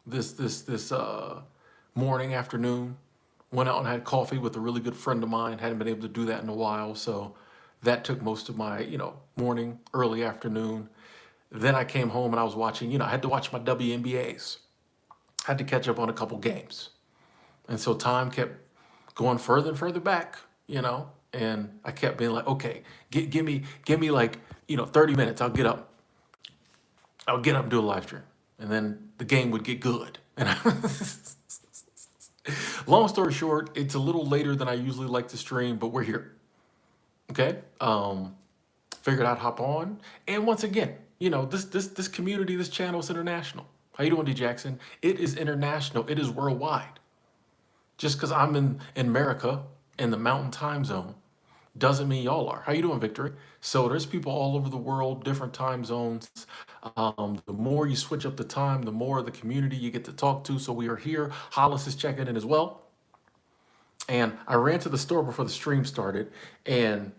this morning, afternoon. Went out and had coffee with a really good friend of mine. Hadn't been able to do that in a while, so that took most of my morning, early afternoon. Then I came home and I was watching. I had to watch my WNBA's. Had to catch up on a couple games, and so time kept going further and further back. And I kept being like, okay, give me like 30 minutes. I'll get up and do a live stream, and then the game would get good. And long story short, it's a little later than I usually like to stream, but we're here. Okay. Figured I'd hop on, and once again, this community, this channel is international. How you doing, D Jackson? It is international. It is worldwide. Just because I'm in America in the Mountain Time Zone doesn't mean y'all are. How you doing, Victory? So there's people all over the world, different time zones. The more you switch up the time, the more the community you get to talk to. So we are here. Hollis is checking in as well. And I ran to the store before the stream started, and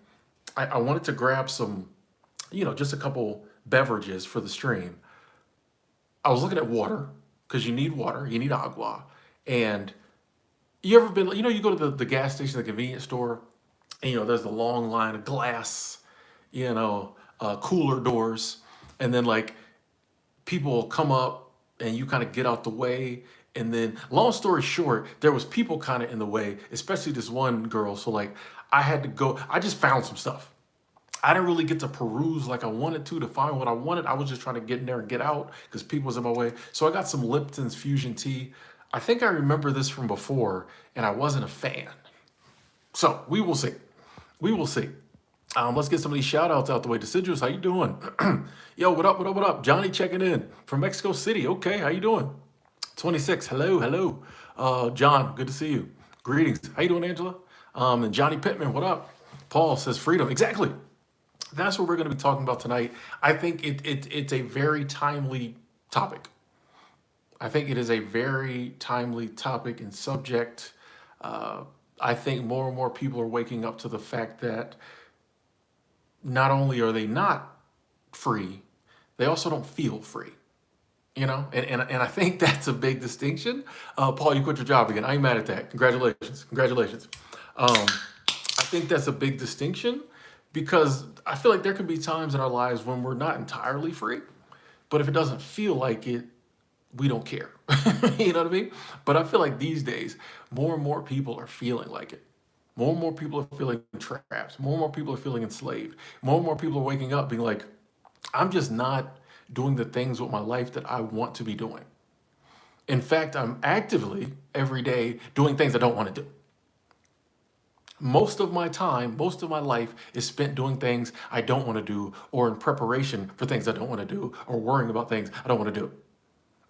I wanted to grab some, just a couple beverages for the stream. I was looking at water because you need water, you need agua. And you ever been, you go to the gas station, the convenience store, and there's the long line of glass, cooler doors, and then like people will come up and you kind of get out the way. And then, long story short, there was people kind of in the way, especially this one girl. So like, I had to go. I just found some stuff. I didn't really get to peruse like I wanted to find what I wanted. I was just trying to get in there and get out because people was in my way. So I got some Lipton's Fusion Tea. I think I remember this from before, and I wasn't a fan. So we will see. We will see. Let's get some of these shout outs out the way. Deciduous, how you doing? Yo, what up, what up, what up? Johnny checking in from Mexico City. Okay, how you doing? 26, hello, hello. John, good to see you. Greetings. How you doing, Angela? And Johnny Pittman, what up? Paul says freedom. Exactly. That's what we're going to be talking about tonight. I think it's a very timely topic. I think it is a very timely topic and subject. I think more and more people are waking up to the fact that not only are they not free, they also don't feel free. And I think that's a big distinction. Paul, you quit your job again. I ain't mad at that. Congratulations. Congratulations. I think that's a big distinction because I feel like there can be times in our lives when we're not entirely free, but if it doesn't feel like it, we don't care. You know what I mean? But I feel like these days, more and more people are feeling like it. More and more people are feeling trapped. More and more people are feeling enslaved. More and more people are waking up being like, I'm just not doing the things with my life that I want to be doing. In fact, I'm actively every day doing things I don't want to do. Most of my time, most of my life is spent doing things I don't want to do or in preparation for things I don't want to do or worrying about things I don't want to do.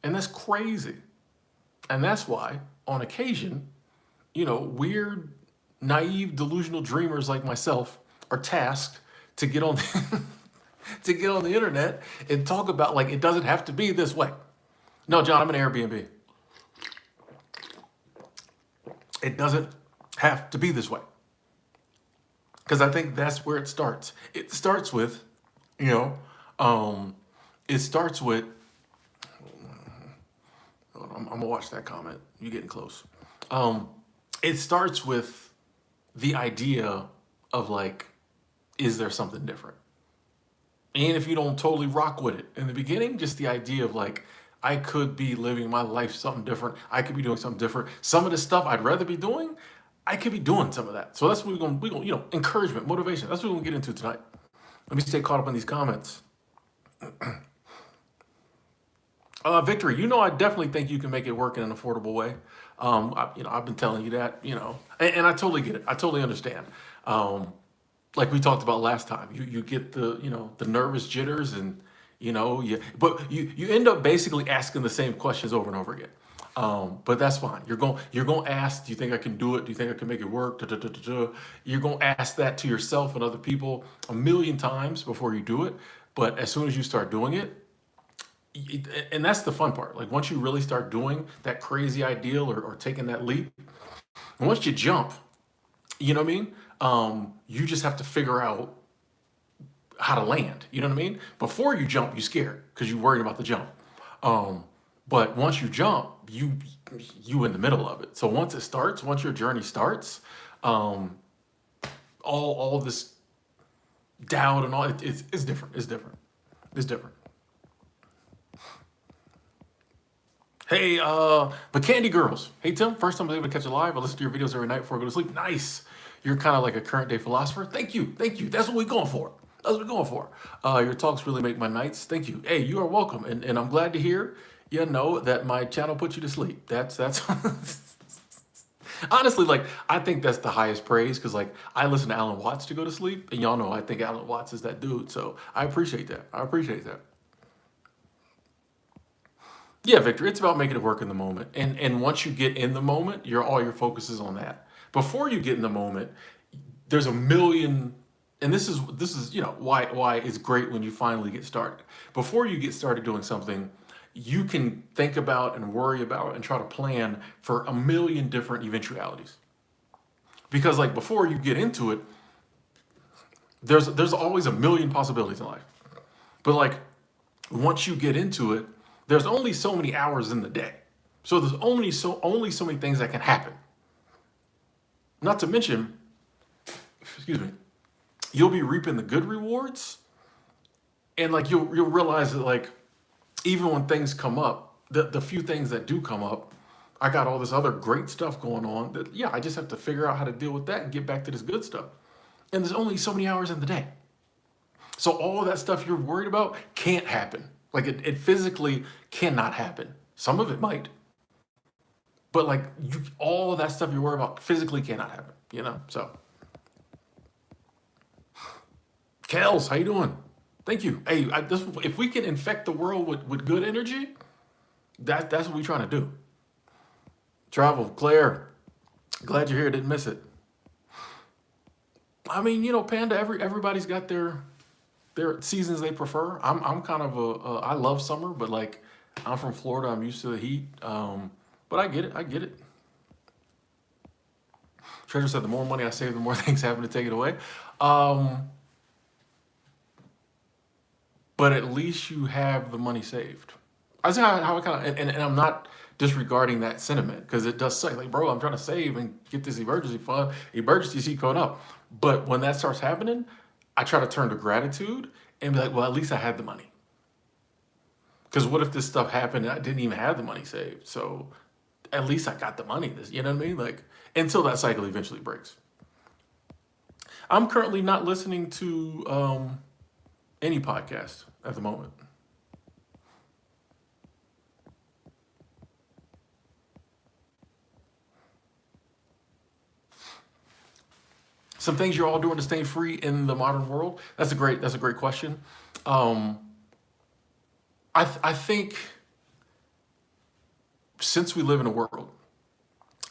And that's crazy. And that's why, on occasion, weird, naive, delusional dreamers like myself are tasked to get on to get on the internet and talk about like it doesn't have to be this way. No, John, I'm an Airbnb. It doesn't have to be this way. Because I think that's where it starts. It starts with, you know, it starts with. I'm gonna watch that comment. You're getting close. It starts with the idea of like, is there something different? And if you don't totally rock with it in the beginning, just the idea of like, I could be living my life something different. I could be doing something different. Some of the stuff I'd rather be doing, I could be doing some of that. So that's what we're gonna, encouragement, motivation. That's what we're gonna get into tonight. Let me stay caught up in these comments. Victory, I definitely think you can make it work in an affordable way. I've been telling you that, and I totally get it. I totally understand. Like we talked about last time, you get the nervous jitters and but you end up basically asking the same questions over and over again. But that's fine. You're going to ask, do you think I can do it? Do you think I can make it work? Da, da, da, da, da. You're going to ask that to yourself and other people a million times before you do it. But as soon as you start doing it, and that's the fun part. Like once you really start doing that crazy ideal or taking that leap, and once you jump, you know what I mean? You just have to figure out how to land. You know what I mean? Before you jump, you're scared because you're worried about the jump. But once you jump, you in the middle of it. So once it starts, once your journey starts, um, all this doubt and all it's different. It's different. It's different. Hey, but Candy Girls. Hey Tim, first time I was able to catch it live. I listen to your videos every night before I go to sleep. Nice. You're kind of like a current day philosopher. Thank you. Thank you. That's what we're going for. That's what we're going for. Your talks really make my nights. Thank you. Hey, you are welcome. And I'm glad to hear, you know, that my channel puts you to sleep. That's honestly, like, I think that's the highest praise because, like, I listen to Alan Watts to go to sleep. And y'all know I think Alan Watts is that dude. So I appreciate that. I appreciate that. Yeah, Victor, it's about making it work in the moment. And once you get in the moment, all your focus is on that. Before you get in the moment, there's a million, and this is, you know, why it's great when you finally get started. Before you get started doing something, you can think about and worry about and try to plan for a million different eventualities. Because like before you get into it, there's always a million possibilities in life. But like once you get into it, there's only so many hours in the day. So there's only so many things that can happen. Not to mention, excuse me, you'll be reaping the good rewards, and like you'll realize that like even when things come up, the few things that do come up, I got all this other great stuff going on that yeah, I just have to figure out how to deal with that and get back to this good stuff. And there's only so many hours in the day. So all of that stuff you're worried about can't happen. Like it physically cannot happen. Some of it might, but like all of that stuff you're worried about physically cannot happen. You know. So, Kels, how you doing? Thank you. Hey, if we can infect the world with good energy, that's what we're trying to do. Travel, Claire. Glad you're here. Didn't miss it. I mean, you know, Panda. Everybody's got their seasons they prefer. I'm kind of I love summer, but like I'm from Florida, I'm used to the heat. But I get it. I get it. Treasure said the more money I save, the more things happen to take it away. Um, but at least you have the money saved. I see how I kind of and I'm not disregarding that sentiment because it does suck. Like, bro, I'm trying to save and get this emergency fund, emergency seat going up. But when that starts happening, I try to turn to gratitude and be like, well, at least I had the money. Because what if this stuff happened and I didn't even have the money saved? So at least I got the money. This, you know what I mean? Like until that cycle eventually breaks. I'm currently not listening to any podcast at the moment. Some things you're all doing to stay free in the modern world. That's a great question. Um, I think since we live in a world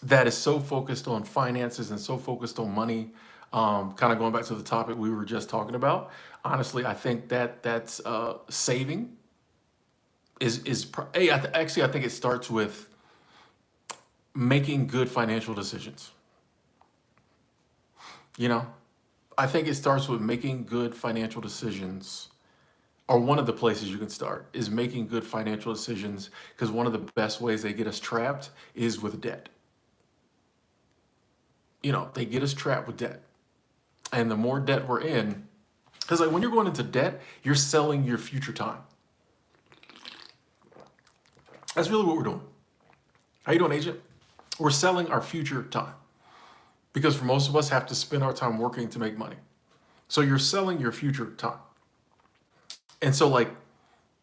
that is so focused on finances and so focused on money, kind of going back to the topic we were just talking about. Honestly, I think that's saving hey, actually I think it starts with making good financial decisions. You know, I think it starts with making good financial decisions, or one of the places you can start is making good financial decisions because one of the best ways they get us trapped is with debt. You know, they get us trapped with debt. And the more debt we're in, because like when you're going into debt, you're selling your future time. That's really what we're doing. How you doing, agent? We're selling our future time because for most of us have to spend our time working to make money. So you're selling your future time. And so like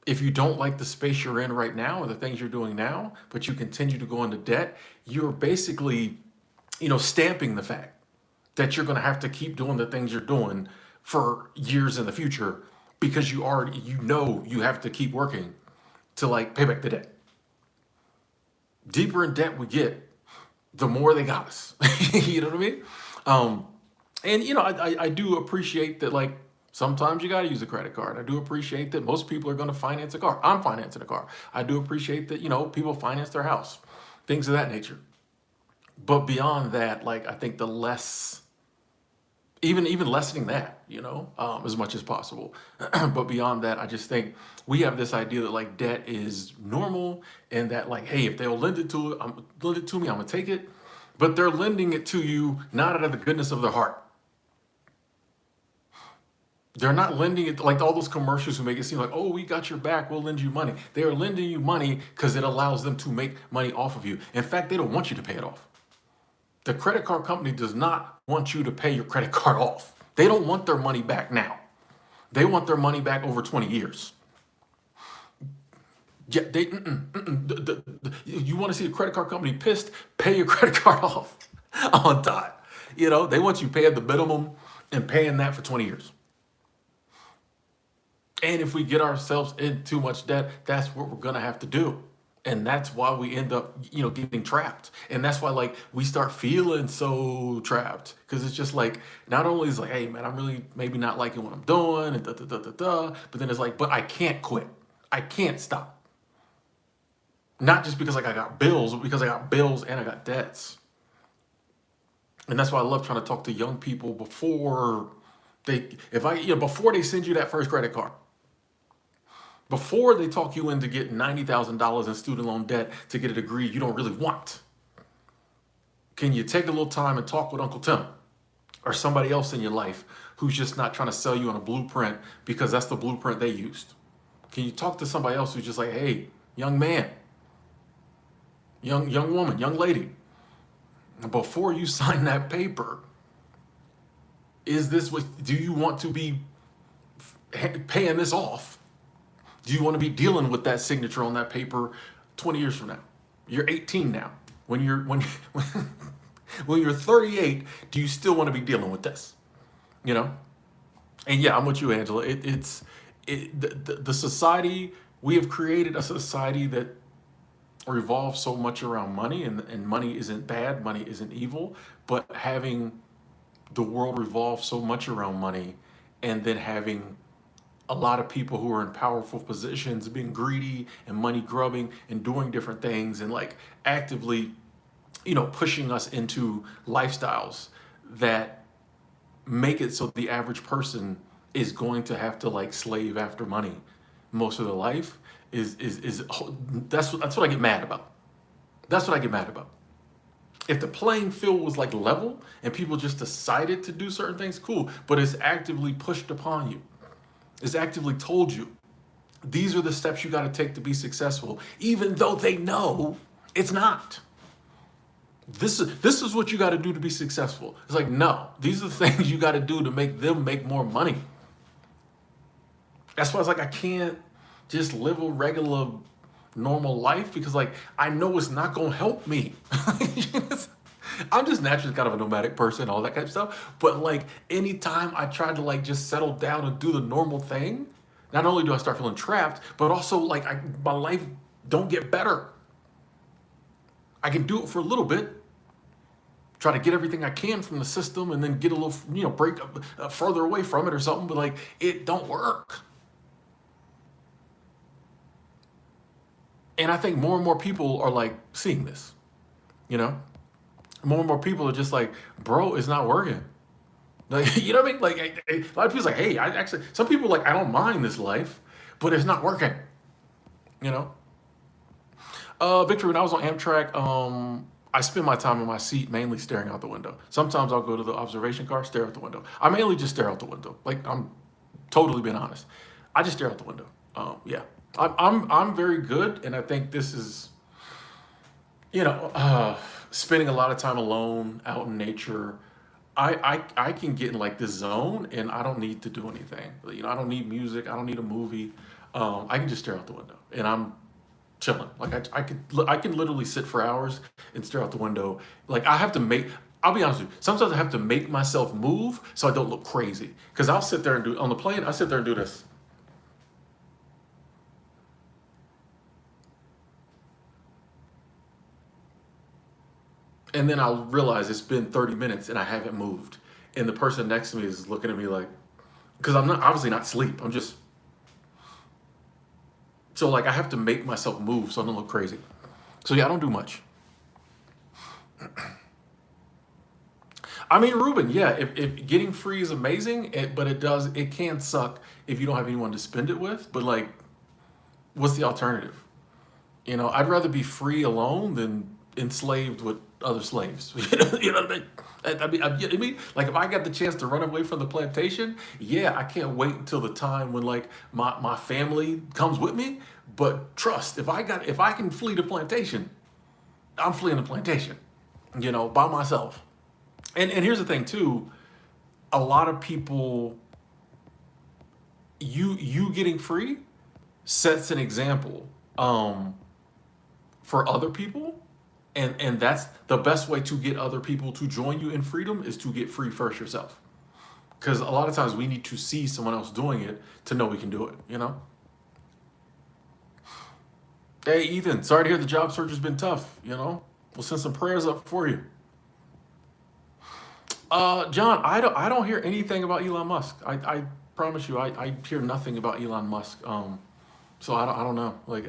if you don't like the space you're in right now or the things you're doing now, but you continue to go into debt, you're basically, you know, stamping the fact that you're going to have to keep doing the things you're doing for years in the future because you already, you know, you have to keep working to like pay back the debt. Deeper in debt we get, the more they got us. You know what I mean? Um, and you know, I do appreciate that. Like sometimes you got to use a credit card. I do appreciate that most people are going to finance a car. I'm financing a car. I do appreciate that. You know, people finance their house, things of that nature. But beyond that, like I think the less even lessening that, as much as possible. But beyond that, I just think we have this idea that like debt is normal, and that like, hey, if they'll lend it to me, I'm gonna take it. But they're lending it to you not out of the goodness of their heart. They're not lending it like all those commercials who make it seem like, oh, we got your back, we'll lend you money. They are lending you money because it allows them to make money off of you. In fact, they don't want you to pay it off. The credit card company does not want you to pay your credit card off. They don't want their money back now. They want their money back over 20 years. Yeah, you want to see a credit card company pissed? Pay your credit card off on time. They want you paying the minimum and paying that for 20 years. And if we get ourselves in too much debt, that's what we're gonna have to do. And that's why we end up, getting trapped. And that's why like we start feeling so trapped. Because it's just like, not only is like, hey man, I'm really maybe not liking what I'm doing, and but then it's like, but I can't quit. I can't stop. Not just because like I got bills, but because I got bills and I got debts. And that's why I love trying to talk to young people before before they send you that first credit card. Before they talk you into getting $90,000 in student loan debt to get a degree you don't really want. Can you take a little time and talk with Uncle Tim or somebody else in your life who's just not trying to sell you on a blueprint because that's the blueprint they used? Can you talk to somebody else who's just like, hey, young man, young woman, young lady, before you sign that paper, do you want to be paying this off? Do you want to be dealing with that signature on that paper 20 years from now? You're 18 now. When you're 38, do you still want to be dealing with this? And yeah, I'm with you, Angela. The society, we have created a society that revolves so much around money, and money isn't bad, money isn't evil, but having the world revolve so much around money, and then having a lot of people who are in powerful positions being greedy and money grubbing and doing different things and like actively, pushing us into lifestyles that make it so the average person is going to have to like slave after money most of their life that's what I get mad about. That's what I get mad about. If the playing field was like level and people just decided to do certain things, cool, but it's actively pushed upon you. Is actively told you, these are the steps you got to take to be successful, even though they know it's not. This is what you got to do to be successful. It's like, no, these are the things you got to do to make them make more money. That's why it's like, I can't just live a regular, normal life because like, I know it's not going to help me. I'm just naturally kind of a nomadic person, all that kind of stuff. But like anytime I try to like just settle down and do the normal thing, not only do I start feeling trapped, but also like my life don't get better. I can do it for a little bit, try to get everything I can from the system, and then get a little, break further away from it or something. But like it don't work. And I think more and more people are like seeing this, More and more people are just like, bro, it's not working. Like, you know what I mean? Like, a lot of people's like, hey, some people like, I don't mind this life, but it's not working. Victor, when I was on Amtrak, I spend my time in my seat mainly staring out the window. Sometimes I'll go to the observation car, stare out the window. I mainly just stare out the window. Like, I'm totally being honest. I just stare out the window. Yeah, I'm very good, and I think this is, spending a lot of time alone out in nature. I can get in like this zone, and I don't need to do anything. I don't need music. I don't need a movie. I can just stare out the window, and I'm chilling. Like I can literally sit for hours and stare out the window. Like I'll be honest with you. Sometimes I have to make myself move so I don't look crazy. Because I'll sit there and on the plane. I sit there and do this. And then I'll realize it's been 30 minutes and I haven't moved. And the person next to me is looking at me like, because I'm obviously not asleep. I'm just, so like I have to make myself move so I don't look crazy. So yeah, I don't do much. I mean, Ruben, yeah, if getting free is amazing, but it can suck if you don't have anyone to spend it with. But like, what's the alternative? I'd rather be free alone than enslaved with other slaves. You know what I mean? I mean, like if I got the chance to run away from the plantation, yeah, I can't wait until the time when like my family comes with me. But trust, if I can flee the plantation, I'm fleeing the plantation, by myself. And here's the thing too, a lot of people, you getting free sets an example for other people, and that's the best way to get other people to join you in freedom is to get free first yourself. Because a lot of times we need to see someone else doing it to know we can do it. Hey Ethan, sorry to hear the job search has been tough. We'll send some prayers up for you. John, I don't hear anything about Elon Musk. I promise you, I hear nothing about Elon Musk. So I don't know. Like,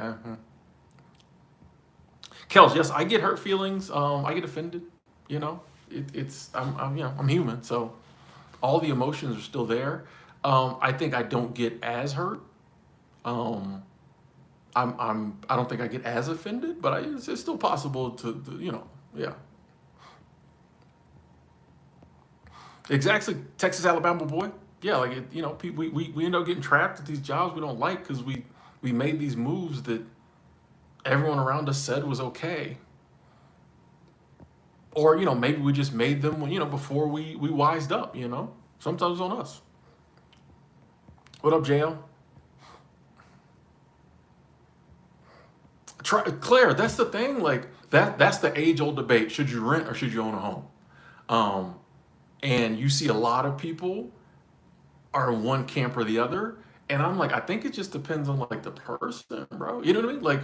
Kels, yes, I get hurt feelings. I get offended. You know, it's I'm human, so all the emotions are still there. I think I don't get as hurt. Um, I don't think I get as offended, but it's still possible to. Yeah. Exactly, Texas, Alabama boy. Yeah, like people, we end up getting trapped at these jobs we don't like because we made these moves that everyone around us said was okay, or maybe we just made them before we wised up. Sometimes it's on us. What up, JL? Claire, that's the thing. Like that's the age old debate: should you rent or should you own a home? Um, and you see a lot of people are in one camp or the other. And I'm like, I think it just depends on like the person, bro. You know what I mean? Like,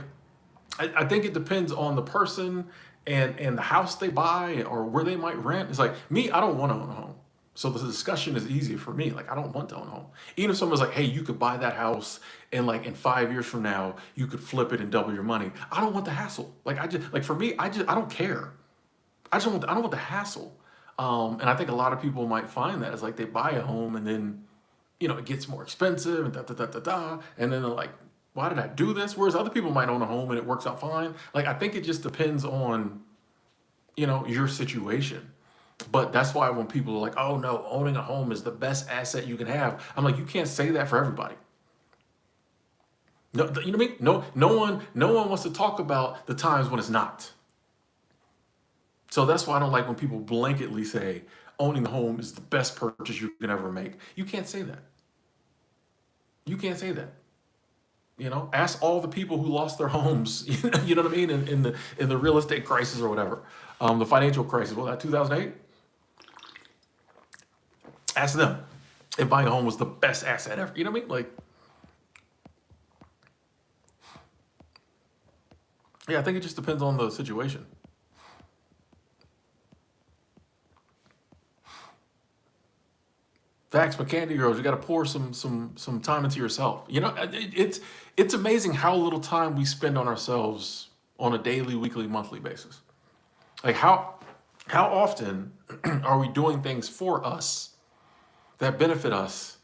I think it depends on the person and the house they buy or where they might rent. It's like me, I don't want to own a home. So the discussion is easier for me. Like, I don't want to own a home. Even if someone's like, hey, you could buy that house and like in 5 years from now, you could flip it and double your money. I don't want the hassle. Like I just like for me, I don't care. I don't want the hassle. And I think a lot of people might find that it's like they buy a home and then it gets more expensive and da da da da da. And then they're like, why did I do this? Whereas other people might own a home and it works out fine. Like I think it just depends on, your situation. But that's why when people are like, oh no, owning a home is the best asset you can have. I'm like, you can't say that for everybody. No, you know what I mean? No one wants to talk about the times when it's not. So that's why I don't like when people blanketly say owning the home is the best purchase you can ever make. You can't say that. You can't say that. Ask all the people who lost their homes. You know what I mean? In the real estate crisis or whatever, the financial crisis. Well, that 2008. Ask them if buying a home was the best asset ever. You know what I mean? Like, yeah, I think it just depends on the situation. Facts, but Candy Girls, you got to pour some time into yourself. It's amazing how little time we spend on ourselves on a daily, weekly, monthly basis. Like how often are we doing things for us that benefit us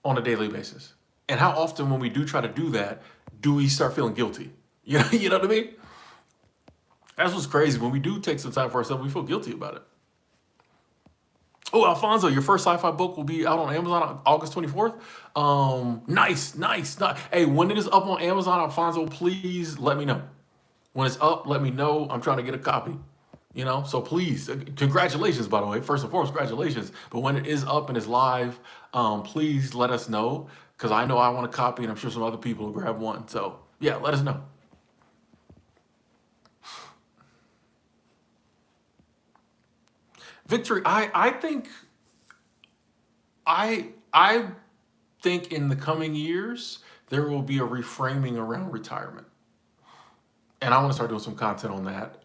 on a daily basis? And how often when we do try to do that, do we start feeling guilty? You know what I mean? That's what's crazy. When we do take some time for ourselves, we feel guilty about it. Oh, Alfonso, your first sci-fi book will be out on Amazon on August 24th. Nice, nice, nice. Hey, when it is up on Amazon, Alfonso, please let me know. When it's up, let me know. I'm trying to get a copy. So please, congratulations, by the way. First and foremost, congratulations. But when it is up and it's live, please let us know because I know I want a copy, and I'm sure some other people will grab one. So yeah, let us know. Victory, I think in the coming years there will be a reframing around retirement, and I want to start doing some content on that.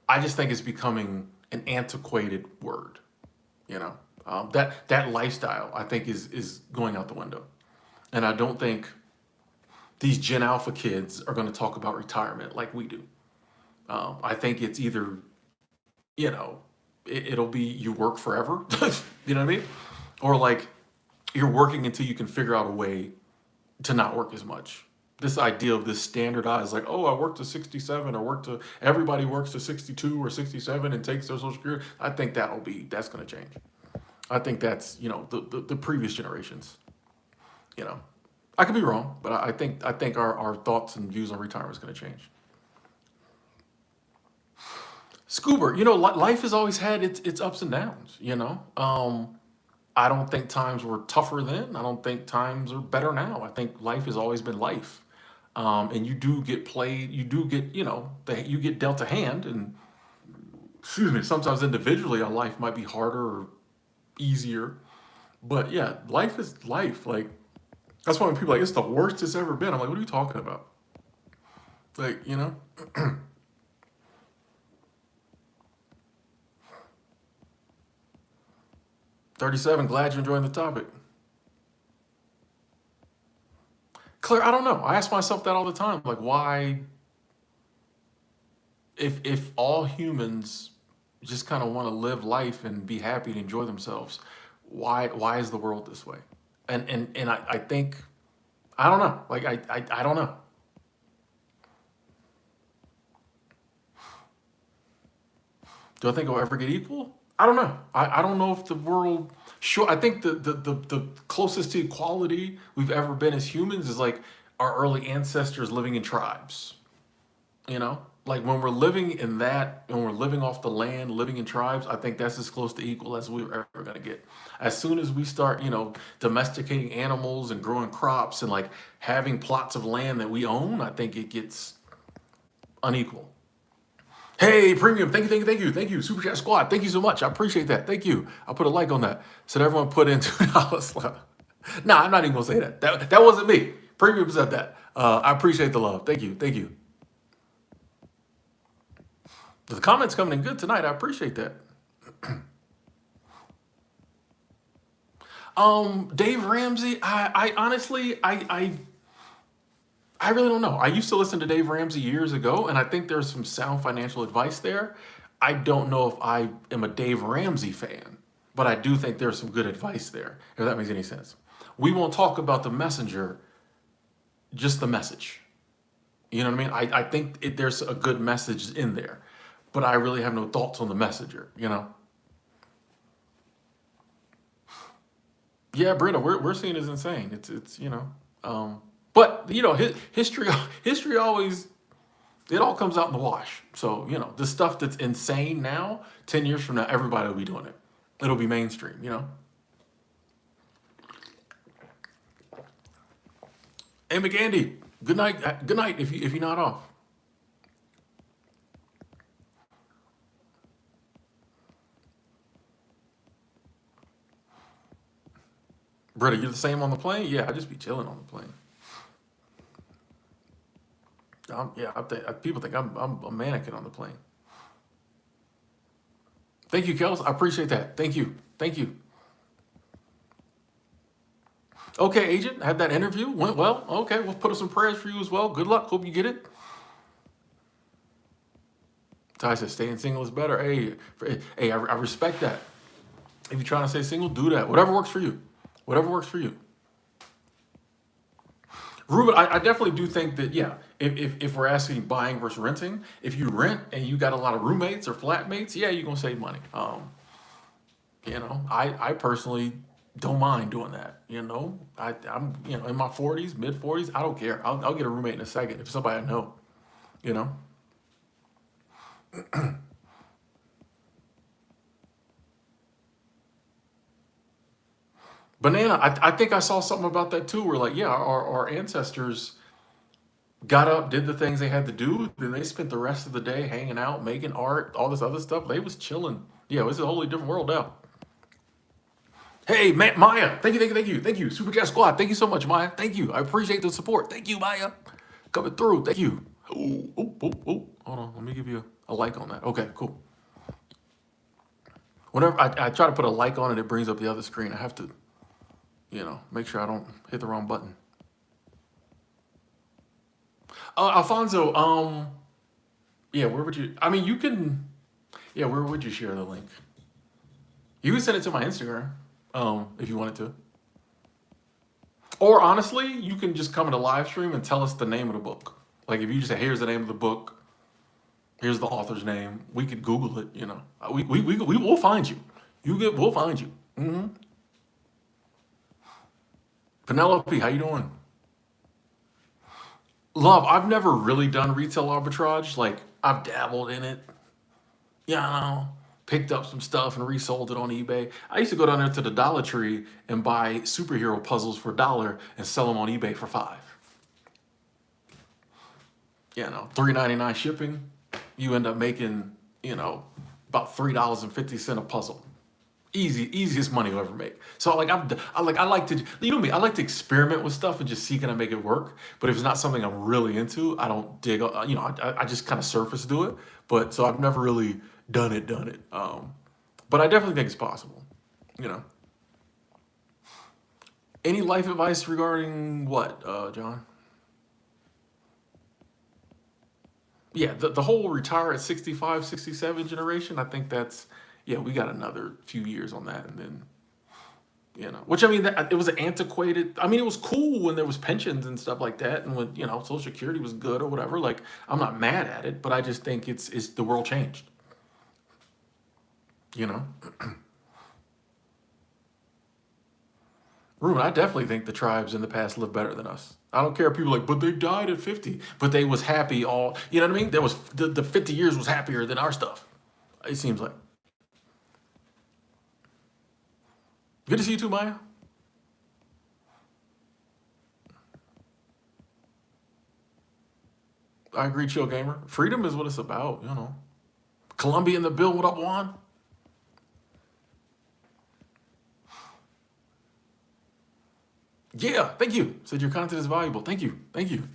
I just think it's becoming an antiquated word. That lifestyle I think is going out the window, and I don't think these Gen Alpha kids are going to talk about retirement like we do. I think it's either you know it'll be you work forever. You know what I mean? Or like you're working until you can figure out a way to not work as much. This idea of this standardized, like, oh, I work to 67 or everybody works to 62 or 67 and takes their social security. I think that's going to change. I think that's, the previous generations, you know. I could be wrong, but I think our thoughts and views on retirement is going to change. Scuba, life has always had its ups and downs, you know. I don't think times were tougher then. I don't think times are better now. I think life has always been life. And you do get played, you do get, you get dealt a hand, and excuse me, sometimes individually our life might be harder or easier. But yeah, life is life. Like, that's why when people are like, it's the worst it's ever been. I'm like, what are you talking about? Like, 37, glad you're enjoying the topic. Claire, I don't know. I ask myself that all the time. Like, why, if all humans just kind of want to live life and be happy and enjoy themselves, why is the world this way? And I think I don't know. Like I don't know. Do I think it'll ever get equal? I don't know. I don't know if the world. Sure, I think the closest to equality we've ever been as humans is like our early ancestors living in tribes. Like when we're living in that, when we're living off the land, living in tribes, I think that's as close to equal as we're ever going to get. As soon as we start, domesticating animals and growing crops and like having plots of land that we own, I think it gets unequal. Hey, premium, thank you, Super Chat Squad, thank you so much. I appreciate that. Thank you. I'll put a like on that. Said everyone put in $2. No, I'm not even gonna say that. That wasn't me. Premium said that. I appreciate the love. Thank you. The comments coming in good tonight. I appreciate that. Dave Ramsey. I honestly, I really don't know. I used to listen to Dave Ramsey years ago, and I think there's some sound financial advice there. I don't know if I am a Dave Ramsey fan, but I do think there's some good advice there, if that makes any sense. We won't talk about the messenger, just the message. You know what I mean? I think there's a good message in there, but I really have no thoughts on the messenger, you know? Yeah, Britta, we're seeing is insane. But history history always it all comes out in the wash. So the stuff that's insane now, 10 years from now, everybody will be doing it. It'll be mainstream. Hey, McAndy, good night. Good night. If you're not off, Britta, you're the same on the plane. Yeah, I just be chilling on the plane. Yeah, people think I'm a mannequin on the plane. Thank you, Kels. I appreciate that. Thank you. Okay, agent, had that interview went well. Okay, we'll put up some prayers for you as well. Good luck. Hope you get it. Ty said staying single is better. Hey, I respect that. If you're trying to stay single, do that. Whatever works for you. Whatever works for you. Ruben, I definitely do think that, yeah, if we're asking buying versus renting, if you rent and you got a lot of roommates or flatmates, yeah, you're gonna save money. I personally don't mind doing that. I'm in my 40s, mid 40s. I don't care. I'll get a roommate in a second if somebody I know. You know. Banana, I think I saw something about that too. Where like, yeah, our ancestors got up, did the things they had to do, then they spent the rest of the day hanging out, making art, all this other stuff. They was chilling. Yeah, it was a totally different world now. Hey, Maya, thank you. Super Chat Squad, thank you so much, Maya. Thank you. I appreciate the support. Thank you, Maya. Coming through. Thank you. Oh. Hold on. Let me give you a like on that. Okay, cool. Whenever I try to put a like on it, it brings up the other screen. I have to, make sure I don't hit the wrong button. Alfonso, yeah, where would you, I mean, you can, yeah, where would you share the link? You can send it to my Instagram, if you wanted to. Or honestly, you can just come in a live stream and tell us the name of the book. Like if you just say, here's the name of the book, here's the author's name, we could Google it, you know. We will find you. We'll find you. Penelope, how you doing? Love, I've never really done retail arbitrage. Like I've dabbled in it, you know, picked up some stuff and resold it on eBay. I used to go down there to the Dollar Tree and buy superhero puzzles for $1 and sell them on eBay for 5. You know, $3.99 shipping. You end up making, you know, about $3.50 a puzzle. Easiest money you'll ever make. So like I like to, you know me, I like to experiment with stuff and just see can I make it work. But if it's not something I'm really into, I don't dig. You know, I just kind of surface do it. But so I've never really done it. But I definitely think it's possible. You know, any life advice regarding what, John? Yeah, the whole retire at 65, 67 generation. I think that's, yeah, we got another few years on that, and then you know, which I mean, it was an antiquated. I mean, it was cool when there was pensions and stuff like that, and when you know Social Security was good or whatever. Like, I'm not mad at it, but I just think it's the world changed. You know, Ruben, I definitely think the tribes in the past lived better than us. I don't care if people are like, but they died at 50, but they was happy all. You know what I mean? There was the 50 years was happier than our stuff. It seems like. Good to see you too, Maya. I agree, chill gamer. Freedom is what it's about. You know, Columbia in the bill. What up, Juan? Yeah, thank you. Said your content is valuable. Thank you. Thank you.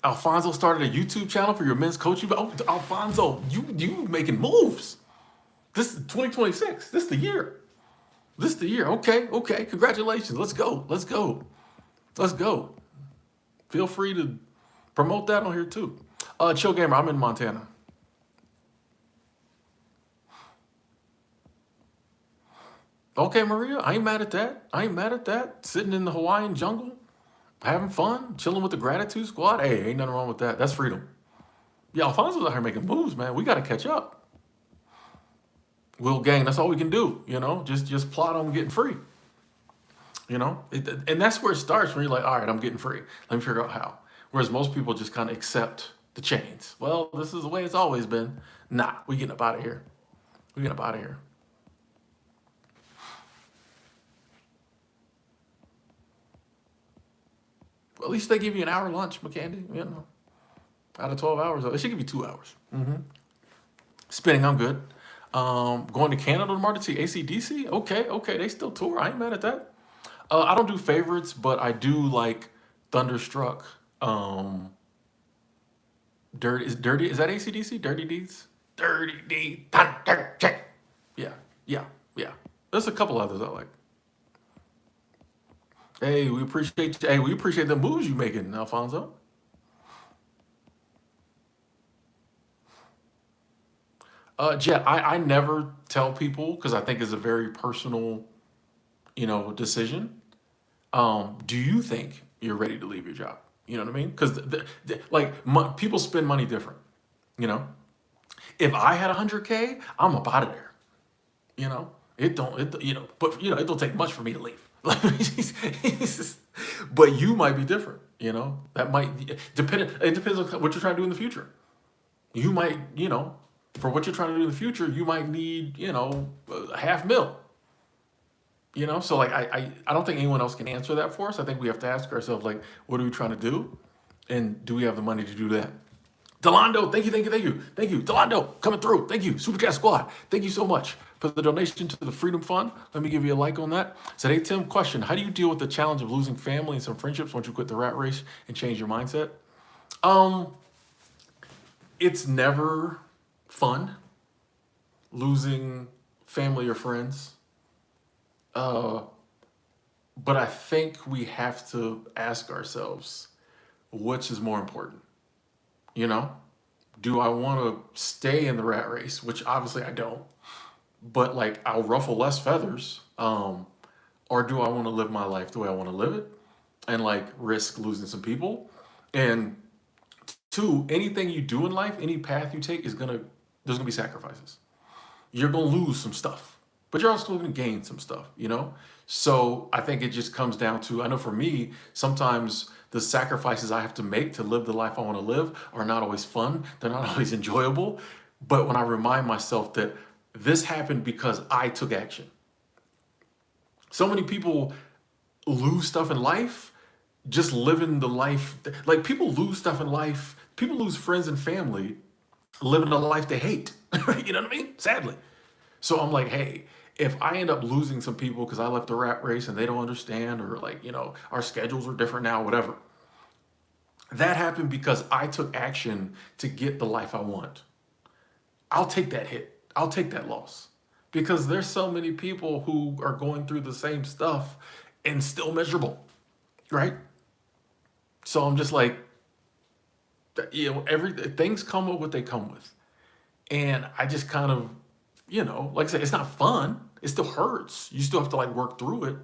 Alfonso started a YouTube channel for your men's coaching. Oh, Alfonso, you making moves. This is 2026. This is the year. This is the year. Okay, okay. Congratulations. Let's go. Let's go. Let's go. Feel free to promote that on here too. Chill gamer, I'm in Montana. Okay, Maria, I ain't mad at that. I ain't mad at that. Sitting in the Hawaiian jungle, having fun, chilling with the gratitude squad. Hey, ain't nothing wrong with that. That's freedom. Yeah, Alfonso's out here making moves, man. We got to catch up. Will gang, that's all we can do. You know, just plot on getting free. You know, and that's where it starts when you're like, all right, I'm getting free. Let me figure out how. Whereas most people just kind of accept the chains. Well, this is the way it's always been. Nah, we getting up out of here. We getting up out of here. Well, at least they give you an hour lunch, McCandy. You know, out of 12 hours, they should give you 2 hours. Spinning, I'm good. Going to Canada tomorrow to see ACDC. Okay, okay, they still tour. I ain't mad at that. I don't do favorites, but I do like Thunderstruck. Um, Dirty. Is that ACDC? Dirty Deeds. Dirty Deeds. Thunder check. Yeah, yeah, yeah. There's a couple others I like. Hey, we appreciate. Hey, we appreciate the moves you making, Alfonso. Jet, I never tell people because I think it's a very personal, you know, decision. Do you think you're ready to leave your job? You know what I mean? Because like people spend money different. You know, if I had 100K, I'm up out of there. You know, it don't. You know, but you know, it don't take much for me to leave. Like, but you might be different. You know, that might depend. It depends on what you're trying to do in the future. You might, you know, for what you're trying to do in the future, you might need, you know, a half mil. You know, so like I don't think anyone else can answer that for us. I think we have to ask ourselves like, what are we trying to do, and do we have the money to do that? Delando, thank you, thank you, thank you, thank you. Delando, coming through. Thank you, Super Chat Squad. Thank you so much for the donation to the Freedom Fund. Let me give you a like on that. Said, hey Tim, question: how do you deal with the challenge of losing family and some friendships once you quit the rat race and change your mindset? Um, it's never fun losing family or friends. Uh, but I think we have to ask ourselves, which is more important? You know, do I want to stay in the rat race? Which obviously I don't. but like I'll ruffle less feathers. Or do I want to live my life the way I want to live it and like risk losing some people? And two, anything you do in life, any path you take there's gonna be sacrifices. You're gonna lose some stuff, but you're also gonna gain some stuff, you know? So I think it just comes down to, I know for me, sometimes the sacrifices I have to make to live the life I want to live are not always fun. They're not always enjoyable. But when I remind myself that this happened because I took action. So many people lose stuff in life just living the life. Like people lose stuff in life. People lose friends and family living a life they hate. You know what I mean? Sadly. So I'm like, hey, if I end up losing some people because I left the rat race and they don't understand, or like, our schedules are different now, whatever. That happened because I took action to get the life I want. I'll take that hit. I'll take that loss. Because there's so many people who are going through the same stuff and still miserable, right? So I'm just like, every things come with what they come with. And I just kind of, like I said, it's not fun. It still hurts. You still have to like work through it.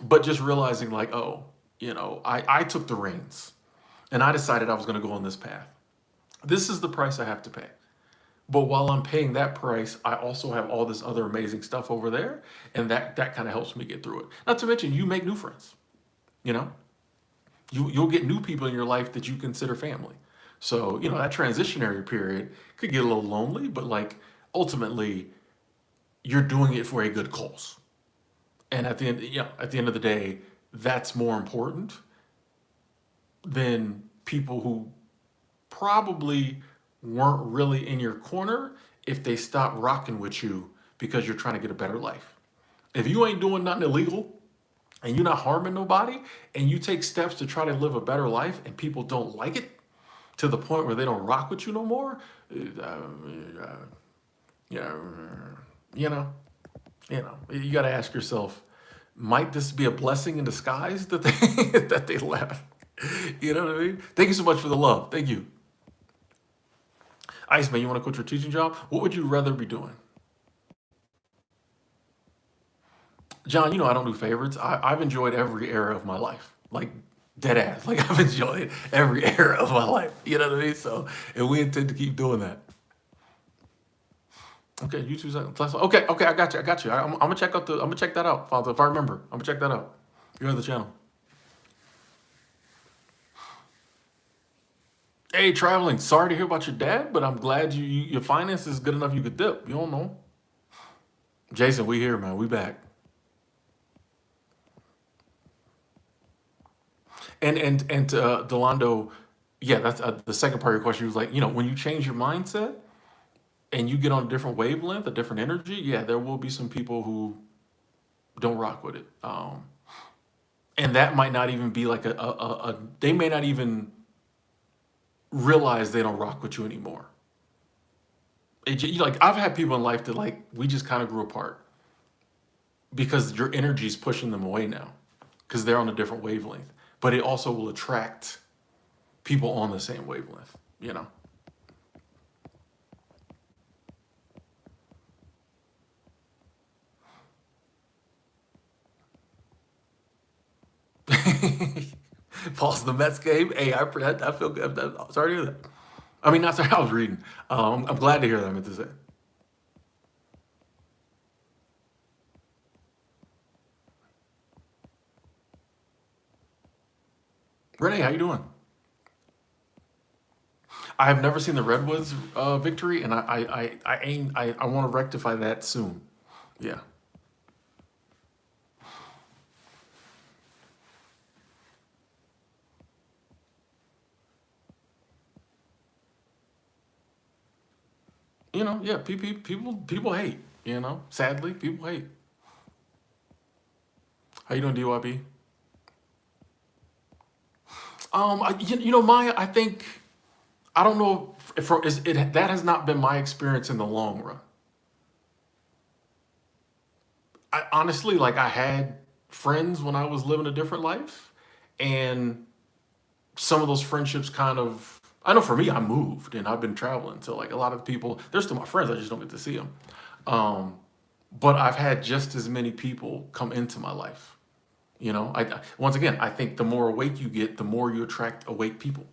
But just realizing like, oh, I took the reins and I decided I was going to go on this path. This is the price I have to pay. But while I'm paying that price, I also have all this other amazing stuff over there. And that kind of helps me get through it. Not to mention, you make new friends. You know, you'll get new people in your life that you consider family. So, that transitionary period could get a little lonely, but like ultimately, you're doing it for a good cause. And at the end of the day, that's more important than people who probably weren't really in your corner if they stopped rocking with you because you're trying to get a better life. If you ain't doing nothing illegal and you're not harming nobody and you take steps to try to live a better life and people don't like it to the point where they don't rock with you no more, yeah, you know, you got to ask yourself, might this be a blessing in disguise that they that they left? You know what I mean? Thank you so much for the love. Thank you. Iceman, you want to quit your teaching job? What would you rather be doing? John, I don't do favorites. I've enjoyed every era of my life. Like, dead ass. Like, I've enjoyed every era of my life. You know what I mean? So, and we intend to keep doing that. Okay, YouTube seconds. Okay, okay, I got you. I'm gonna check out I'm gonna check that out, Father. If I remember, I'm gonna check that out. You're on the channel. Hey, traveling. Sorry to hear about your dad, but I'm glad your finances is good enough you could dip. You don't know. Jason, we here, man. We back. And Delando, yeah, that's the second part of your question. Was like, when you change your mindset and you get on a different wavelength, a different energy, yeah, there will be some people who don't rock with it. And that might not even be like they may not even realize they don't rock with you anymore. Like I've had people in life that like we just kind of grew apart because your energy is pushing them away now because they're on a different wavelength. But it also will attract people on the same wavelength, Pause the Mets game. Hey, I feel good. Sorry to hear that. I mean, not sorry. I was reading. I'm glad to hear that. I meant to say. Renee, how you doing? I have never seen the Redwoods victory, and I want to rectify that soon. Yeah. Yeah. People hate. Sadly, people hate. How you doing, DYB? Maya. I think I don't know if that has not been my experience in the long run. I honestly like I had friends when I was living a different life, and some of those friendships kind of. I know for me, I moved and I've been traveling, so like a lot of people, they're still my friends. I just don't get to see them. but I've had just as many people come into my life. Once again, I think the more awake you get, the more you attract awake people.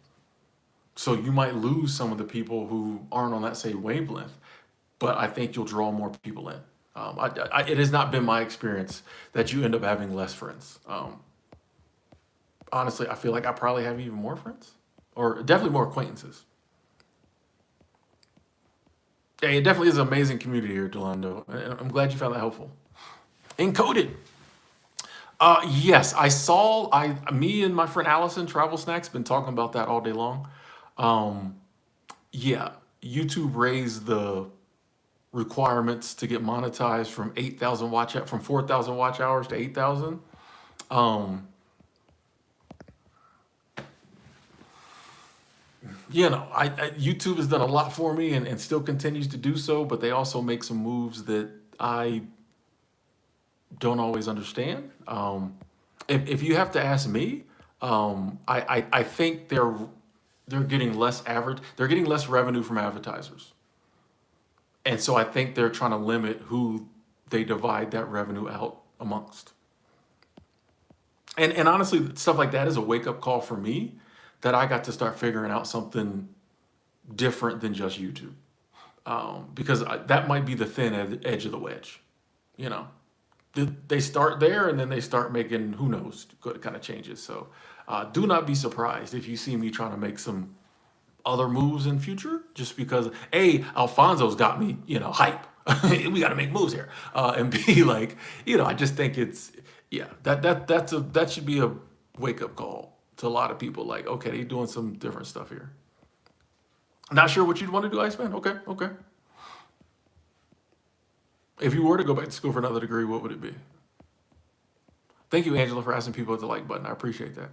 So you might lose some of the people who aren't on that same wavelength, but I think you'll draw more people in. It has not been my experience that you end up having less friends. Honestly, I feel like I probably have even more friends, or definitely more acquaintances. Yeah, it definitely is an amazing community here, Delando. And I'm glad you found that helpful. Encoded. Yes, I saw. Me and my friend Allison, Travel Snacks, been talking about that all day long. Um, yeah, YouTube raised the requirements to get monetized from 8,000 from 4,000 watch hours to 8,000. Um, YouTube has done a lot for me and still continues to do so, but they also make some moves that I don't always understand. If you have to ask me, I think they're getting less average. They're getting less revenue from advertisers, and so I think they're trying to limit who they divide that revenue out amongst. And honestly, stuff like that is a wake up call for me that I got to start figuring out something different than just YouTube, because that might be the thin edge of the wedge. You know, they start there and then they start making who knows what kind of changes. So do not be surprised if you see me trying to make some other moves in future, just because A, Alfonso's got me, hype. We got to make moves here, and B, like, I just think it's, yeah, that should be a wake up call to a lot of people. Like, okay, they doing some different stuff here. Not sure what you'd want to do, Iceman. Okay, okay. If you were to go back to school for another degree, what would it be? Thank you, Angela, for asking people at the like button. I appreciate that.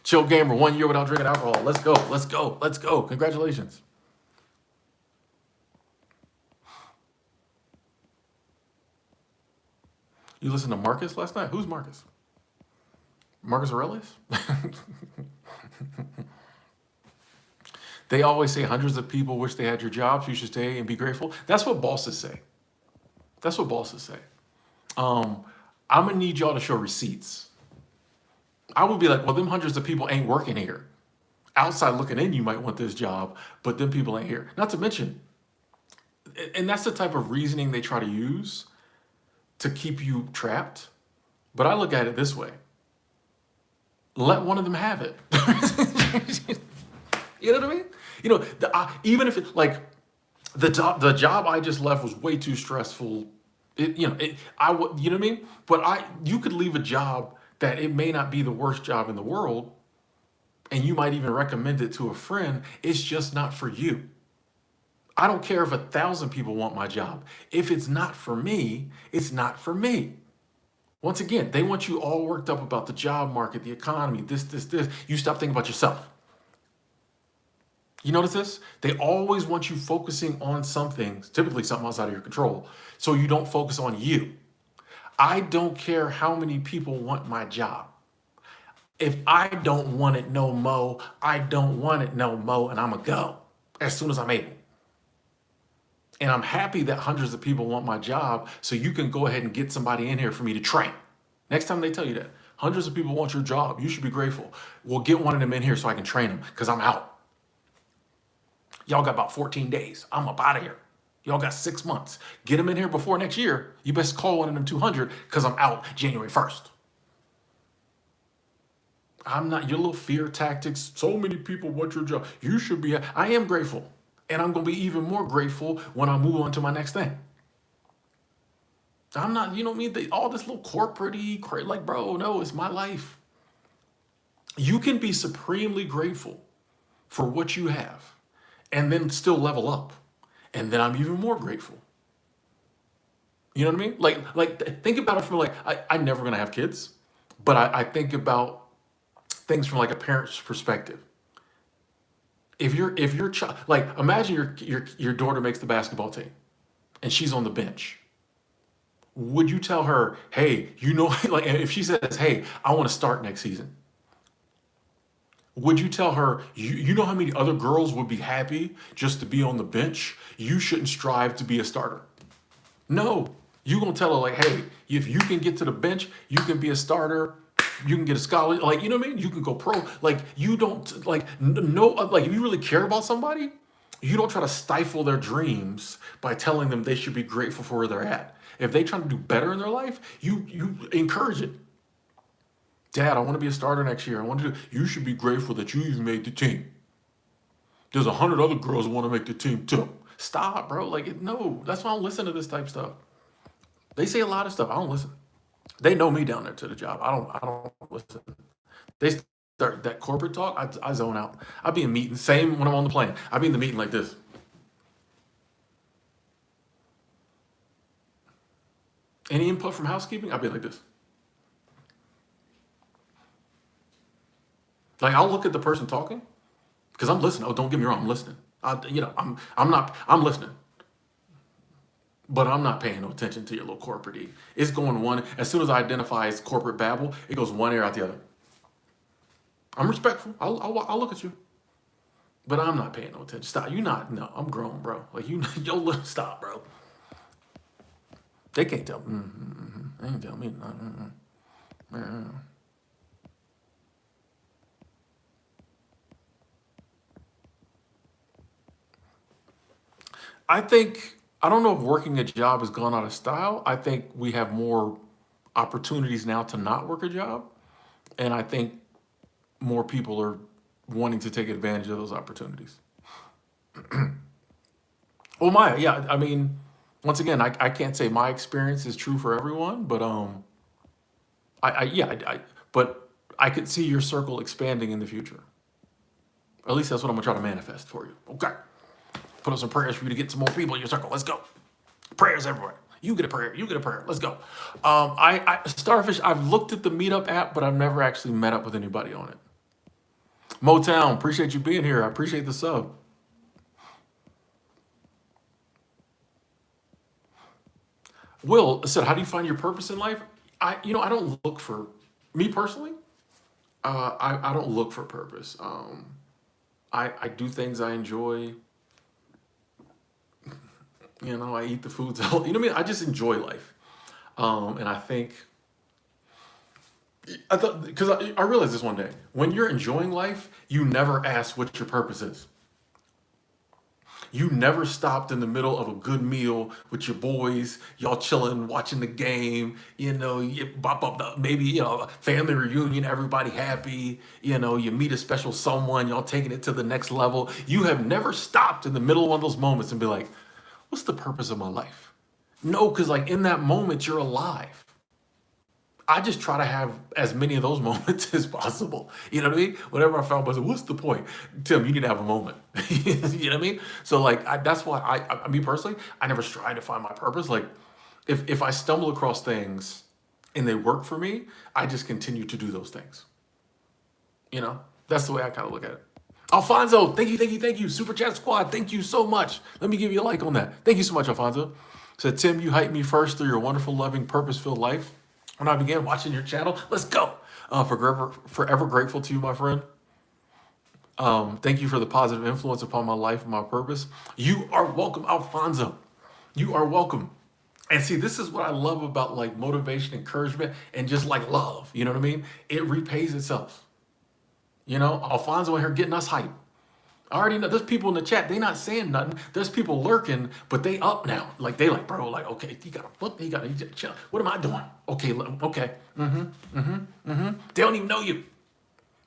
Chill Gamer, 1 year without drinking alcohol. Let's go, let's go, let's go. Congratulations. You listened to Marcus last night? Who's Marcus? Marcus Aurelius? They always say hundreds of people wish they had your jobs. You should stay and be grateful. That's what bosses say. That's what bosses say. I'm gonna need y'all to show receipts. I would be like, well, them hundreds of people ain't working here. Outside looking in, you might want this job, but them people ain't here. Not to mention, and that's the type of reasoning they try to use to keep you trapped. But I look at it this way: let one of them have it. You know what I mean? Even if it, like, the job I just left was way too stressful. I would, you know what I mean? But you could leave a job that it may not be the worst job in the world, and you might even recommend it to a friend. It's just not for you. I don't care if 1,000 people want my job. If it's not for me, it's not for me. Once again, they want you all worked up about the job market, the economy, this. You stop thinking about yourself. You notice this? They always want you focusing on something, typically something outside of your control, so you don't focus on you. I don't care how many people want my job. If I don't want it no mo, I don't want it no mo, and I'm going to go as soon as I'm able. And I'm happy that hundreds of people want my job, so you can go ahead and get somebody in here for me to train. Next time they tell you that, hundreds of people want your job, you should be grateful. We'll get one of them in here so I can train them, because I'm out. Y'all got about 14 days. I'm up out of here. Y'all got 6 months. Get them in here before next year. You best call one of them 200, because I'm out January 1st. I'm not your little fear tactics. So many people want your job. You should be. I am grateful. And I'm going to be even more grateful when I move on to my next thing. I'm not, all this little corporate-y, like, bro, no, it's my life. You can be supremely grateful for what you have and then still level up. And then I'm even more grateful. You know what I mean? Like think about it from I'm never going to have kids, but I think about things from like a parent's perspective. If your child, like, imagine your daughter makes the basketball team and she's on the bench. Would you tell her, hey, like, if she says, hey, I want to start next season, would you tell her, you know how many other girls would be happy just to be on the bench? You shouldn't strive to be a starter. No, You gonna tell her like, hey, if you can get to the bench, you can be a starter. You can get a scholarship, like you know what I mean. You can go pro. Like you don't like no like if you really care about somebody, you don't try to stifle their dreams by telling them they should be grateful for where they're at. If they trying to do better in their life, you encourage it. Dad, I want to be a starter next year. I want to do. You should be grateful that you even made the team. There's 100 other girls who want to make the team too. Stop, bro. Like no, that's why I don't listen to this type stuff. They say a lot of stuff. I don't listen. They know me down there to the job. I don't listen. They start that corporate talk. I zone out. I be in meetings. Same when I'm on the plane. I be in the meeting like this. Any input from housekeeping? I'll be like this. Like I'll look at the person talking because I'm listening. Oh, don't get me wrong. I'm listening. I'm listening, but I'm not paying no attention to your little corporate. It's going one. As soon as I identify as corporate babble, it goes one ear out the other. I'm respectful. I'll look at you, but I'm not paying no attention. Stop. You not. No, I'm grown, bro. Like you, yo, stop, bro. They can't tell. They ain't tell me. I think I don't know if working a job has gone out of style. I think we have more opportunities now to not work a job, and I think more people are wanting to take advantage of those opportunities. Well, Maya, yeah, I mean, once again, I can't say my experience is true for everyone, but I yeah, but I could see your circle expanding in the future. At least that's what I'm gonna try to manifest for you. Okay, put up some prayers for you to get some more people in your circle. Let's go. Prayers everywhere. You get a prayer. You get a prayer. Let's go. Starfish. I've looked at the Meetup app, but I've never actually met up with anybody on it. Motown, appreciate you being here. I appreciate the sub. Will said, "How do you find your purpose in life?" I don't look for me personally. I don't look for purpose. I do things I enjoy. I eat the foods. You know what I mean? I just enjoy life. And I think I thought because I realized this one day when you're enjoying life, you never ask what your purpose is. You never stopped in the middle of a good meal with your boys, y'all chilling, watching the game, you pop up maybe, family reunion, everybody happy, you meet a special someone, y'all taking it to the next level. You have never stopped in the middle of one of those moments and be like, what's the purpose of my life? No, because like in that moment, you're alive. I just try to have as many of those moments as possible. You know what I mean? Whenever I found myself, what's the point? Tim, you need to have a moment. You know what I mean? So like, that's why me personally, I never strive to find my purpose. Like, if I stumble across things and they work for me, I just continue to do those things. That's the way I kind of look at it. Alfonso, thank you, thank you, thank you. Super Chat Squad, thank you so much. Let me give you a like on that. Thank you so much, Alfonso. Said, Tim, you hyped me first through your wonderful, loving, purpose-filled life. When I began watching your channel, let's go. Forever grateful to you, my friend. Thank you for the positive influence upon my life and my purpose. You are welcome, Alfonso. You are welcome. And see, this is what I love about like motivation, encouragement, and just like love. You know what I mean? It repays itself. Alfonso in here getting us hype. I already know there's people in the chat. They not saying nothing. There's people lurking, but they up now. Like they like, bro, like, okay, you gotta look, you gotta chill. What am I doing? Okay, okay. They don't even know you.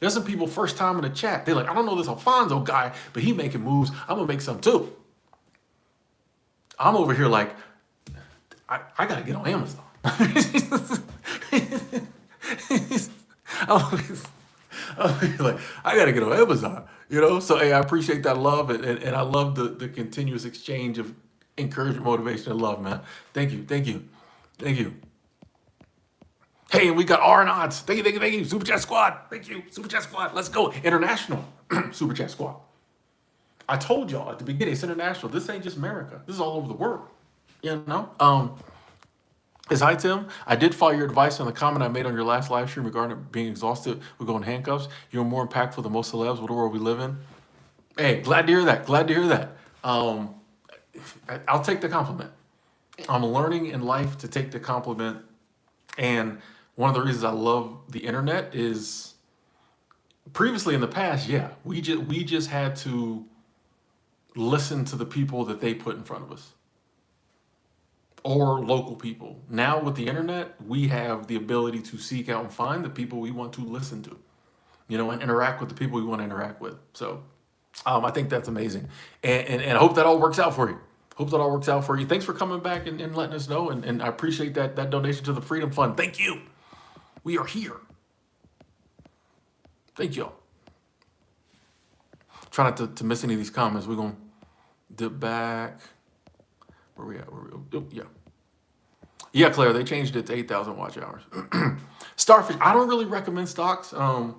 There's some people first time in the chat. They're like, I don't know this Alfonso guy, but he making moves. I'm gonna make some too. I'm over here like, I gotta get on Amazon. I'm like, I gotta get on Amazon, So hey, I appreciate that love and I love the continuous exchange of encouragement, motivation, and love, man. Thank you, thank you, thank you. Hey, and we got R and odds. Thank you, thank you, thank you. Super Chat Squad. Thank you. Super Chat Squad. Let's go. International. Super Chat Squad. I told y'all at the beginning, it's international. This ain't just America. This is all over the world. Is hi Tim. I did follow your advice on the comment I made on your last live stream regarding being exhausted with going handcuffs. You're more impactful than most celebs. What a world we live in. Hey, glad to hear that. Glad to hear that. I'll take the compliment. I'm learning in life to take the compliment. And one of the reasons I love the internet is previously in the past, yeah, we just had to listen to the people that they put in front of us or local people. Now with the internet, we have the ability to seek out and find the people we want to listen to, and interact with the people we want to interact with. So I think that's amazing. And I hope that all works out for you. Hope that all works out for you. Thanks for coming back and letting us know. And I appreciate that donation to the Freedom Fund. Thank you. We are here. Thank y'all. Try not to miss any of these comments. We're going to dip back. Where we at? Oh, yeah. Yeah, Claire, they changed it to 8,000 watch hours. Starfish, I don't really recommend stocks. I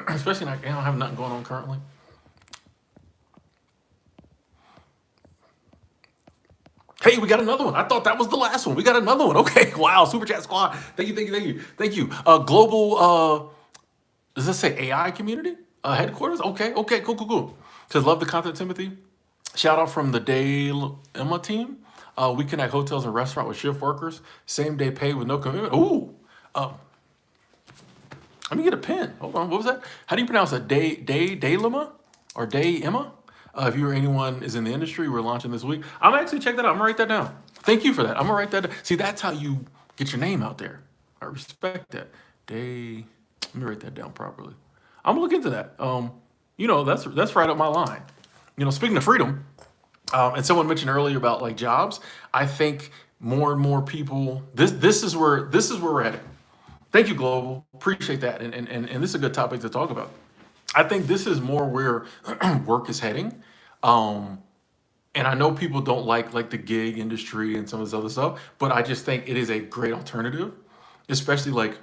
especially I don't have nothing going on currently. Hey, we got another one. I thought that was the last one. We got another one. Okay, wow, Super Chat Squad. Thank you, thank you, thank you, thank you. Global, does this say AI community headquarters? Okay, okay, cool, cool, cool. Says love the content, Timothy. Shout out from the Day Emma team. We connect hotels and restaurant with shift workers. Same day pay with no commitment. Ooh. Let me get a pen. Hold on. What was that? How do you pronounce that? Daylema or Day Emma? If you or anyone is in the industry, we're launching this week. I'm gonna actually check that out. I'm gonna write that down. Thank you for that. I'm gonna write that down. See, that's how you get your name out there. I respect that. Day. Let me write that down properly. I'm gonna look into that. That's right up my line. Speaking of freedom, and someone mentioned earlier about like jobs. I think more and more people. This is where we're headed. Thank you, Global. Appreciate that. And this is a good topic to talk about. I think this is more where work is heading. And I know people don't like the gig industry and some of this other stuff, but I just think it is a great alternative, especially like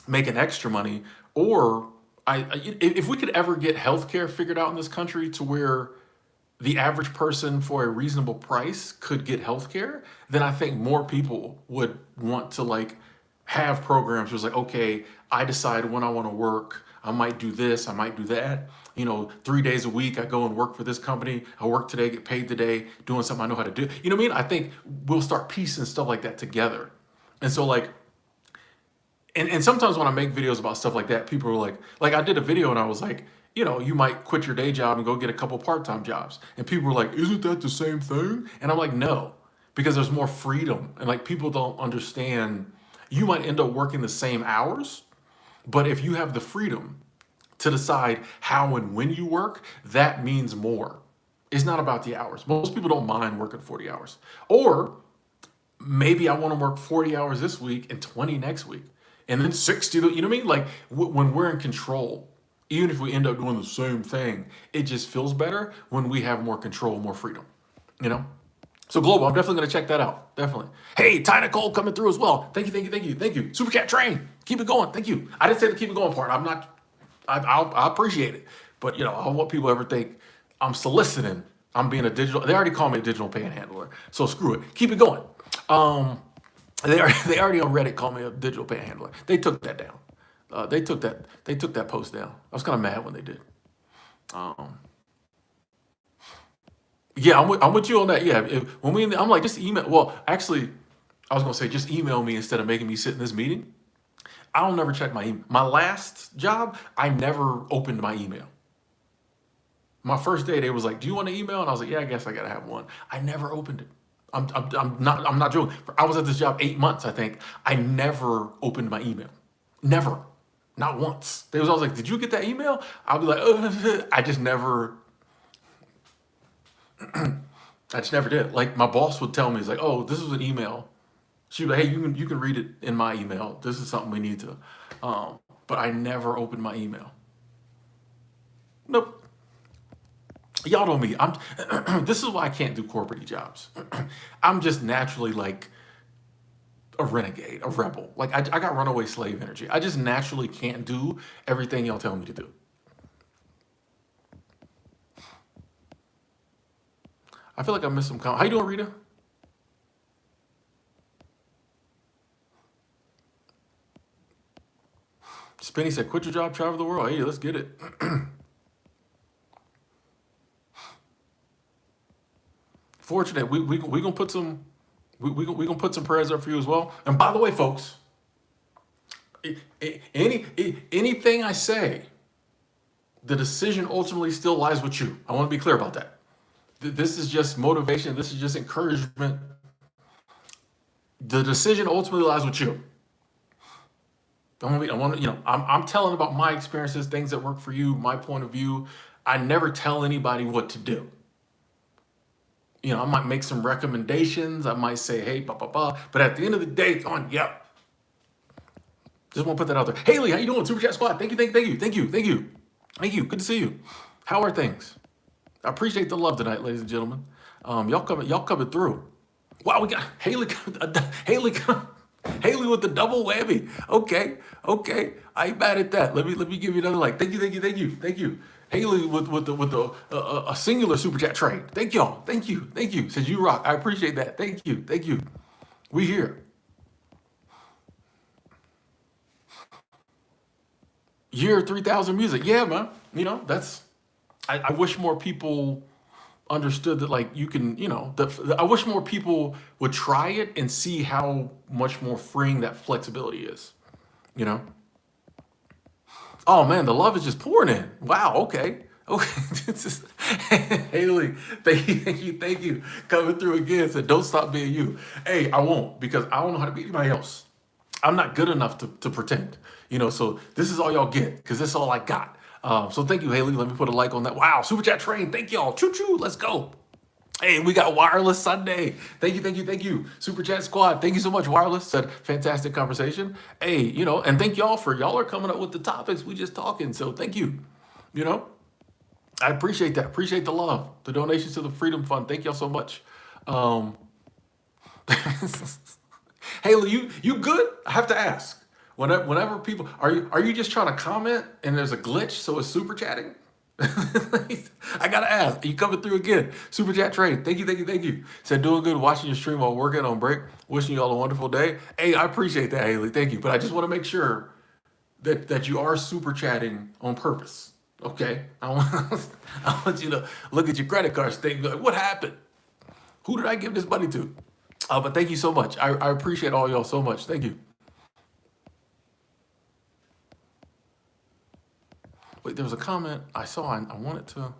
making extra money. Or if we could ever get healthcare figured out in this country to where the average person for a reasonable price could get healthcare, then I think more people would want to like have programs where it's like, okay, I decide when I want to work. I might do this, I might do that. 3 days a week, I go and work for this company. I work today, get paid today, doing something I know how to do. You know what I mean? I think we'll start piecing stuff like that together. And so like, and sometimes when I make videos about stuff like that, people are like I did a video and I was like, you might quit your day job and go get a couple part-time jobs. And people were like, isn't that the same thing? And I'm like, no, because there's more freedom. And like people don't understand, you might end up working the same hours, but if you have the freedom to decide how and when you work, that means more. It's not about the hours. Most people don't mind working 40 hours. Or maybe I want to work 40 hours this week and 20 next week. And then 60, you know what I mean? Like when we're in control, even if we end up doing the same thing, it just feels better when we have more control, more freedom, you know? So Global, I'm definitely going to check that out. Definitely. Hey, Ty Nicole coming through as well. Thank you, thank you, thank you, thank you. Super Chat Train, keep it going. Thank you. I didn't say the keep it going part. I'm not. I appreciate it, but I don't want people to ever think I'm soliciting. I'm being a digital. They already call me a digital panhandler, so screw it. Keep it going. They already on Reddit call me a digital panhandler. They took that down. They took that post down. I was kind of mad when they did. Yeah, I'm with you on that. Yeah, I'm like, just email. Well, actually, I was gonna say just email me instead of making me sit in this meeting. I don't never check my email. My last job, I never opened my email. My first day, they was like, "Do you want an email?" And I was like, "Yeah, I guess I gotta have one." I never opened it. I'm not joking. I was at this job 8 months, I think. I never opened my email. Never, not once. They was always like, "Did you get that email?" I'll be like, I just never. I just never did. Like my boss would tell me, "He's like, oh, this is an email." She'd be like, "Hey, you can read it in my email. This is something we need to." But I never opened my email. Nope. Y'all know me. I'm. This is why I can't do corporate jobs. I'm just naturally like a renegade, a rebel. Like I got runaway slave energy. I just naturally can't do everything y'all tell me to do. I feel like I missed some comment. How you doing, Rita? Spinny said, "Quit your job, travel the world." Hey, let's get it. fortunate. We gonna put some we gonna put some prayers up for you as well. And by the way, folks, anything I say, the decision ultimately still lies with you. I want to be clear about that. This is just motivation. This is just encouragement. The decision ultimately lies with you. I want to, I'm telling about my experiences, things that work for you, my point of view. I never tell anybody what to do. I might make some recommendations. I might say, hey, blah, blah, blah. But at the end of the day, it's on, yep. Just want to put that out there. Haley, how you doing? Super Chat Squad. Thank you. Good to see you. How are things? I appreciate the love tonight, ladies and gentlemen. Y'all coming through. Wow, we got Haley with the double whammy. Okay. I ain't mad at that. Let me give you another like. Thank you. Haley with the a singular super chat trade. Thank y'all. Thank you. Says you rock. I appreciate that. Thank you. We here. Year 3000 music. Yeah, man. That's. I wish more people understood that, like, you can, I wish more people would try it and see how much more freeing that flexibility is. You know. Oh man, the love is just pouring in. Wow. Okay. Haley, thank you, coming through again. Said, don't stop being you. Hey, I won't, because I don't know how to be anybody else. I'm not good enough to pretend. So this is all y'all get, because this is all I got. So thank you, Haley. Let me put a like on that. Wow, super chat train. Thank y'all. Choo choo. Let's go. Hey, we got Wireless Sunday. Thank you. Super Chat Squad. Thank you so much, Wireless. Said fantastic conversation. Hey, and thank y'all are coming up with the topics we just talking. So thank you. I appreciate that. Appreciate the love. The donations to the Freedom Fund. Thank y'all so much. Haley, you good? I have to ask. Whenever people are you just trying to comment and there's a glitch, so it's super chatting? I gotta ask. Are you coming through again? Super chat trade. Thank you. Said doing good, watching your stream while working on break. Wishing you all a wonderful day. Hey, I appreciate that, Haley. Thank you. But I just want to make sure that you are super chatting on purpose. Okay? I want you to look at your credit card statement. Like, what happened? Who did I give this money to? But thank you so much. I appreciate all y'all so much. Thank you. Wait, there was a comment I saw. I wanted to.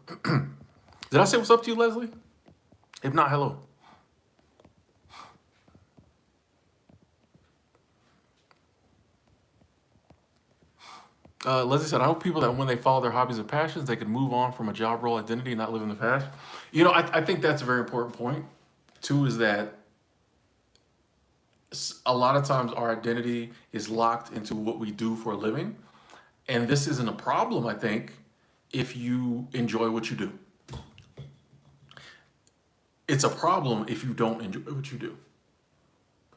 Did I say what's up to you, Leslie? If not, hello. Leslie said, I hope people that when they follow their hobbies and passions, they can move on from a job role identity and not live in the past. I think that's a very important point. Too, is that a lot of times our identity is locked into what we do for a living. And this isn't a problem, I think, if you enjoy what you do. It's a problem if you don't enjoy what you do.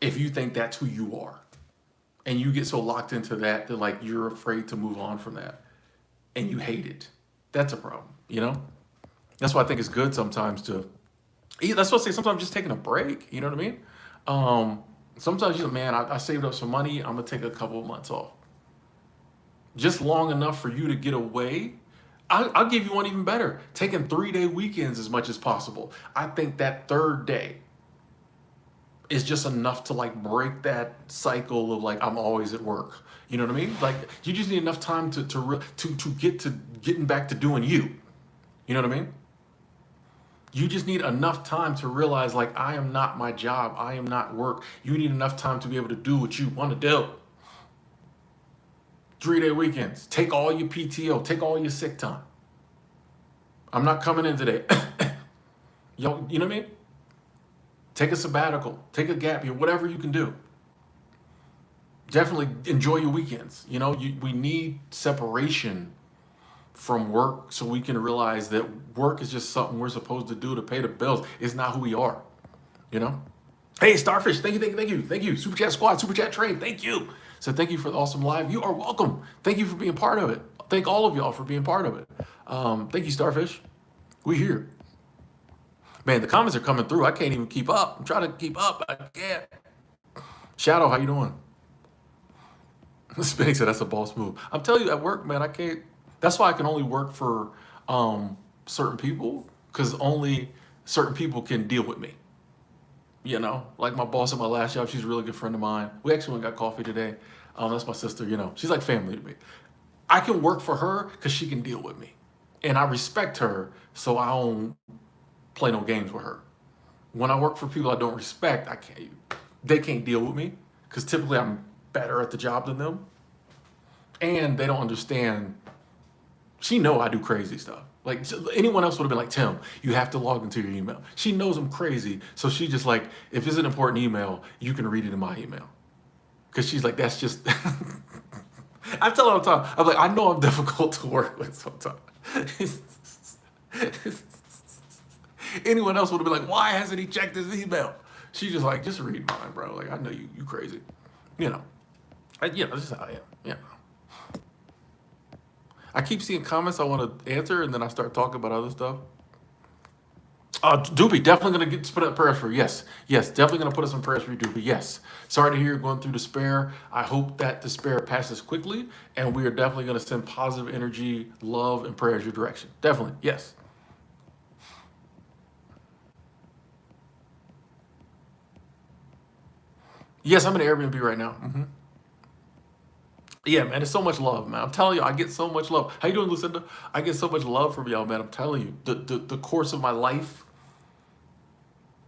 If you think that's who you are. And you get so locked into that like you're afraid to move on from that. And you hate it. That's a problem, That's why I think it's good sometimes to, that's what I say, sometimes just taking a break, you know what I mean? Sometimes man, I saved up some money, I'm gonna take a couple of months off. Just long enough for you to get away. I'll give you one even better. Taking 3-day weekends as much as possible. I think that third day is just enough to like break that cycle of like I'm always at work. You know what I mean? Like you just need enough time to get to getting back to doing you. You know what I mean? You just need enough time to realize like I am not my job. I am not work. You need enough time to be able to do what you want to do. 3-day weekends. Take all your PTO. Take all your sick time. I'm not coming in today. Yo, you know what I mean? Take a sabbatical. Take a gap year. Whatever you can do. Definitely enjoy your weekends. We need separation from work so we can realize that work is just something we're supposed to do to pay the bills. It's not who we are. Hey, Starfish. Thank you. Super Chat Squad. Super Chat Trade. Thank you. So thank you for the awesome live. You are welcome. Thank you for being part of it. Thank all of y'all for being part of it. Thank you, Starfish. We here. Man, the comments are coming through. I can't even keep up. I'm trying to keep up. I can't. Shadow, how you doing? Spinning said that's a boss move. I'm telling you, at work, man, I can't. That's why I can only work for certain people, because only certain people can deal with me. You know, like my boss at my last job, she's a really good friend of mine. We actually went and got coffee today. That's my sister, you know, she's like family to me. I can work for her because she can deal with me. And I respect her, so I don't play no games with her. When I work for people I don't respect, they can't deal with me because typically I'm better at the job than them. And they don't understand. She know I do crazy stuff. Like anyone else would have been like, Tim, you have to log into your email. She knows I'm crazy, so she just like, if it's an important email, you can read it in my email. Because she's like, that's just. I tell her all the time. I'm like, I know I'm difficult to work with sometimes. Anyone else would have been like, why hasn't he checked his email? She's just like, just read mine, bro. Like, I know you crazy. You know, this is how I am. Yeah. I keep seeing comments I want to answer, and then I start talking about other stuff. Doobie, definitely gonna put up prayers for you. Yes, definitely gonna put us in prayers for you, Doobie. Yes. Sorry to hear you're going through despair. I hope that despair passes quickly, and we are definitely gonna send positive energy, love, and prayers your direction. Definitely, yes. Yes, I'm in Airbnb right now. Yeah, man, it's so much love, man. I'm telling you, I get so much love. How you doing, Lucinda? I get so much love from y'all, man. I'm telling you, the course of my life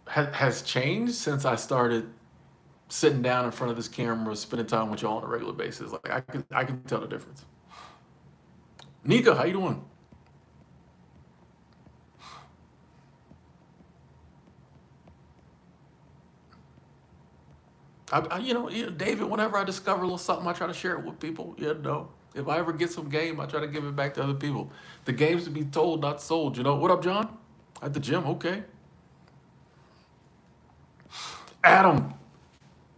has changed since I started sitting down in front of this camera, spending time with y'all on a regular basis. Like I can tell the difference. Nika, how you doing? David. Whenever I discover a little something, I try to share it with people. You know, if I ever get some game, I try to give it back to other people. The game's to be told, not sold. You know what up, John? At the gym, okay. Adam,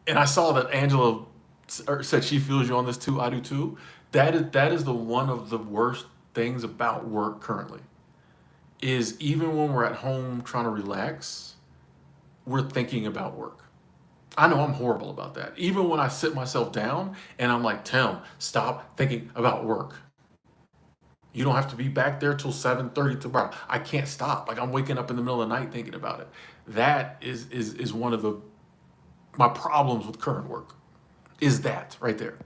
and I saw that Angela said she feels you on this too. I do too. That is the one of the worst things about work currently. Is even when we're at home trying to relax, we're thinking about work. I know I'm horrible about that. Even when I sit myself down and I'm like, Tim, stop thinking about work. You don't have to be back there till 7:30 tomorrow. I can't stop. Like I'm waking up in the middle of the night thinking about it. That is one of the my problems with current work. Is that right there?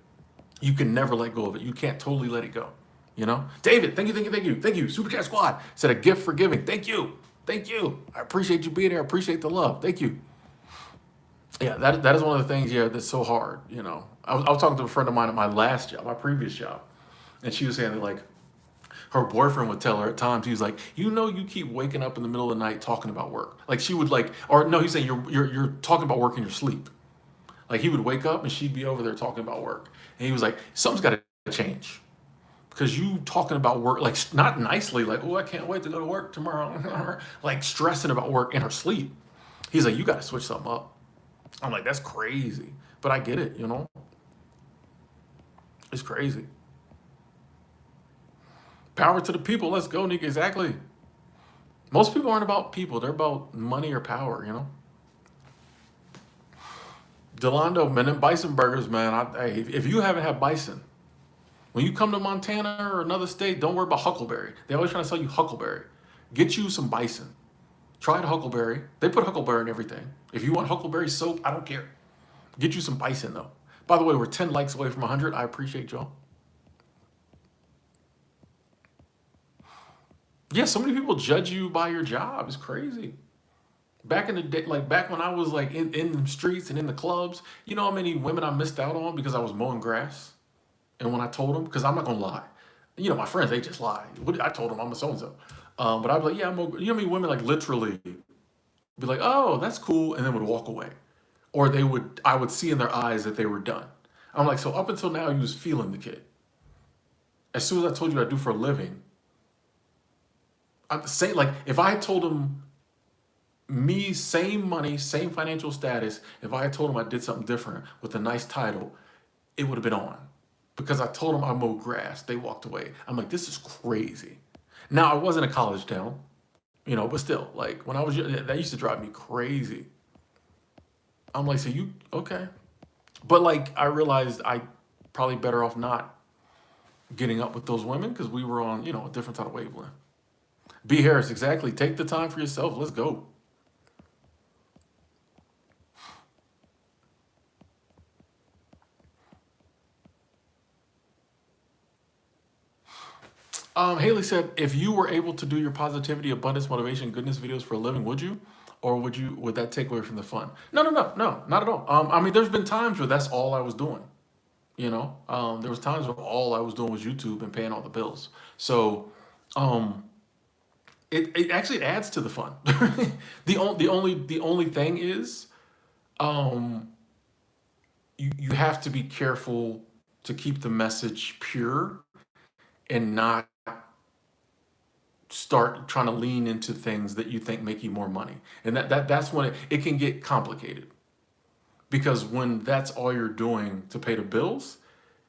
You can never let go of it. You can't totally let it go. You know, David, thank you, thank you, thank you, thank you. Super Chat Squad said a gift for giving. Thank you, thank you. I appreciate you being here. I appreciate the love. Thank you. Yeah, that is one of the things. Yeah, that's so hard. You know, I was talking to a friend of mine at my last job, my previous job, and she was saying that like her boyfriend would tell her at times, he was like, you keep waking up in the middle of the night talking about work. Like she would like, or no, he's saying you're talking about work in your sleep. Like he would wake up and she'd be over there talking about work, and he was like, something's got to change because you talking about work like not nicely, like oh I can't wait to go to work tomorrow, like stressing about work in her sleep. He's like, you got to switch something up. I'm like, that's crazy, but I get it. You know, it's crazy. Power to the people. Let's go, Nick. Exactly. Most people aren't about people; they're about money or power. You know. Delando, man, them bison burgers, man. Hey, if you haven't had bison, when you come to Montana or another state, don't worry about Huckleberry. They always trying to sell you Huckleberry. Get you some bison. Try the Huckleberry. They put Huckleberry in everything. If you want Huckleberry soap, I don't care. Get you some bison though. By the way, we're 10 likes away from 100. I appreciate y'all. Yeah, so many people judge you by your job. It's crazy. Back in the day, like back when I was like in the streets and in the clubs, you know how many women I missed out on because I was mowing grass? And when I told them, because I'm not gonna lie, my friends, they just lie. I told them I'm a so and so. But I'd be like, yeah, you know how many women like literally be like, oh, that's cool, and then would walk away. Or I would see in their eyes that they were done. I'm like, so up until now, you was feeling the kid. As soon as I told you what I do for a living, I'm saying like, if I had told them me, same money, same financial status, if I had told them I did something different with a nice title, it would have been on. Because I told them I mowed grass, they walked away. I'm like, this is crazy. Now I wasn't a college town, but still, like when I was young, that used to drive me crazy. I'm like, so you okay? But like I realized I probably better off not getting up with those women because we were on, a different type of wavelength. B. Harris, exactly. Take the time for yourself. Let's go. Haley said, if you were able to do your positivity, abundance, motivation, goodness videos for a living, would you? Or would that take away from the fun? No, no, no, no, not at all. I mean, there's been times where that's all I was doing. You know, there was times where all I was doing was YouTube and paying all the bills. So, um, it actually adds to the fun. The only thing is, um, you have to be careful to keep the message pure and not start trying to lean into things that you think make you more money. And that's when it can get complicated. Because when that's all you're doing to pay the bills,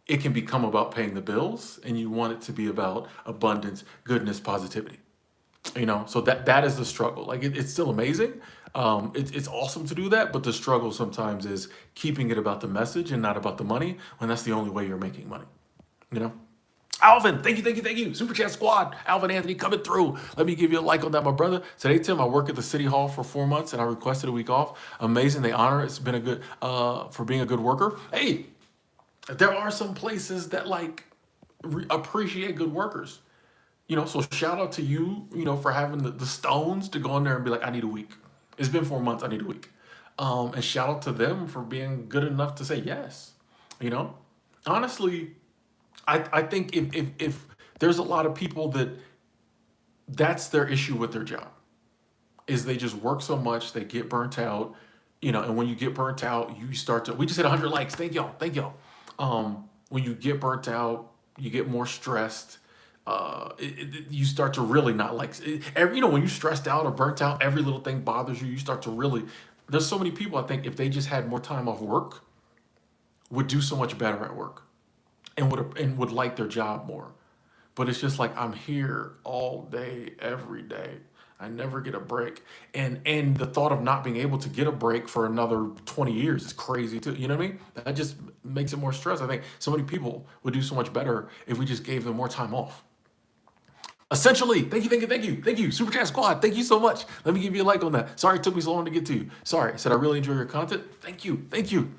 it can become about paying the bills and you want it to be about abundance, goodness, positivity. So that is the struggle. Like it's still amazing. It's awesome to do that, but the struggle sometimes is keeping it about the message and not about the money when that's the only way you're making money. You know? Alvin, thank you, thank you, thank you. Super Chat Squad, Alvin Anthony coming through. Let me give you a like on that, my brother. Today, Tim, I work at the City Hall for 4 months and I requested a week off. Amazing, they honor it. It's been a good, for being a good worker. Hey, there are some places that like appreciate good workers. So shout out to you, for having the stones to go in there and be like, I need a week. It's been 4 months, I need a week. And shout out to them for being good enough to say yes. Honestly, I think if there's a lot of people that's their issue with their job is they just work so much, they get burnt out, and when you get burnt out, you start to, we just hit 100 likes. Thank y'all. Thank y'all. When you get burnt out, you get more stressed. You start to really not like, when you're stressed out or burnt out, every little thing bothers you. You start to really, there's so many people, I think if they just had more time off work, would do so much better at work and would like their job more. But it's just like I'm here all day, every day. I never get a break. And the thought of not being able to get a break for another 20 years is crazy too. You know what I mean? That just makes it more stress. I think so many people would do so much better if we just gave them more time off. Essentially, thank you, thank you, thank you, thank you. Super Chat Squad, thank you so much. Let me give you a like on that. Sorry it took me so long to get to you. Sorry, said I really enjoy your content. Thank you, thank you.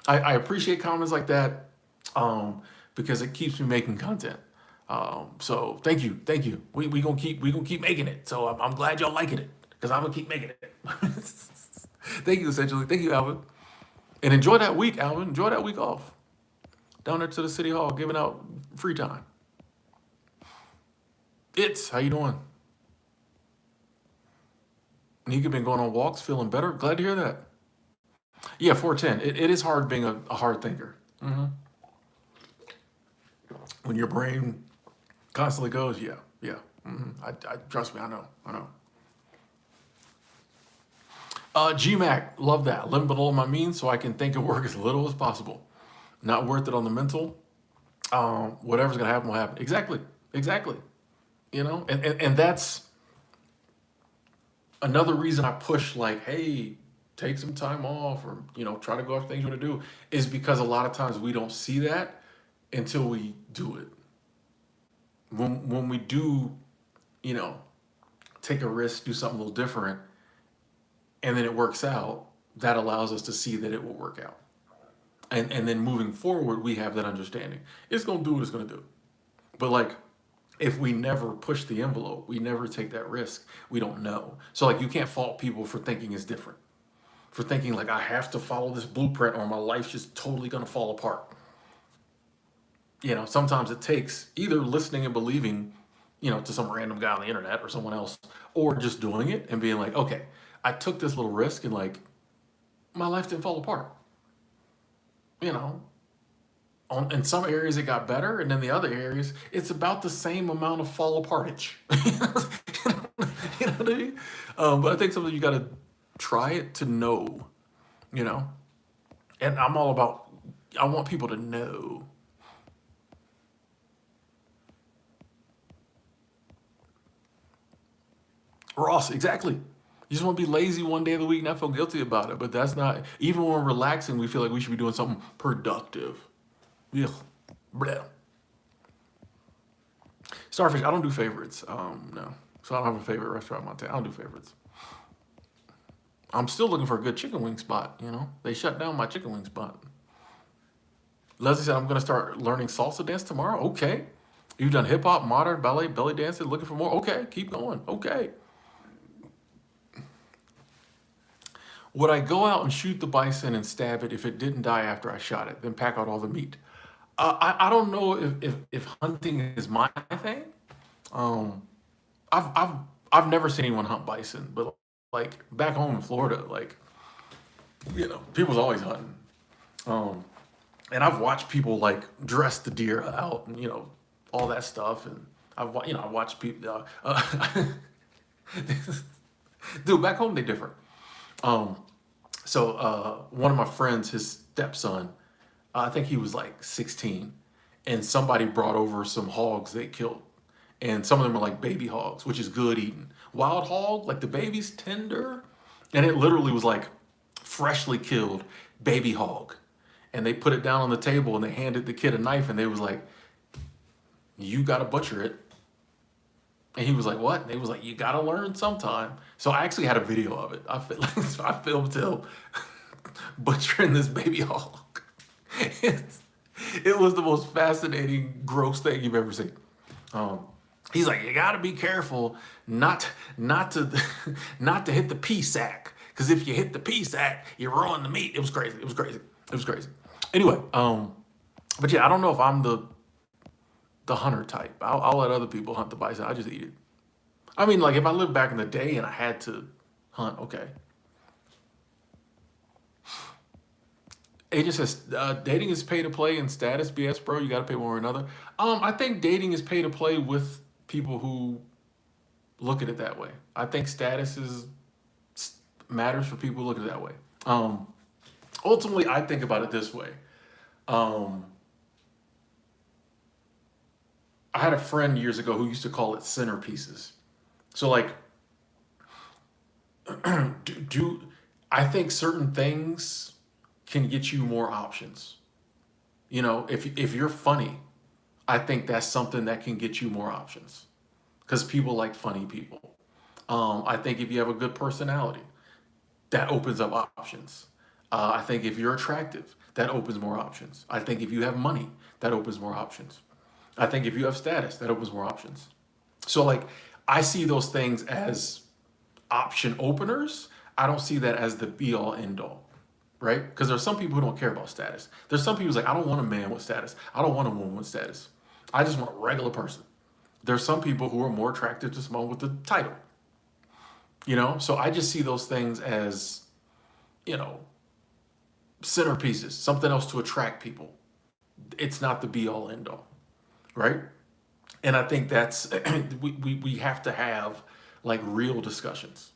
I appreciate comments like that because it keeps me making content. So thank you, thank you. We gonna keep making it. So I'm glad y'all liking it because I'm gonna keep making it. Thank you, essentially. Thank you, Alvin. And enjoy that week, Alvin. Enjoy that week off down there to the City Hall, giving out free time. How you doing? Nika been going on walks, feeling better. Glad to hear that. Yeah, 410. It is hard being a hard thinker. When your brain constantly goes, yeah, yeah. I trust me, I know, I know. GMAC, love that. Living below my means so I can think of work as little as possible. Not worth it on the mental. Whatever's gonna happen will happen. Exactly, exactly. And that's another reason I push like, hey, take some time off or try to go after things you want to do is because a lot of times we don't see that until we do it. When we do, you know, take a risk, do something a little different, and then it works out, that allows us to see that it will work out. And then moving forward, we have that understanding. It's gonna do what it's gonna do. But like if we never push the envelope, we never take that risk, we don't know. So like you can't fault people for thinking it's different. For thinking like I have to follow this blueprint or my life's just totally gonna fall apart. Sometimes it takes either listening and believing, to some random guy on the internet or someone else, or just doing it and being like, okay, I took this little risk and like my life didn't fall apart. You know, in some areas it got better, and then the other areas it's about the same amount of fall apartage. You know what I mean? But I think something you got to try it to know, you know. And I'm all about. I want people to know. Ross, exactly. You just want to be lazy one day of the week, not feel guilty about it. But that's not. Even when we're relaxing, we feel like we should be doing something productive. Yeah. Bleh. Starfish, I don't do favorites. No. So I don't have a favorite restaurant in Montana. I don't do favorites. I'm still looking for a good chicken wing spot. You know, they shut down my chicken wing spot. Leslie said I'm going to start learning salsa dance tomorrow. Okay. You've done hip hop, modern, ballet, belly dancing. Looking for more. Okay, keep going. Okay. Would I go out and shoot the bison and stab it if it didn't die after I shot it, then pack out all the meat? I don't know if hunting is my thing. Um, I've I've I've never seen anyone hunt bison, but like back home in Florida, like people's always hunting. Um, and I've watched people like dress the deer out and all that stuff, and I watched people. Dude, back home they different. Um, so one of my friends, his stepson, I think he was like 16, and somebody brought over some hogs they killed, and some of them are like baby hogs, which is good eating. Wild hog, like the baby's tender, and it literally was like freshly killed baby hog, and they put it down on the table and they handed the kid a knife and they was like, "You gotta butcher it." And he was like, "What?" And they was like, "You gotta learn sometime." So I actually had a video of it. I filmed him butchering this baby hog. It's, it was the most fascinating, gross thing you've ever seen. Um, he's like, "You gotta be careful not to not to hit the pea sack, because if you hit the pea sack, you ruin the meat." It was crazy. It was crazy. It was crazy. Anyway, but yeah, I don't know if I'm the hunter type. I'll let other people hunt the bison. I just eat it. I mean, like if I lived back in the day and I had to hunt, okay. Agent says dating is pay to play and status BS, bro. You got to pay one or another. I think dating is pay to play with people who look at it that way. I think status is matters for people who look at it that way. Um, Ultimately, I think about it this way. Um, I had a friend years ago who used to call it centerpieces. So like, do I think certain things can get you more options? If you're funny, I think that's something that can get you more options because people like funny people. I think if you have a good personality, that opens up options. I think if you're attractive, that opens more options. I think if you have money, that opens more options. I think if you have status, that opens more options. So like, I see those things as option openers. I don't see that as the be all end all, right? Because there's some people who don't care about status. There's some people who's like, I don't want a man with status. I don't want a woman with status. I just want a regular person. There's some people who are more attracted to someone with the title, So I just see those things as, you know, centerpieces, something else to attract people. It's not the be all end all, right? And I think that's we have to have like real discussions.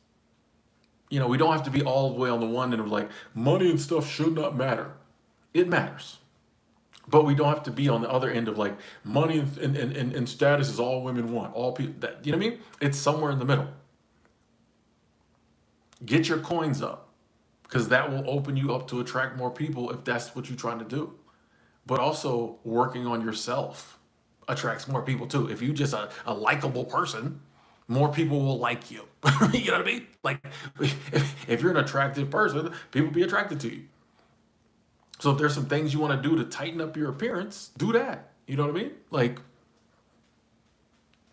We don't have to be all the way on the one end of like money and stuff should not matter. It matters. But we don't have to be on the other end of like money and status is all women want. All people that you know what I mean? It's somewhere in the middle. Get your coins up because that will open you up to attract more people if that's what you're trying to do. But also working on yourself attracts more people too. If you just a likable person, more people will like you. You know what I mean? Like if you're an attractive person, people be attracted to you. So if there's some things you want to do to tighten up your appearance, do that. You know what I mean? Like,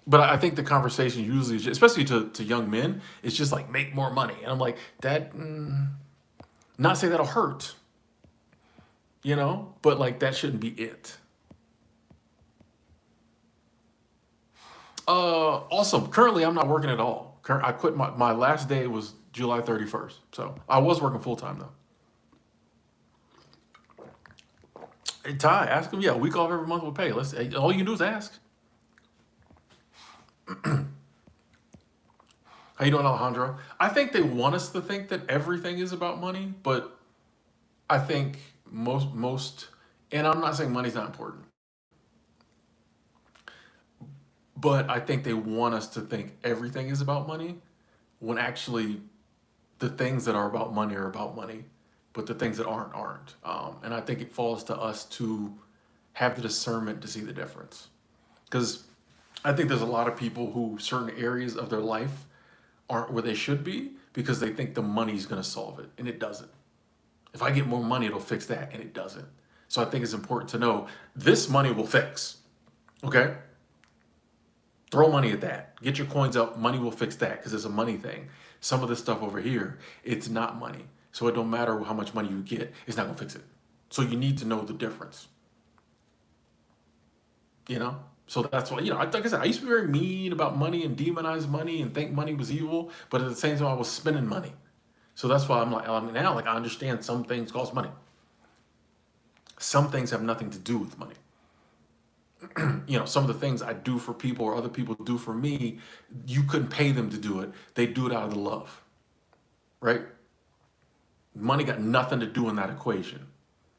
but I think the conversation usually, especially to young men, is just like make more money. And I'm like, that, not say that'll hurt, but like that shouldn't be it. Awesome. Currently, I'm not working at all. I quit my last day was July 31st. So I was working full time though. Hey, Ty, ask him. Yeah, a week off every month with pay. All you can do is ask. How you doing, Alejandro? I think they want us to think that everything is about money, but I think most, and I'm not saying money's not important, but I think they want us to think everything is about money when actually the things that are about money, but the things that aren't. And I think it falls to us to have the discernment to see the difference. Because I think there's a lot of people who certain areas of their life aren't where they should be because they think the money's going to solve it, and it doesn't. If I get more money, it'll fix that, and it doesn't. So I think it's important to know this money will fix. Okay? Throw money at that. Get your coins up. Money will fix that because it's a money thing. Some of this stuff over here, it's not money. So it don't matter how much money you get. It's not going to fix it. So you need to know the difference. You know? So that's why, like I said, I used to be very mean about money and demonize money and think money was evil. But at the same time, I was spending money. So that's why I'm like, now, like, I understand some things cost money. Some things have nothing to do with money. Some of the things I do for people or other people do for me, you couldn't pay them to do it. They do it out of the love, right? Money got nothing to do in that equation.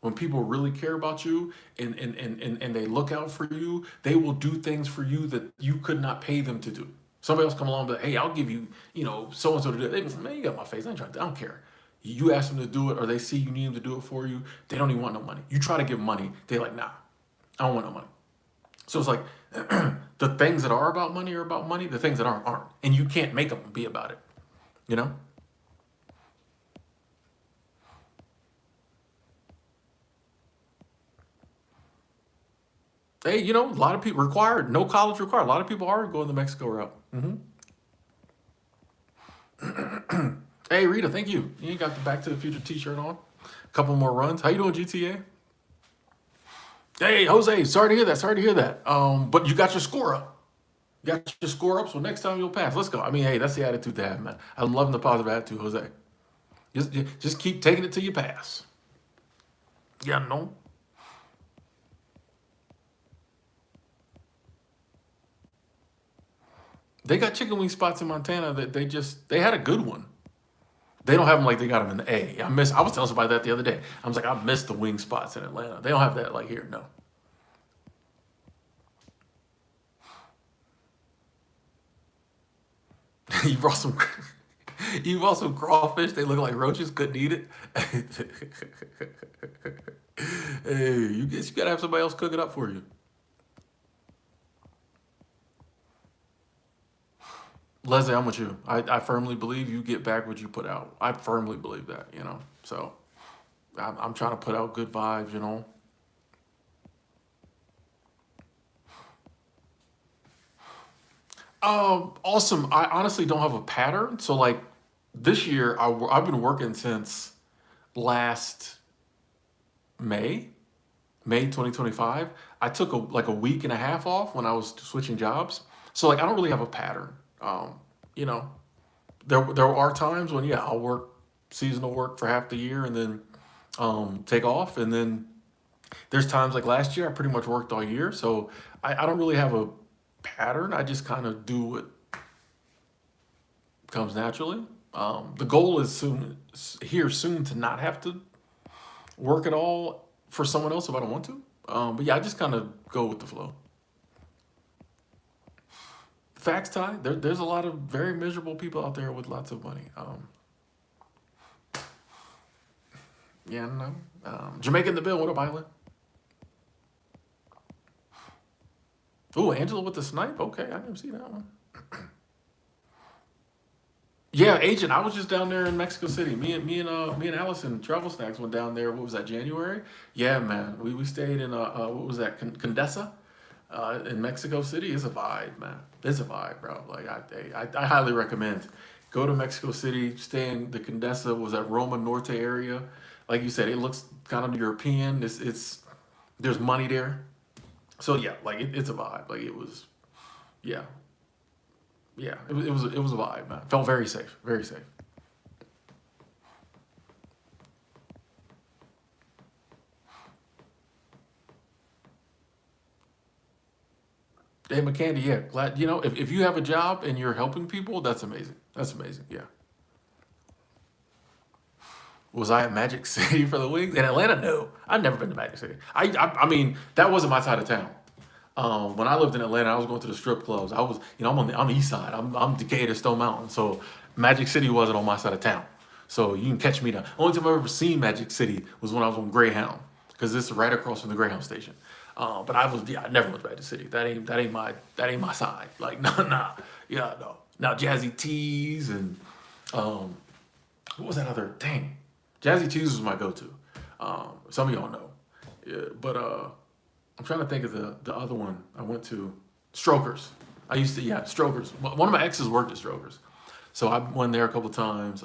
When people really care about you and they look out for you, they will do things for you that you could not pay them to do. Somebody else come along and be like, hey, I'll give you, so-and-so to do it. They just, man, you got my face. I don't care. You ask them to do it or they see you need them to do it for you. They don't even want no money. You try to give money. They're like, nah, I don't want no money. So it's like the things that are about money are about money. The things that aren't. And you can't make them be about it, you know? Hey, a lot of people required, no college required. A lot of people are going the Mexico route. Hey, Rita, thank you. You got the Back to the Future t-shirt on. A couple more runs. How you doing, GTA? Hey, Jose, sorry to hear that. But you got your score up. You got your score up, so next time you'll pass. Let's go. I mean, hey, that's the attitude to have, man. I'm loving the positive attitude, Jose. Just keep taking it till you pass. Yeah, no. They got chicken wing spots in Montana that they had a good one. They don't have them like they got them in the A. I was telling somebody that the other day. I was like, I missed the wing spots in Atlanta. They don't have that like here, no. You brought some crawfish. They look like roaches. Couldn't eat it. Hey, you gotta have somebody else cook it up for you. Leslie, I'm with you. I firmly believe you get back what you put out. I firmly believe that. So I'm trying to put out good vibes. Awesome. I honestly don't have a pattern. So like this year, I've been working since last May, May 2025. I took like a week and a half off when I was switching jobs. So like I don't really have a pattern. You know, there are times when I'll work seasonal work for half the year and then take off, and then there's times like last year I pretty much worked all year, so I don't really have a pattern. I just kind of do what comes naturally. The goal is soon to not have to work at all for someone else if I don't want to. But yeah, I just kind of go with the flow. Facts, Ty. There's a lot of very miserable people out there with lots of money. Yeah, no. Jamaica in the bill. What up, Island? Oh, Angela with the snipe. Okay, I didn't see that one. Yeah, agent. I was just down there in Mexico City. Me and Allison Travel Snacks went down there. What was that? January? Yeah, man. We stayed in what was that? Condesa, in Mexico City. It's a vibe, man. It's a vibe, bro. Like I highly recommend go to Mexico City. Stay in the Condesa. Was that Roma Norte area? Like you said, it looks kind of European. It's there's money there. So yeah, like it's a vibe. Like it was, yeah, yeah. It was a vibe, man. Felt very safe, very safe. Hey, McCandy, yeah, glad if you have a job and you're helping people, that's amazing. That's amazing. Yeah. Was I at Magic City for the wings in Atlanta? No, I've never been to Magic City. I mean that wasn't my side of town. When I lived in Atlanta, I was going to the strip clubs. I was, I'm on the east side. I'm Decatur, Stone Mountain. So Magic City wasn't on my side of town. So you can catch me there. Only time I've ever seen Magic City was when I was on Greyhound, because this is right across from the Greyhound station. But I never went to Magic City. That ain't my side. Like, nah, yeah, no. Now Jazzy Tees and what was that other? Dang, Jazzy Tees was my go-to. Some of y'all know, yeah, but I'm trying to think of the other one I went to. Strokers. I used to, yeah, Strokers. One of my exes worked at Strokers, so I went there a couple times.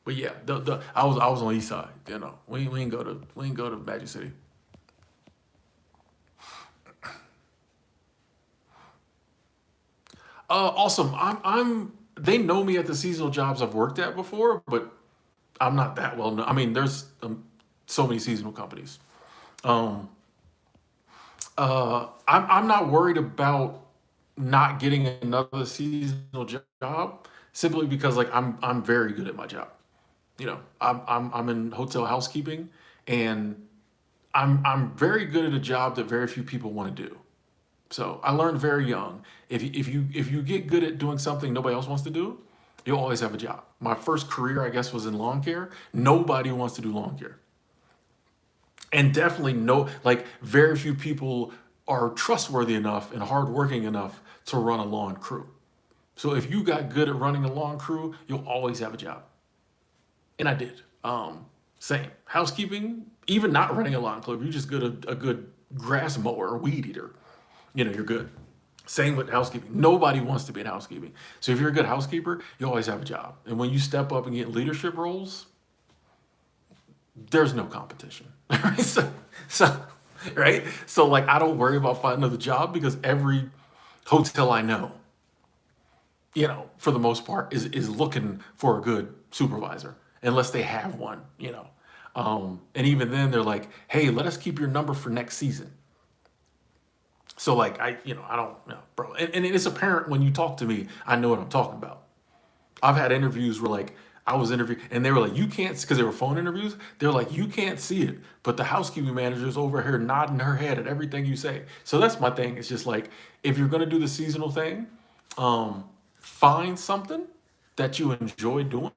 But yeah, I was on the East Side. You know, we ain't go to Magic City. Awesome. They know me at the seasonal jobs I've worked at before, but I'm not that well known. I mean, there's so many seasonal companies. Um, I'm not worried about not getting another seasonal job simply because like I'm very good at my job. You know, I'm in hotel housekeeping, and I'm very good at a job that very few people want to do. So I learned very young. If you get good at doing something nobody else wants to do, you'll always have a job. My first career, I guess, was in lawn care. Nobody wants to do lawn care, and definitely no, like very few people are trustworthy enough and hardworking enough to run a lawn crew. So if you got good at running a lawn crew, you'll always have a job. And I did. Same housekeeping, even not running a lawn club. You're just good a good grass mower or weed eater. You're good. Same with housekeeping. Nobody wants to be in housekeeping. So if you're a good housekeeper, you always have a job. And when you step up and get leadership roles, there's no competition. Right? So, right? So like I don't worry about finding another job because every hotel I know, for the most part, is looking for a good supervisor, unless they have one. And even then, they're like, "Hey, let us keep your number for next season." So like I don't know, bro, and it's apparent when you talk to me, I know what I'm talking about. I've had interviews where like I was interviewed and they were like, you can't, because they were phone interviews. They're like, you can't see it, but the housekeeping manager's over here nodding her head at everything you say. So that's my thing. It's just like, if you're gonna do the seasonal thing, um, find something that you enjoy doing,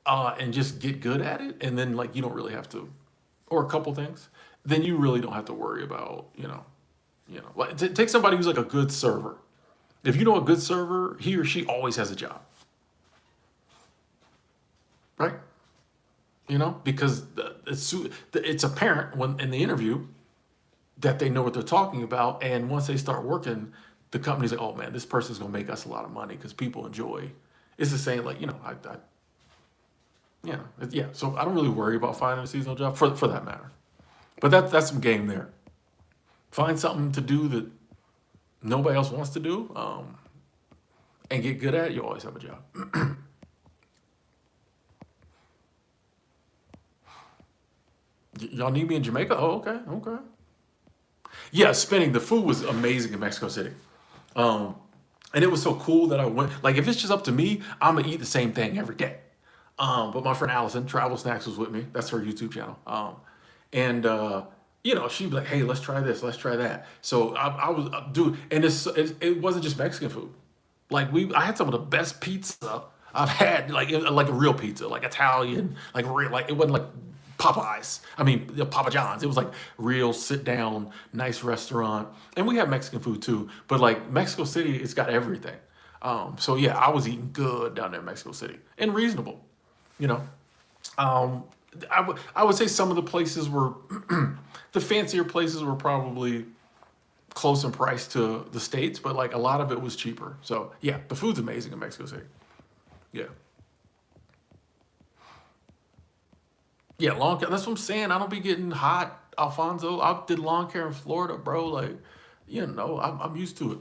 and just get good at it, and then like you don't really have to, or a couple things, then you really don't have to worry about, like take somebody who's like a good server. If you know a good server, he or she always has a job, right? Because it's apparent when in the interview that they know what they're talking about, and once they start working, the company's like, oh man, this person's gonna make us a lot of money because people enjoy. It's the same, like yeah. So I don't really worry about finding a seasonal job for that matter. But that's some game there. Find something to do that nobody else wants to do, and get good at it. You always have a job. Y'all need me in Jamaica? Oh, okay, okay. Yeah, spinning. The food was amazing in Mexico City. Um, and it was so cool that I went. Like, if it's just up to me, I'm gonna eat the same thing every day. But my friend Allison, Travel Snacks, was with me. That's her YouTube channel. And she'd be like, "Hey, let's try this, let's try that." So I was, dude, and it wasn't just Mexican food. Like I had some of the best pizza I've had, like a real pizza, like Italian, like real, like it wasn't like Popeyes. I mean, Papa John's. It was like real sit down, nice restaurant, and we have Mexican food too. But like Mexico City, it's got everything. So yeah, I was eating good down there in Mexico City and reasonable. You know, um, I would say some of the places were the fancier places were probably close in price to the states, but like a lot of it was cheaper. So yeah, the food's amazing in Mexico City. Yeah, yeah, lawn care. That's what I'm saying. I don't be getting hot, Alfonso. I did lawn care in Florida, bro. Like, I'm used to it.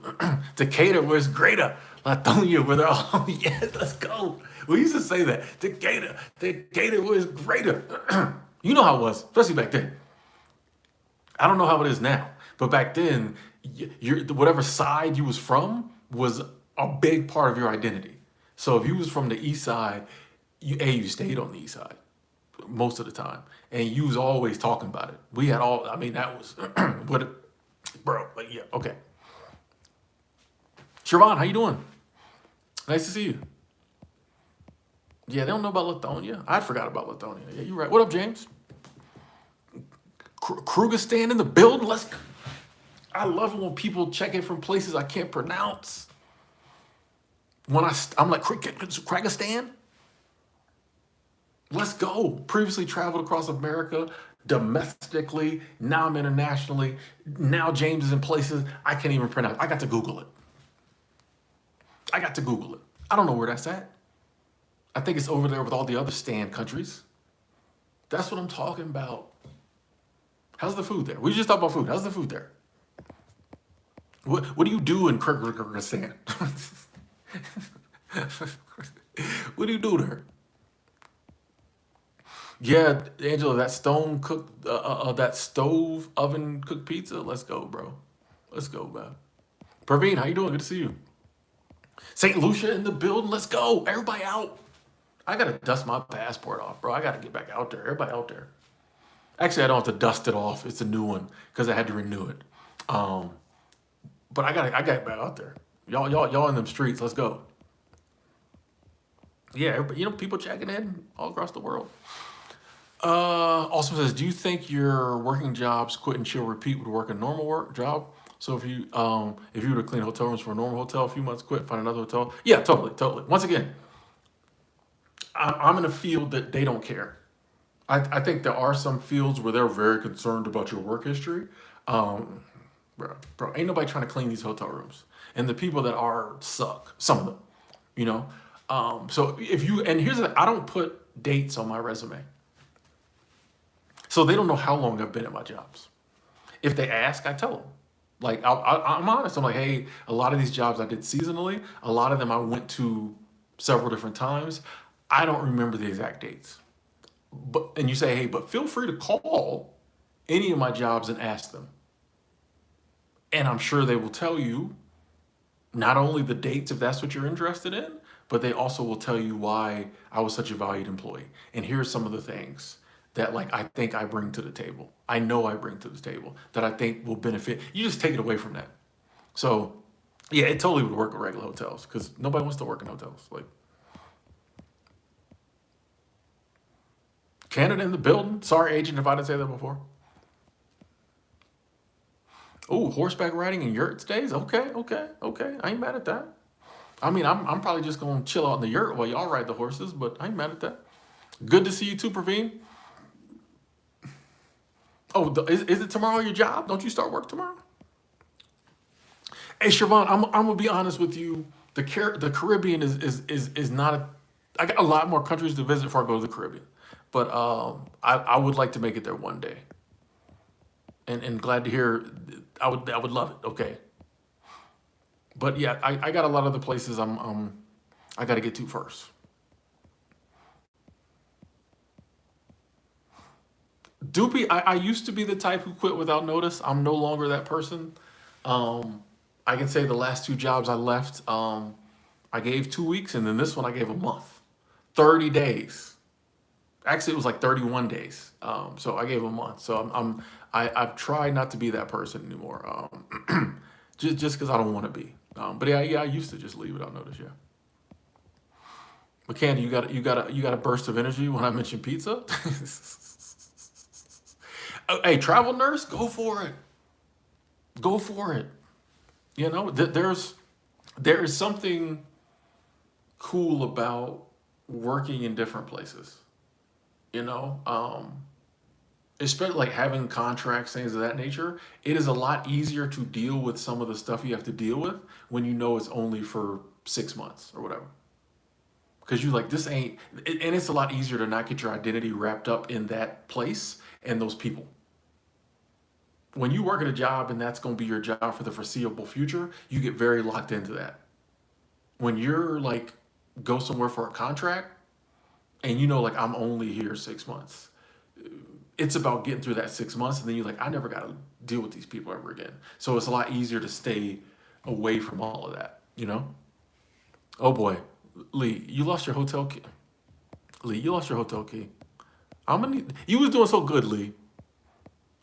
Decatur was greater. Latonia, where they're all, yes, let's go. We used to say that. Decatur was greater. You know how it was, especially back then. I don't know how it is now, but back then, whatever side you was from was a big part of your identity. So if you was from the east side, you stayed on the east side most of the time, and you was always talking about it. We had all. I mean, that was what, bro. Like, yeah, okay. Siobhan, how you doing? Nice to see you. Yeah, they don't know about Lithonia. I forgot about Lithonia. Yeah, you're right. What up, James? Krugistan in the building. Let's go. I love it when people check in from places I can't pronounce. When I'm like, Kyrgyzstan? Let's go. Previously traveled across America domestically. Now I'm internationally. Now James is in places I can't even pronounce. I got to Google it. I don't know where that's at. I think it's over there with all the other Stan countries. That's what I'm talking about. How's the food there? We just talked about food. How's the food there? What do you do in Kyrgyzstan? What do you do there? Yeah, Angela, that that stove oven cooked pizza. Let's go, bro. Let's go, man. Praveen, how you doing? Good to see you. St. Lucia in the building. Let's go. Everybody out. I gotta dust my passport off, bro. I gotta get back out there. Everybody out there. Actually, I don't have to dust it off. It's a new one because I had to renew it. Um, but I got back out there. Y'all in them streets. Let's go. Yeah, people checking in all across the world. Also says, do you think your working jobs, quit and chill, repeat, would work a normal work job? So if you were to clean hotel rooms for a normal hotel, a few months, quit, find another hotel. Yeah, totally. Once again, I'm in a field that they don't care. I think there are some fields where they're very concerned about your work history. Um, bro, ain't nobody trying to clean these hotel rooms, and the people that are suck. Some of them, you know. So if you and here's I don't put dates on my resume, so they don't know how long I've been at my jobs. If they ask, I tell them. Like I'm honest. I'm like, hey, a lot of these jobs I did seasonally. A lot of them I went to several different times. I don't remember the exact dates. And you say, hey, but feel free to call any of my jobs and ask them. And I'm sure they will tell you not only the dates if that's what you're interested in, but they also will tell you why I was such a valued employee. And here's some of the things that like I think I bring to the table. I know I bring to the table that I think will benefit. You just take it away from that. So yeah, it totally would work at regular hotels because nobody wants to work in hotels. Like Canada in the building. Sorry, agent, if I didn't say that before. Oh, horseback riding and yurt stays. Okay. I ain't mad at that. I mean, I'm probably just gonna chill out in the yurt while y'all ride the horses, but I ain't mad at that. Good to see you too, Praveen. Oh, is it tomorrow your job? Don't you start work tomorrow? Hey, Siobhan, I'm gonna be honest with you. The Caribbean is not. I got a lot more countries to visit before I go to the Caribbean, but I would like to make it there one day, and glad to hear. I would love it. Okay, but yeah, I got a lot of the places I got to get to first. Doopy, I used to be the type who quit without notice. I'm no longer that person. Um, I can say the last two jobs I left, I gave 2 weeks, and then this one I gave a month, 30 days. Actually, it was like 31 days. So I gave a month. So I've tried not to be that person anymore. Just because I don't want to be. But yeah, I used to just leave without notice. Yeah. But Candy, you got a burst of energy when I mentioned pizza. Oh, hey, travel nurse, go for it. Go for it. You know, there is something cool about working in different places. You know, especially like having contracts, things of that nature. It is a lot easier to deal with some of the stuff you have to deal with when you know it's only for 6 months or whatever. Because you like this ain't, and it's a lot easier to not get your identity wrapped up in that place and those people. When you work at a job and that's going to be your job for the foreseeable future, you get very locked into that. When you're like go somewhere for a contract and you know like I'm only here 6 months, it's about getting through that 6 months and then you're like I never got to deal with these people ever again. So it's a lot easier to stay away from all of that, you know? Oh boy, Lee, you lost your hotel key. Lee, you lost your hotel key. I'm gonna need, you was doing so good, Lee.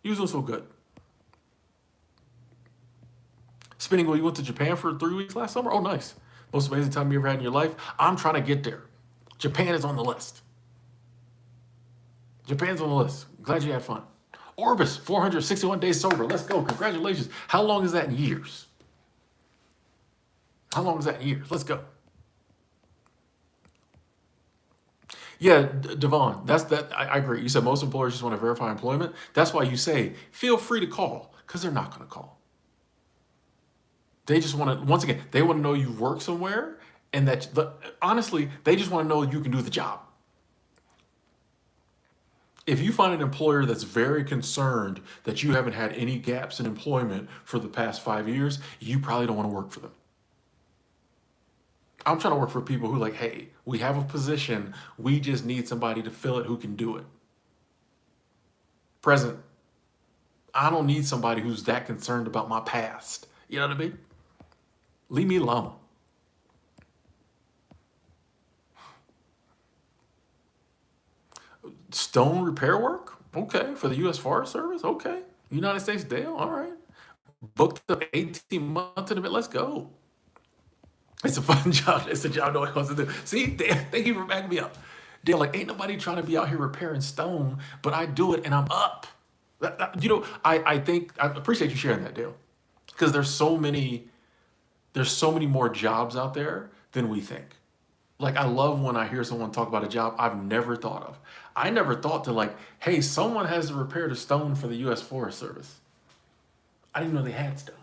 You was doing so good. Spinning wheel, you went to Japan for 3 weeks last summer? Oh, nice. Most amazing time you ever had in your life? I'm trying to get there. Japan is on the list. Japan's on the list. Glad you had fun. Orbis, 461 days sober. Let's go. Congratulations. How long is that in years? How long is that in years? Let's go. Yeah, Devon, that's that. I agree. You said most employers just want to verify employment. That's why you say feel free to call, because they're not going to call. They just want to, once again, they want to know you've worked somewhere, and that honestly, they just want to know you can do the job. If you find an employer that's very concerned that you haven't had any gaps in employment for the past 5 years, you probably don't want to work for them. I'm trying to work for people who like, hey, we have a position, we just need somebody to fill it who can do it. Present. I don't need somebody who's that concerned about my past. You know what I mean? Leave me alone. Stone repair work? Okay. For the U.S. Forest Service? Okay. United States Dale? All right. Booked up 18 months in a bit. Let's go. It's a fun job. It's a job nobody wants to do. See, Dan, thank you for backing me up. Dale, like, ain't nobody trying to be out here repairing stone, but I do it and I'm up. I think, I appreciate you sharing that, Dale, because there's so many more jobs out there than we think. Like, I love when I hear someone talk about a job I've never thought of. I never thought to like, hey, someone has to repair the stone for the U.S. Forest Service. I didn't know they had stone.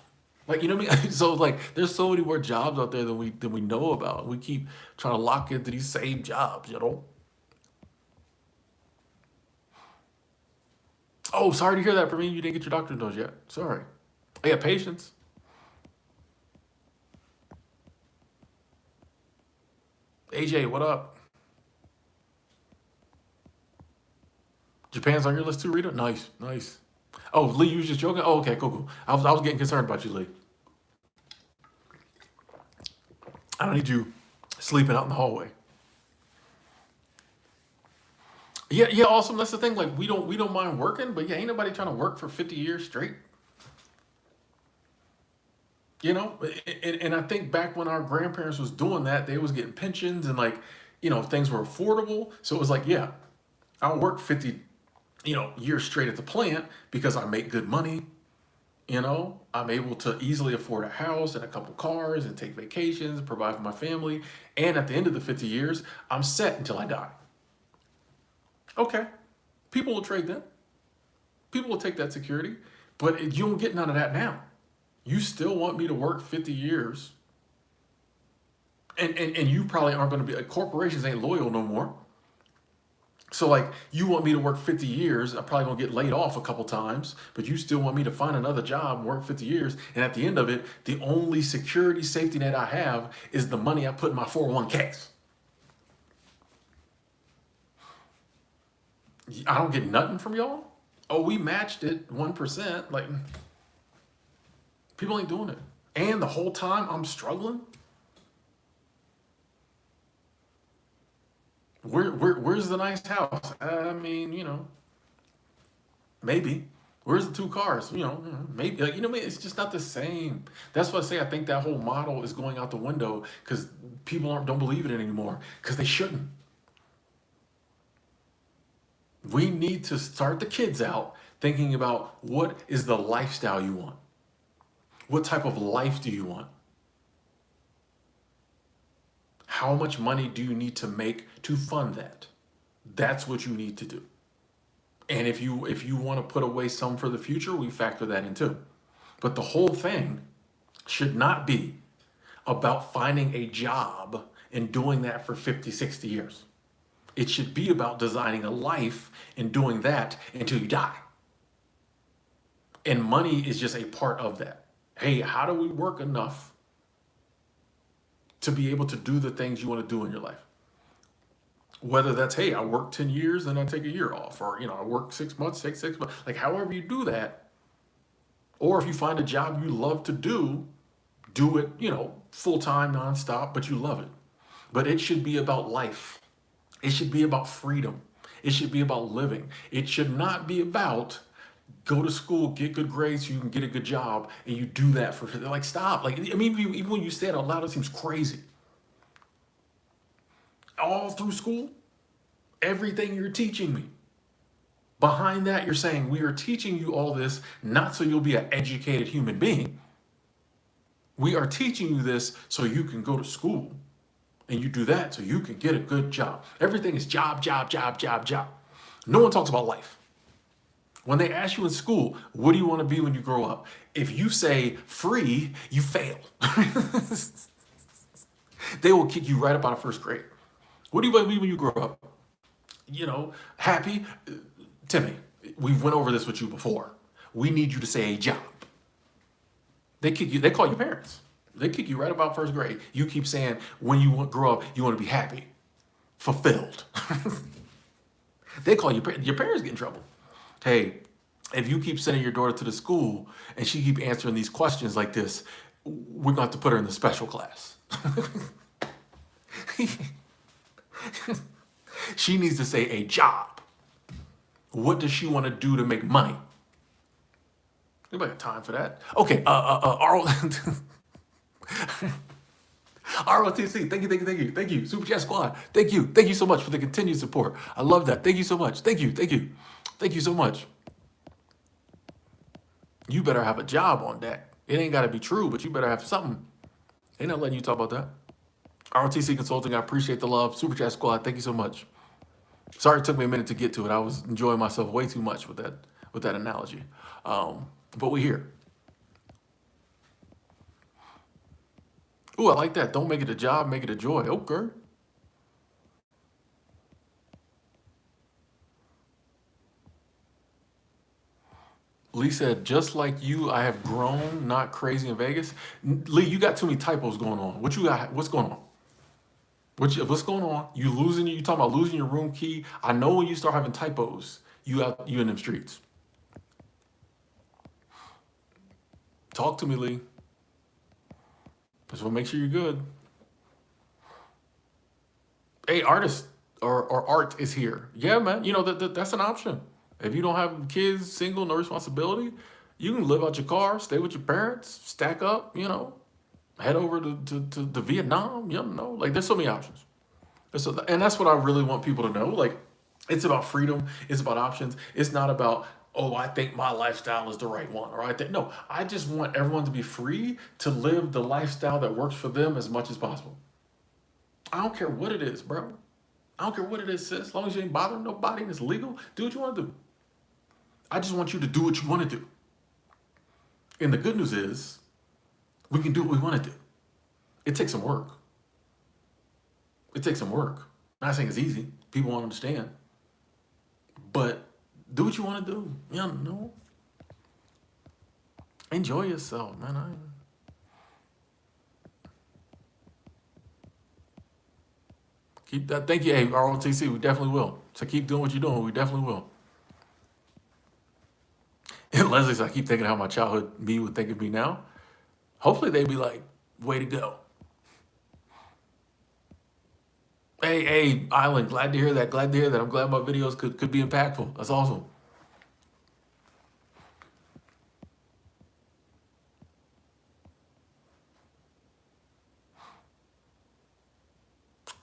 Like, you know what I mean? So like, there's so many more jobs out there than we know about. We keep trying to lock into these same jobs, you know? Oh, sorry to hear that, Praveen. You didn't get your doctor's notes yet. Sorry. I got patience. AJ, what up? Japan's on your list too, Rita? Nice, nice. Oh, Lee, you was just joking? Oh, okay, cool, cool. I was getting concerned about you, Lee. I don't need you sleeping out in the hallway. Yeah, yeah, awesome. That's the thing. Like, we don't mind working, but yeah, ain't nobody trying to work for 50 years straight. You know, and I think back when our grandparents was doing that, they was getting pensions and like, things were affordable. So it was like, yeah, I'll work 50, years straight at the plant because I make good money. I'm able to easily afford a house and a couple cars and take vacations, provide for my family. And at the end of the 50 years, I'm set until I die. Okay. People will trade that. People will take that security, but you don't get none of that now. You still want me to work 50 years, and you probably aren't going to be, corporations ain't loyal no more. So like, you want me to work 50 years, I'm probably gonna get laid off a couple times, but you still want me to find another job and work 50 years. And at the end of it, the only security safety net I have is the money I put in my 401ks. I don't get nothing from y'all. Oh, we matched it 1%. Like, people ain't doing it. And the whole time I'm struggling. Where's the nice house? I mean, maybe. Where's the two cars? Maybe. Like, it's just not the same. That's what I say. I think that whole model is going out the window because people don't believe in it anymore because they shouldn't. We need to start the kids out thinking about what is the lifestyle you want? What type of life do you want? How much money do you need to make to fund that? That's what you need to do. And if you want to put away some for the future, we factor that in too. But the whole thing should not be about finding a job and doing that for 50, 60 years. It should be about designing a life and doing that until you die. And money is just a part of that. Hey, how do we work enough to be able to do the things you want to do in your life? Whether that's, hey, I work 10 years and I take a year off, or, I work 6 months, take 6 months, like however you do that. Or if you find a job you love to do it, full-time, nonstop, but you love it. But it should be about life. It should be about freedom. It should be about living. It should not be about go to school, get good grades so you can get a good job, and you do that for, like, stop. Like, I mean, even when you say it out loud, it seems crazy. All through school, everything you're teaching me Behind that, you're saying we are teaching you all this not so you'll be an educated human being. We are teaching you this so you can go to school. And you do that so you can get a good job. Everything is job, job, job, job, job. No one talks about life. When they ask you in school, what do you want to be when you grow up? If you say free, you fail. They will kick you right up out of first grade. What do you want to be when you grow up? You know, happy? Timmy, we've went over this with you before. We need you to say a job. They kick you, they call your parents. They kick you right about first grade. You keep saying when you grow up, you want to be happy, fulfilled. They call your parents get in trouble. Hey, if you keep sending your daughter to the school and she keep answering these questions like this, we're going to have to put her in the special class. She needs to say a job. What does she want to do to make money? Anybody got time for that? Okay, ROTC, thank you. Super Chat Squad, thank you so much for the continued support. I love that. Thank you so much. Thank you so much. You better have a job on that. It ain't got to be true, but you better have something. Ain't not letting you talk about that. ROTC Consulting, I appreciate the love. Super Chat Squad, thank you so much. Sorry it took me a minute to get to it. I was enjoying myself way too much with that analogy. But we're here. Ooh, I like that. Don't make it a job, make it a joy. Okay. Lee said, just like you, I have grown, not crazy in Vegas. Lee, you got too many typos going on. What you got? What's going on? What's going on? You talking about losing your room key. I know when you start having typos, you in them streets. Talk to me, Lee. Just want to make sure you're good. Hey, artist or art is here. Yeah, man. You know, that's an option. If you don't have kids, single, no responsibility, you can live out your car, stay with your parents, stack up, you know, head over to Vietnam, you know, like there's so many options. And that's what I really want people to know. Like, it's about freedom. It's about options. It's not about, oh, I think my lifestyle is the right one. Or no, I just want everyone to be free to live the lifestyle that works for them as much as possible. I don't care what it is, bro. I don't care what it is, sis. As long as you ain't bothering nobody and it's legal, do what you want to do. I just want you to do what you want to do. And the good news is, we can do what we want to do. It takes some work. It takes some work. I'm not saying it's easy. People won't understand. But do what you want to do. You know? Enjoy yourself, man. Keep that. Thank you, hey, ROTC. We definitely will. So keep doing what you're doing. We definitely will. And Leslie says, I keep thinking how my childhood me would think of me now. Hopefully they'd be like, way to go. Hey, Island, glad to hear that. Glad to hear that. I'm glad my videos could be impactful. That's awesome.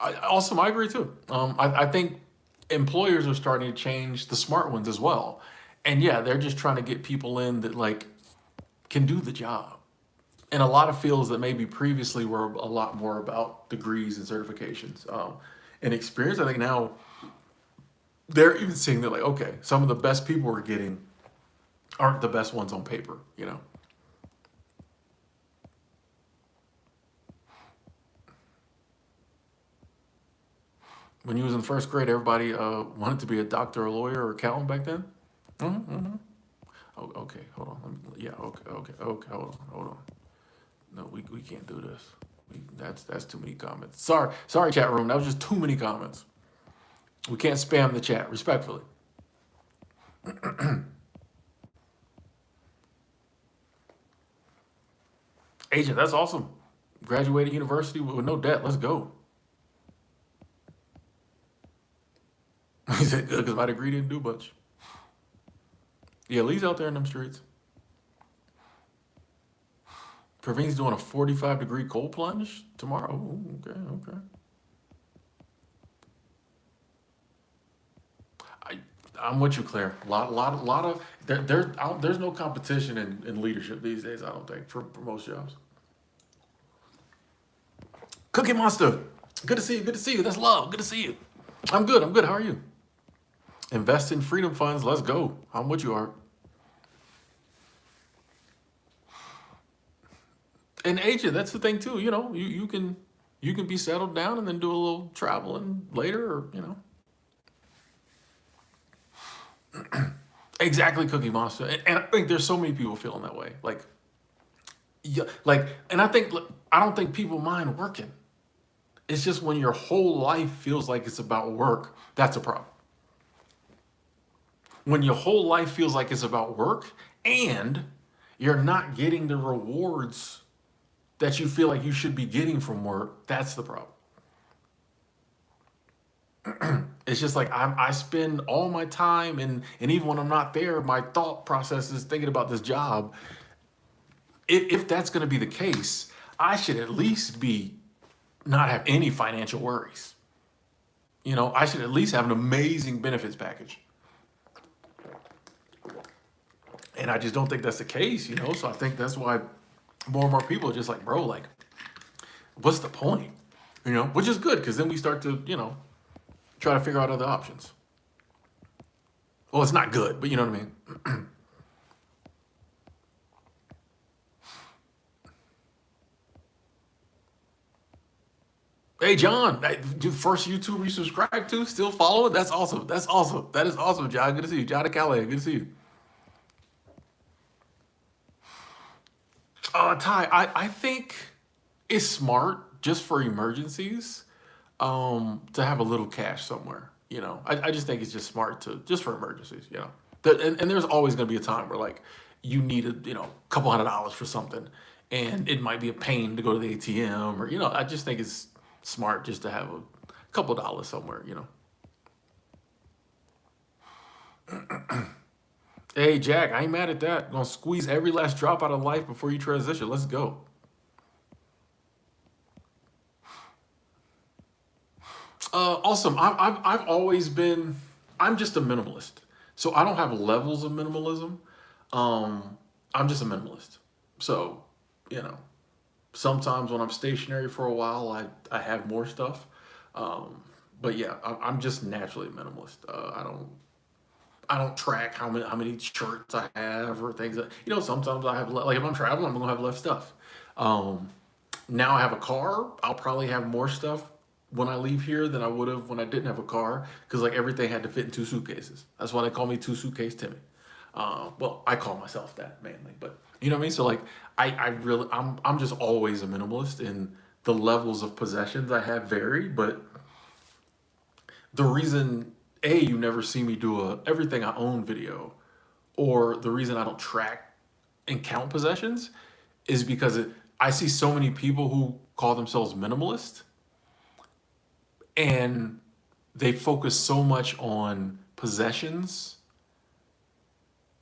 Awesome, I agree too. I think employers are starting to change the smart ones as well. And yeah, they're just trying to get people in that like can do the job. In a lot of fields that maybe previously were a lot more about degrees and certifications and experience, I think now they're even seeing that like, okay, some of the best people we're getting aren't the best ones on paper, you know? When you was in first grade, everybody wanted to be a doctor, or lawyer, or accountant back then. Oh, okay, hold on. Okay, hold on. No, we can't do this. That's too many comments. Sorry, chat room. That was just too many comments. We can't spam the chat, respectfully. Agent, that's awesome. Graduated university with no debt. Let's go. He said good because my degree didn't do much. Yeah, Lee's out there in them streets. Praveen's doing a 45-degree cold plunge tomorrow. Ooh, okay. I'm with you, Claire. Lot of there's no competition in leadership these days. I don't think for most jobs. Cookie Monster, good to see you. Good to see you. That's love. Good to see you. I'm good. I'm good. How are you? Invest in freedom funds. Let's go. I'm with you, Art. And agent, that's the thing too. You know, you can be settled down and then do a little traveling later, or exactly, Cookie Monster. And I think there's so many people feeling that way. Like, yeah, like, and I think look, I don't think people mind working. It's just when your whole life feels like it's about work, that's a problem. When your whole life feels like it's about work and you're not getting the rewards that you feel like you should be getting from work, that's the problem. It's just like I spend all my time, and even when I'm not there, my thought process is thinking about this job. If that's going to be the case, I should at least be not have any financial worries. You know, I should at least have an amazing benefits package. And I just don't think that's the case, you know? So I think that's why more and more people are just like, bro, like, what's the point? You know, which is good because then we start to, try to figure out other options. Well, it's not good, but you know what I mean? Hey, John, the first YouTube you subscribe to, still following? That's awesome. That's awesome. That is awesome, John. Good to see you. John Callahan, good to see you. Ty, I think it's smart just for emergencies to have a little cash somewhere. You know, I just think it's just smart to just for emergencies. You know, and there's always going to be a time where like you need a couple $100 for something, and it might be a pain to go to the ATM or I just think it's smart just to have a couple dollars somewhere. You know. Hey Jack, I ain't mad at that. Gonna squeeze every last drop out of life before you transition. Let's go. Awesome. I've always been. I'm just a minimalist, so I don't have levels of minimalism. I'm just a minimalist. So, you know, sometimes when I'm stationary for a while, I have more stuff. But yeah, I'm just naturally a minimalist. I don't track how many shirts I have or things that sometimes I have like if I'm traveling I'm gonna have less stuff. Um, Now I have a car, I'll probably have more stuff when I leave here than I would have when I didn't have a car because like everything had to fit in two suitcases. That's why they call me two suitcase Timmy. Well, I call myself that mainly, but you know what I mean. So like I'm just always a minimalist, and the levels of possessions I have vary, but the reason you never see me do a everything I own video, or the reason I don't track and count possessions is because I see so many people who call themselves minimalist and they focus so much on possessions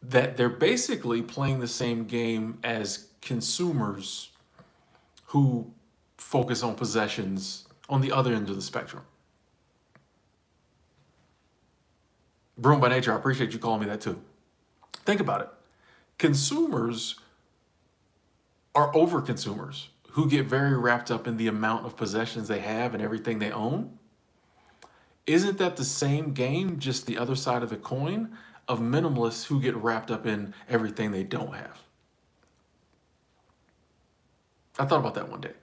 that they're basically playing the same game as consumers who focus on possessions on the other end of the spectrum. Broom by nature, I appreciate you calling me that too. Think about it. Consumers are over consumers who get very wrapped up in the amount of possessions they have and everything they own. Isn't that the same game, just the other side of the coin of minimalists who get wrapped up in everything they don't have? I thought about that one day.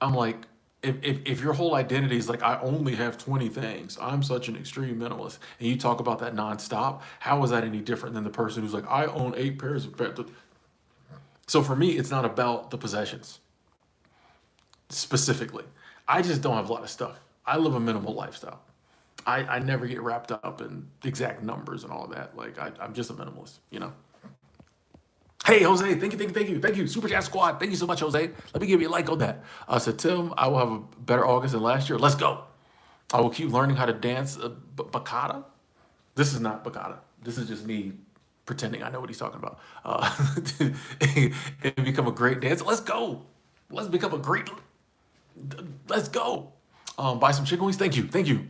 I'm like, if your whole identity is like, I only have 20 things, I'm such an extreme minimalist, and you talk about that nonstop, how is that any different than the person who's like, I own 8 pairs of pants? So for me, it's not about the possessions specifically. I just don't have a lot of stuff. I live a minimal lifestyle. I never get wrapped up in exact numbers and all of that. Like I'm just a minimalist, you know. Hey Jose, thank you, Super Chat Squad. Thank you so much, Jose. Let me give you a like on that. So Tim, I will have a better August than last year. Let's go. I will keep learning how to dance bachata. This is not bachata. This is just me pretending I know what he's talking about. And become a great dancer. Let's go. Let's become a great. Let's go. Buy some chicken wings. Thank you.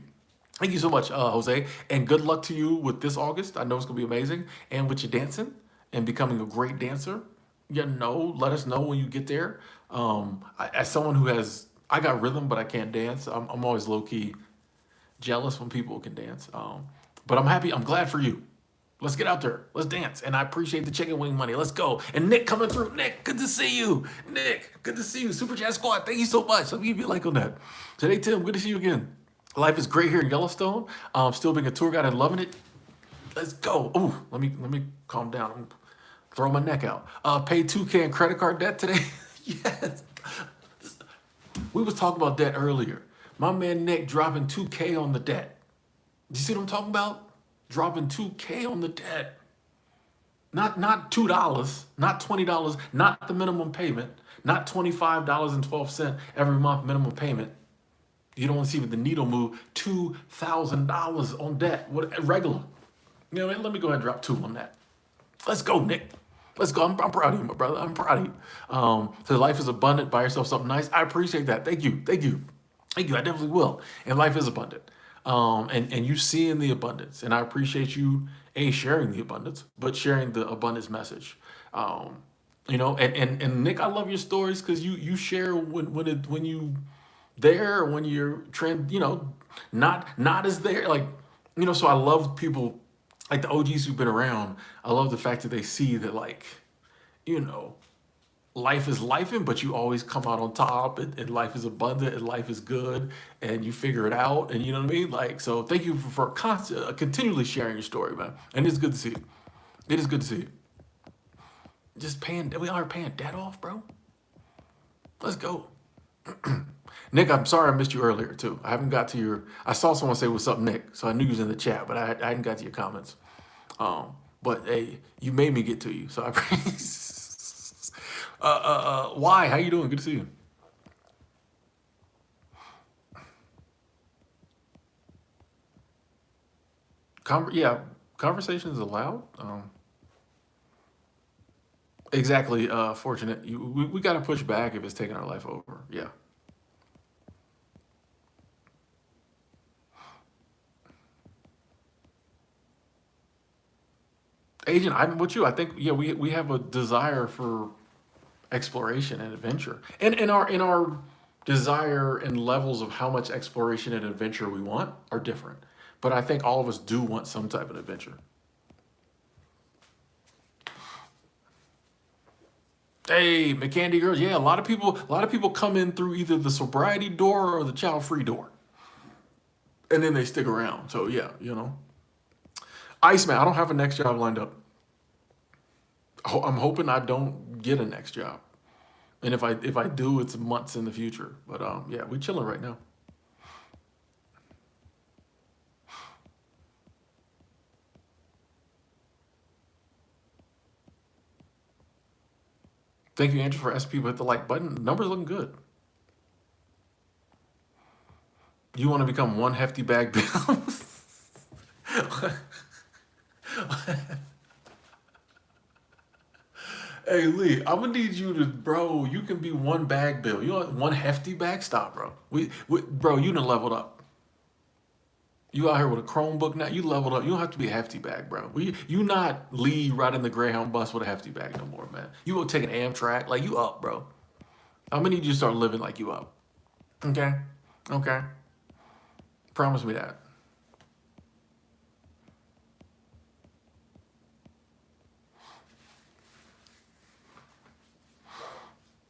Thank you so much, Jose, and good luck to you with this August. I know it's gonna be amazing, and with your dancing and becoming a great dancer. Let us know when you get there. As someone who has, I got rhythm, but I can't dance. I'm always low key jealous when people can dance. But I'm happy. I'm glad for you. Let's get out there. Let's dance. And I appreciate the chicken wing money. Let's go. And Nick coming through. Nick, good to see you. Nick, good to see you. Super Chat Squad, thank you so much. Let me give you a like on that. Today, Tim, good to see you again. Life is great here in Yellowstone. Still being a tour guide and loving it. Let's go. Ooh, let me calm down. I'm throw my neck out. Pay 2K in credit card debt today. Yes. We was talking about debt earlier. My man Nick dropping 2K on the debt. You see what I'm talking about? Dropping 2K on the debt. Not $2, not $20, not the minimum payment, not $25.12 every month minimum payment. You don't want to see with the needle move $2,000 on debt. What regular? You know what? Let me go ahead and drop two on that. Let's go, Nick. Let's go. I'm proud of you, my brother. I'm proud of you. So life is abundant. Buy yourself something nice. I appreciate that. Thank you. Thank you. Thank you. I definitely will. And life is abundant. And you seeing the abundance. And I appreciate you, sharing the abundance, but sharing the abundance message. And Nick, I love your stories because you share when you there, when you're not as there, like, so I love people like the OGs who've been around. I love the fact that they see that, like, you know life is lifing, but you always come out on top, and life is abundant, and life is good, and you figure it out, and you know what I mean. Like, so thank you for continually sharing your story, man. And it's good to see you. It is good to see you. Just paying, we are paying debt off, bro. Let's go. Nick, I'm sorry I missed you earlier too. I haven't got to your. I saw someone say what's up, Nick, so I knew you was in the chat, but I hadn't got to your comments. But hey, you made me get to you, so I appreciate. Why? How you doing? Good to see you. Yeah, conversations allowed. Exactly. Fortunate. We got to push back if it's taking our life over. Yeah. Agent, I'm with you. I think, yeah, we have a desire for exploration and adventure, and in our desire and levels of how much exploration and adventure we want are different. But I think all of us do want some type of adventure. Hey, McCandy girls, yeah, a lot of people come in through either the sobriety door or the child free door, and then they stick around. So yeah, Iceman, I don't have a next job lined up. I'm hoping I don't get a next job. And if I do, it's months in the future. But yeah, we chilling right now. Thank you, Andrew, for asking people to hit the like button. Numbers looking good. You want to become one hefty bag bill? Hey Lee, I'm gonna need you to, bro. You can be one bag bill. You want one hefty bag? Stop, bro. Bro, you done leveled up. You out here with a Chromebook now. You leveled up. You don't have to be a hefty bag, bro. You not Lee riding the Greyhound bus with a hefty bag no more, man. You go take an Amtrak, like you up, bro. I'm gonna need you to start living like you up. Okay, okay. Promise me that.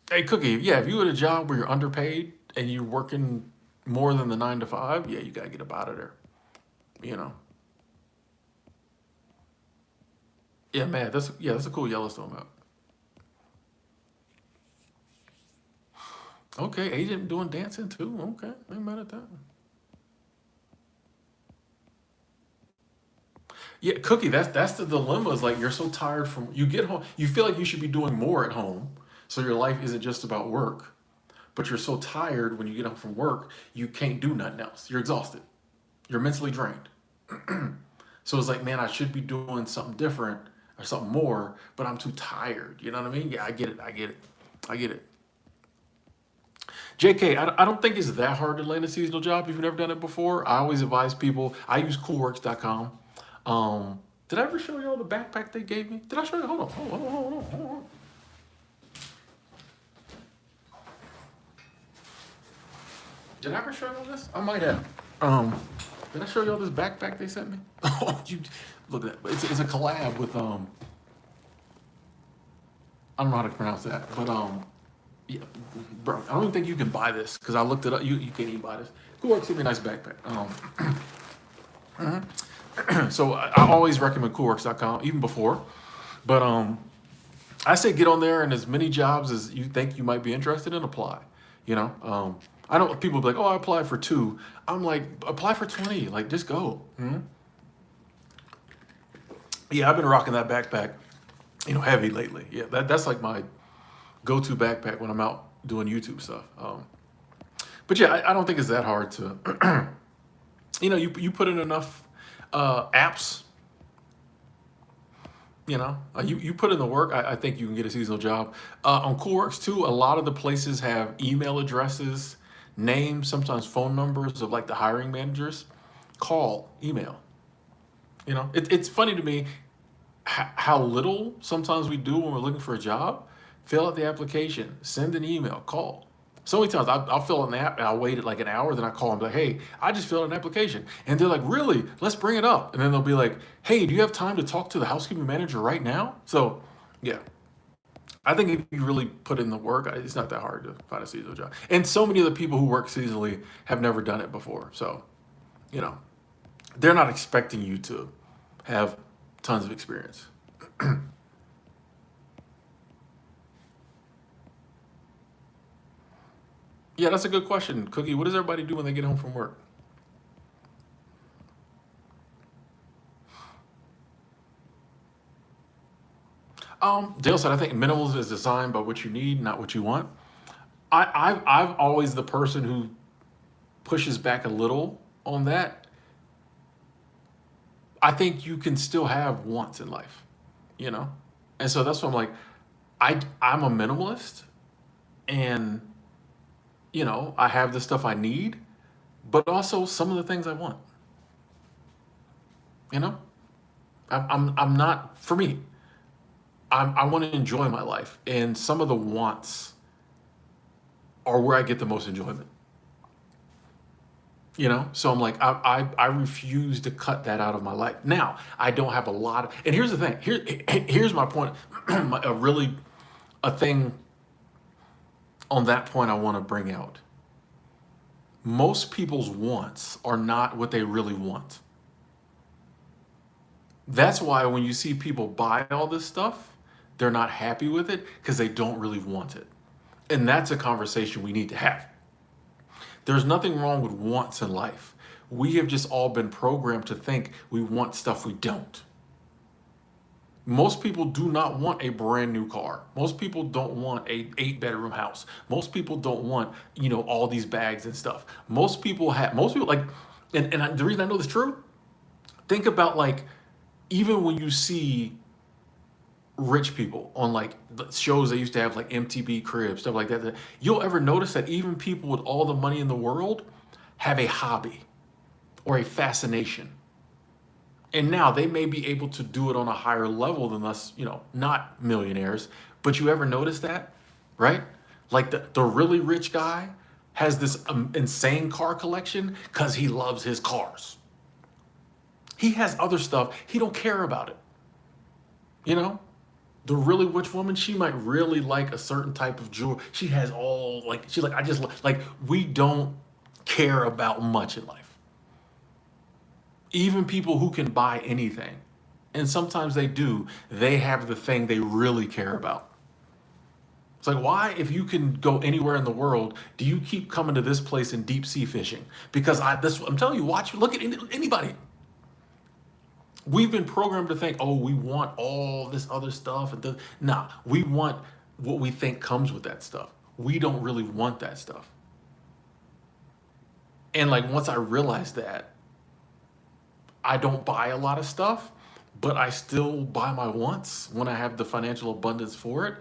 Hey, Cookie. Yeah, if you had a job where you're underpaid and you're working more than the 9 to 5, yeah, you gotta get up out of there. You know. Yeah, man. That's a cool Yellowstone map. Okay, agent doing dancing too. Okay, ain't mad at that. Yeah, Cookie, that's the dilemma. Is like you're so tired from you get home, you feel like you should be doing more at home, so your life isn't just about work. But you're so tired when you get home from work, you can't do nothing else. You're exhausted. You're mentally drained. So it's like, man, I should be doing something different or something more, but I'm too tired. You know what I mean? Yeah, I get it. I get it. I get it. JK, I don't think it's that hard to land a seasonal job if you've never done it before. I always advise people, I use coolworks.com. Did I ever show y'all the backpack they gave me? Did I show you? Hold on, hold on. Did I ever show y'all this? I might have. Did I show y'all this backpack they sent me? Oh, you look at that. It's a collab with I don't know how to pronounce that, but yeah, bro, I don't even think you can buy this because I looked it up. You can't even buy this. Coolworks sent me a nice backpack. So I always recommend coolworks.com even before, but I say get on there and as many jobs as you think you might be interested in, apply. You know, I don't. People be like, "Oh, I applied for 2." I'm like, apply for 20. Like, just go. Yeah, I've been rocking that backpack, heavy lately. Yeah, that's like my go-to backpack when I'm out doing YouTube stuff. But yeah, I don't think it's that hard to, you put in enough apps. You put in the work. I think you can get a seasonal job. On Coolworks too, a lot of the places have email addresses, names, sometimes phone numbers of like the hiring managers. Call, email. It's funny to me how little sometimes we do when we're looking for a job. Fill out the application, send an email, call. So many times I'll fill out an app and I'll wait like an hour, then I call and be like, hey, I just filled out an application. And they're like, really? Let's bring it up. And then they'll be like, hey, do you have time to talk to the housekeeping manager right now? So yeah, I think if you really put in the work, it's not that hard to find a seasonal job. And so many of the people who work seasonally have never done it before. So, you know, they're not expecting you to have tons of experience. Yeah, that's a good question, Cookie. What does everybody do when they get home from work? Dale said, I think minimalism is designed by what you need, not what you want. I've always the person who pushes back a little on that. I think you can still have wants in life, you know? And so that's what I'm like, I'm a minimalist and, I have the stuff I need, but also some of the things I want, you know? I'm not, for me, I want to enjoy my life. And some of the wants are where I get the most enjoyment. So I'm like, I refuse to cut that out of my life. Now I don't have a lot of, and here's the thing, here's my point. A thing on that point I want to bring out. Most people's wants are not what they really want. That's why when you see people buy all this stuff, they're not happy with it because they don't really want it. And that's a conversation we need to have. There's nothing wrong with wants in life. We have just all been programmed to think we want stuff we don't. Most people do not want a brand new car. Most people don't want a 8-bedroom house. Most people don't want, all these bags and stuff. Most people like, the reason I know this is true, think about like, even when you see rich people on like the shows they used to have like MTV Cribs, stuff like that, you'll ever notice that even people with all the money in the world have a hobby or a fascination. And now they may be able to do it on a higher level than us, not millionaires. But you ever notice that, right? Like the really rich guy has this insane car collection because he loves his cars. He has other stuff. He don't care about it. You know, the really rich woman, she might really like a certain type of jewelry. She has all like, she's like, I just like, we don't care about much in life. Even people who can buy anything, and sometimes they do, they have the thing they really care about. It's like, why, if you can go anywhere in the world, do you keep coming to this place in deep sea fishing? Because I'm telling you, look at anybody. We've been programmed to think, oh, we want all this other stuff. Nah, we want what we think comes with that stuff. We don't really want that stuff. And like, once I realized that, I don't buy a lot of stuff, but I still buy my wants when I have the financial abundance for it.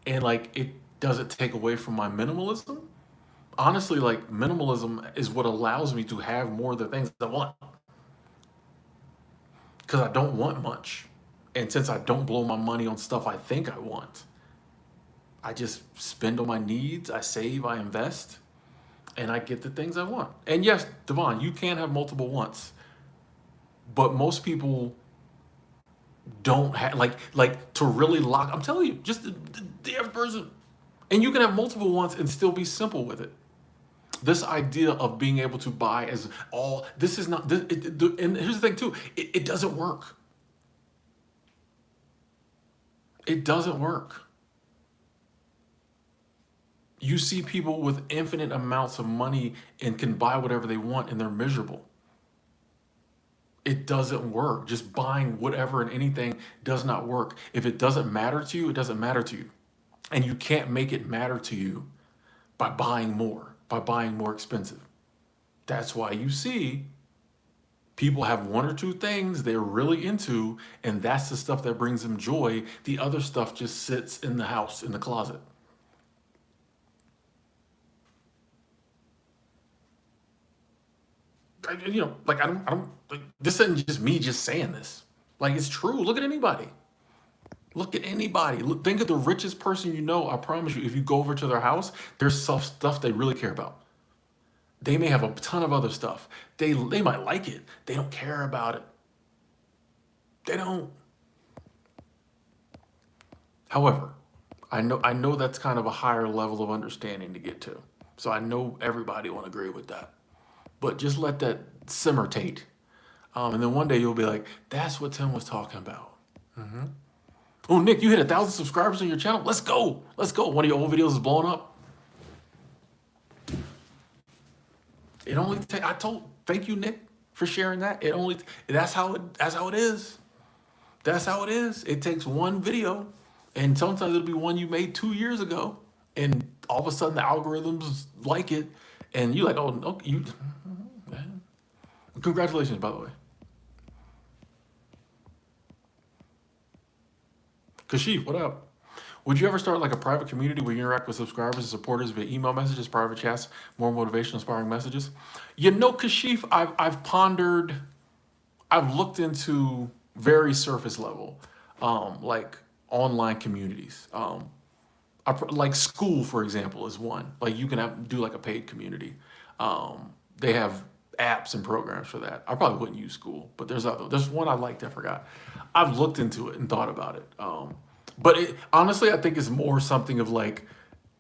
And like, it doesn't take away from my minimalism. Honestly, like minimalism is what allows me to have more of the things I want because I don't want much. And since I don't blow my money on stuff I think I want, I just spend on my needs, I save, I invest, and I get the things I want. And yes, Devon, you can have multiple wants, but most people don't have like to really lock. I'm telling you, just the average person, and you can have multiple wants and still be simple with it. This idea of being able to buy as all this is not. And here's the thing too, it doesn't work. It doesn't work. You see people with infinite amounts of money and can buy whatever they want, and they're miserable. It doesn't work. Just buying whatever and anything does not work. If it doesn't matter to you, it doesn't matter to you. And you can't make it matter to you by buying more expensive. That's why you see people have one or two things they're really into, and that's the stuff that brings them joy. The other stuff just sits in the house, in the closet. I don't, like, this isn't just me just saying this. Like, it's true. Look at anybody. Look at anybody. Look, think of the richest person you know. I promise you, if you go over to their house, there's stuff they really care about. They may have a ton of other stuff. They might like it. They don't care about it. They don't. However, I know that's kind of a higher level of understanding to get to. So I know everybody won't agree with that. But just let that simmer tate. And then one day you'll be like, that's what Tim was talking about. Oh, Nick, you hit 1,000 subscribers on your channel. Let's go. Let's go. One of your old videos is blowing up. It only take. I told. Thank you, Nick, for sharing that. It only. That's how it. That's how it is. That's how it is. It takes one video, and sometimes it'll be one you made 2 years ago, and all of a sudden the algorithms like it, and you're like, oh, no, you. Congratulations, by the way. Kashif, what up? Would you ever start like a private community where you interact with subscribers and supporters via email messages, private chats, more motivational, inspiring messages? Kashif, I've pondered, I've looked into very surface level, like online communities. Like school, for example, is one. Like you can do like a paid community. They have apps and programs for that. I probably wouldn't use school, but there's one I liked. I forgot. I've looked into it and thought about it. But honestly, I think it's more something of like,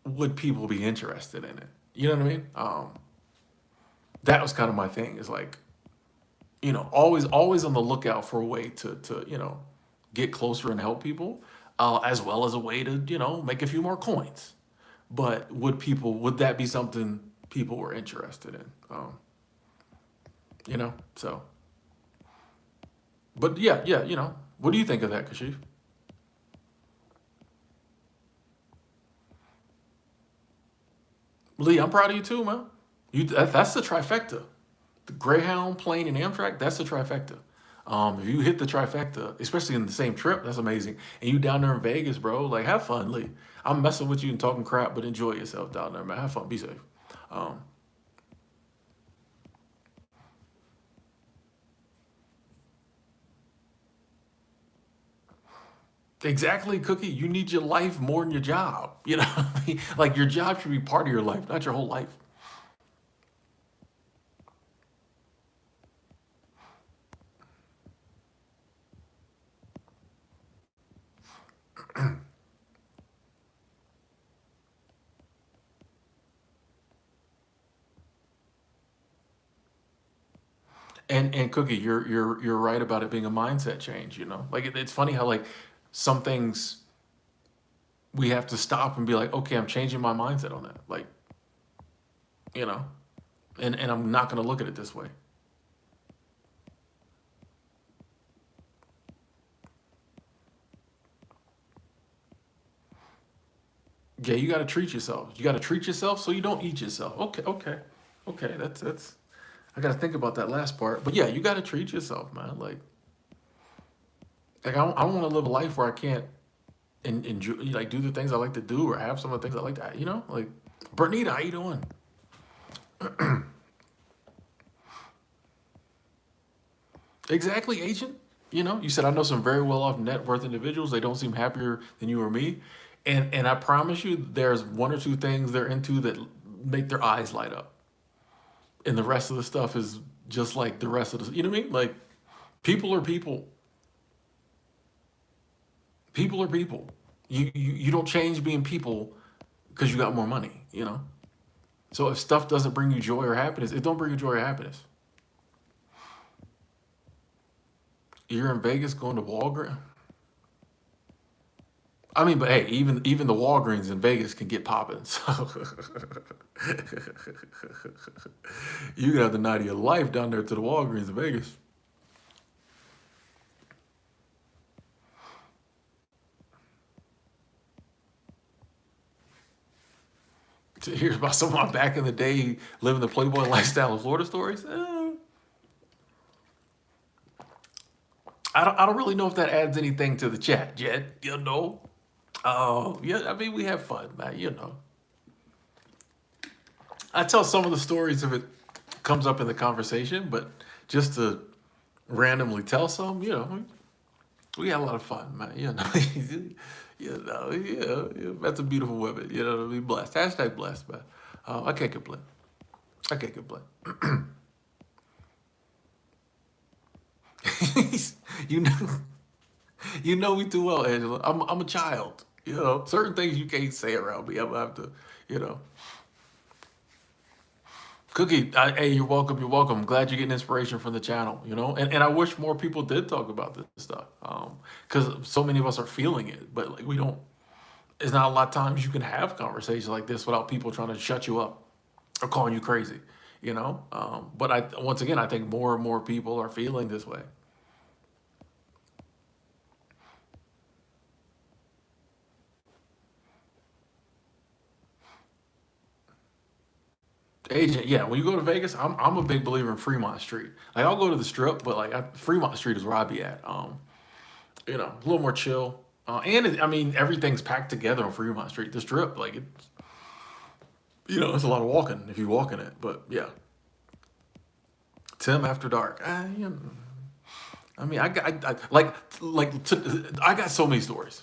would people be interested in it? You know what I mean? That was kind of my thing. Is like, always on the lookout for a way to get closer and help people, as well as a way to make a few more coins. But would that be something people were interested in? So. But yeah, yeah, what do you think of that, Kashif? Lee, I'm proud of you too, man. That's the trifecta. The Greyhound, plane, and Amtrak, that's the trifecta. If you hit the trifecta, especially in the same trip, that's amazing. And you down there in Vegas, bro, like have fun, Lee. I'm messing with you and talking crap, but enjoy yourself down there, man. Have fun, be safe. Um, exactly, Cookie. You need your life more than your job. You know what I mean? Like your job should be part of your life, not your whole life. And Cookie, you're right about it being a mindset change. Like it's funny how like some things we have to stop and be like, okay, I'm changing my mindset on that. Like you know, and I'm not going to look at it this way. Yeah, you got to treat yourself. You got to treat yourself so you don't eat yourself. Okay, okay, okay. That's. I got to think about that last part. But yeah, you got to treat yourself, man. I don't want to live a life where I can't enjoy, like do the things I like to do or have some of the things I like to. Like Bernita, how you doing? Exactly, agent. You know, you said I know some very well off net worth individuals. They don't seem happier than you or me. And I promise you, there's one or two things they're into that make their eyes light up. And the rest of the stuff is just like the rest of the, you know what I mean? Like, people are people. People are people. You don't change being people because you got more money, you know? So if stuff doesn't bring you joy or happiness, it don't bring you joy or happiness. You're in Vegas going to Walgreens. I mean, but hey, even the Walgreens in Vegas can get popping. So you can have the night of your life down there to the Walgreens in Vegas. To hear about some of my back in the day living the Playboy lifestyle in Florida stories. I don't really know if that adds anything to the chat, Jed. You know? Oh, yeah. I mean, we have fun, man. You know. I tell some of the stories if it comes up in the conversation, but just to randomly tell some, you know, we had a lot of fun, man. You know, yeah, that's a beautiful woman. You know, to be blessed. Hashtag blessed, man. I can't complain. I can't complain. you know, you know me too well, Angela. I'm a child. You know, certain things you can't say around me. I'm gonna have to, you know. Cookie, hey, you're welcome. You're welcome. I'm glad you're getting inspiration from the channel, you know? And I wish more people did talk about this stuff. Because so many of us are feeling it, but like we don't, there's not a lot of times you can have conversations like this without people trying to shut you up or calling you crazy, you know? But once again, I think more and more people are feeling this way. Agent, yeah, when you go to Vegas, I'm a big believer in Fremont Street. Like I'll go to the Strip, but like Fremont Street is where I be at. You know, a little more chill. I mean, everything's packed together on Fremont Street. The Strip, like it's, you know, it's a lot of walking if you walk in it. But yeah, Tim after dark. You know, I mean, I got so many stories.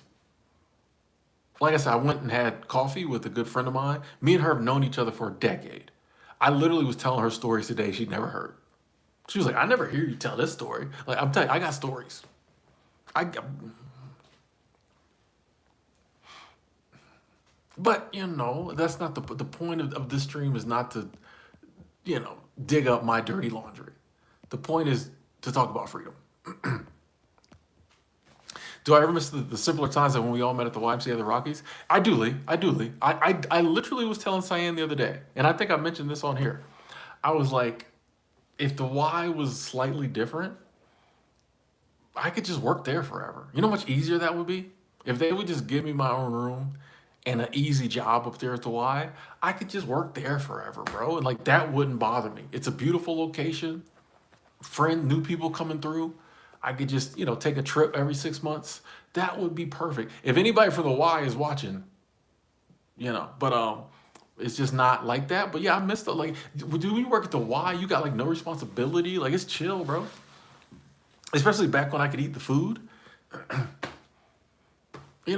Like I said, I went and had coffee with a good friend of mine. Me and her have known each other for a decade. I literally was telling her stories today she'd never heard. She was like, I never hear you tell this story. Like, I'm telling you, I got stories. I got, but, you know, that's not the point of this stream is not to, you know, dig up my dirty laundry. The point is to talk about freedom. Do I ever miss the simpler times than when we all met at the YMCA of the Rockies? I do, Lee. I do, Lee. I literally was telling Cyan the other day, and I think I mentioned this on here. I was like, if the Y was slightly different, I could just work there forever. You know how much easier that would be? If they would just give me my own room and an easy job up there at the Y, I could just work there forever, bro. And like that wouldn't bother me. It's a beautiful location. New people coming through. I could just, you know, take a trip every 6 months. That would be perfect. If anybody from the Y is watching, you know, but it's just not like that. But yeah, I missed it. Like, do we work at the Y? You got like no responsibility. Like it's chill, bro. Especially back when I could eat the food. You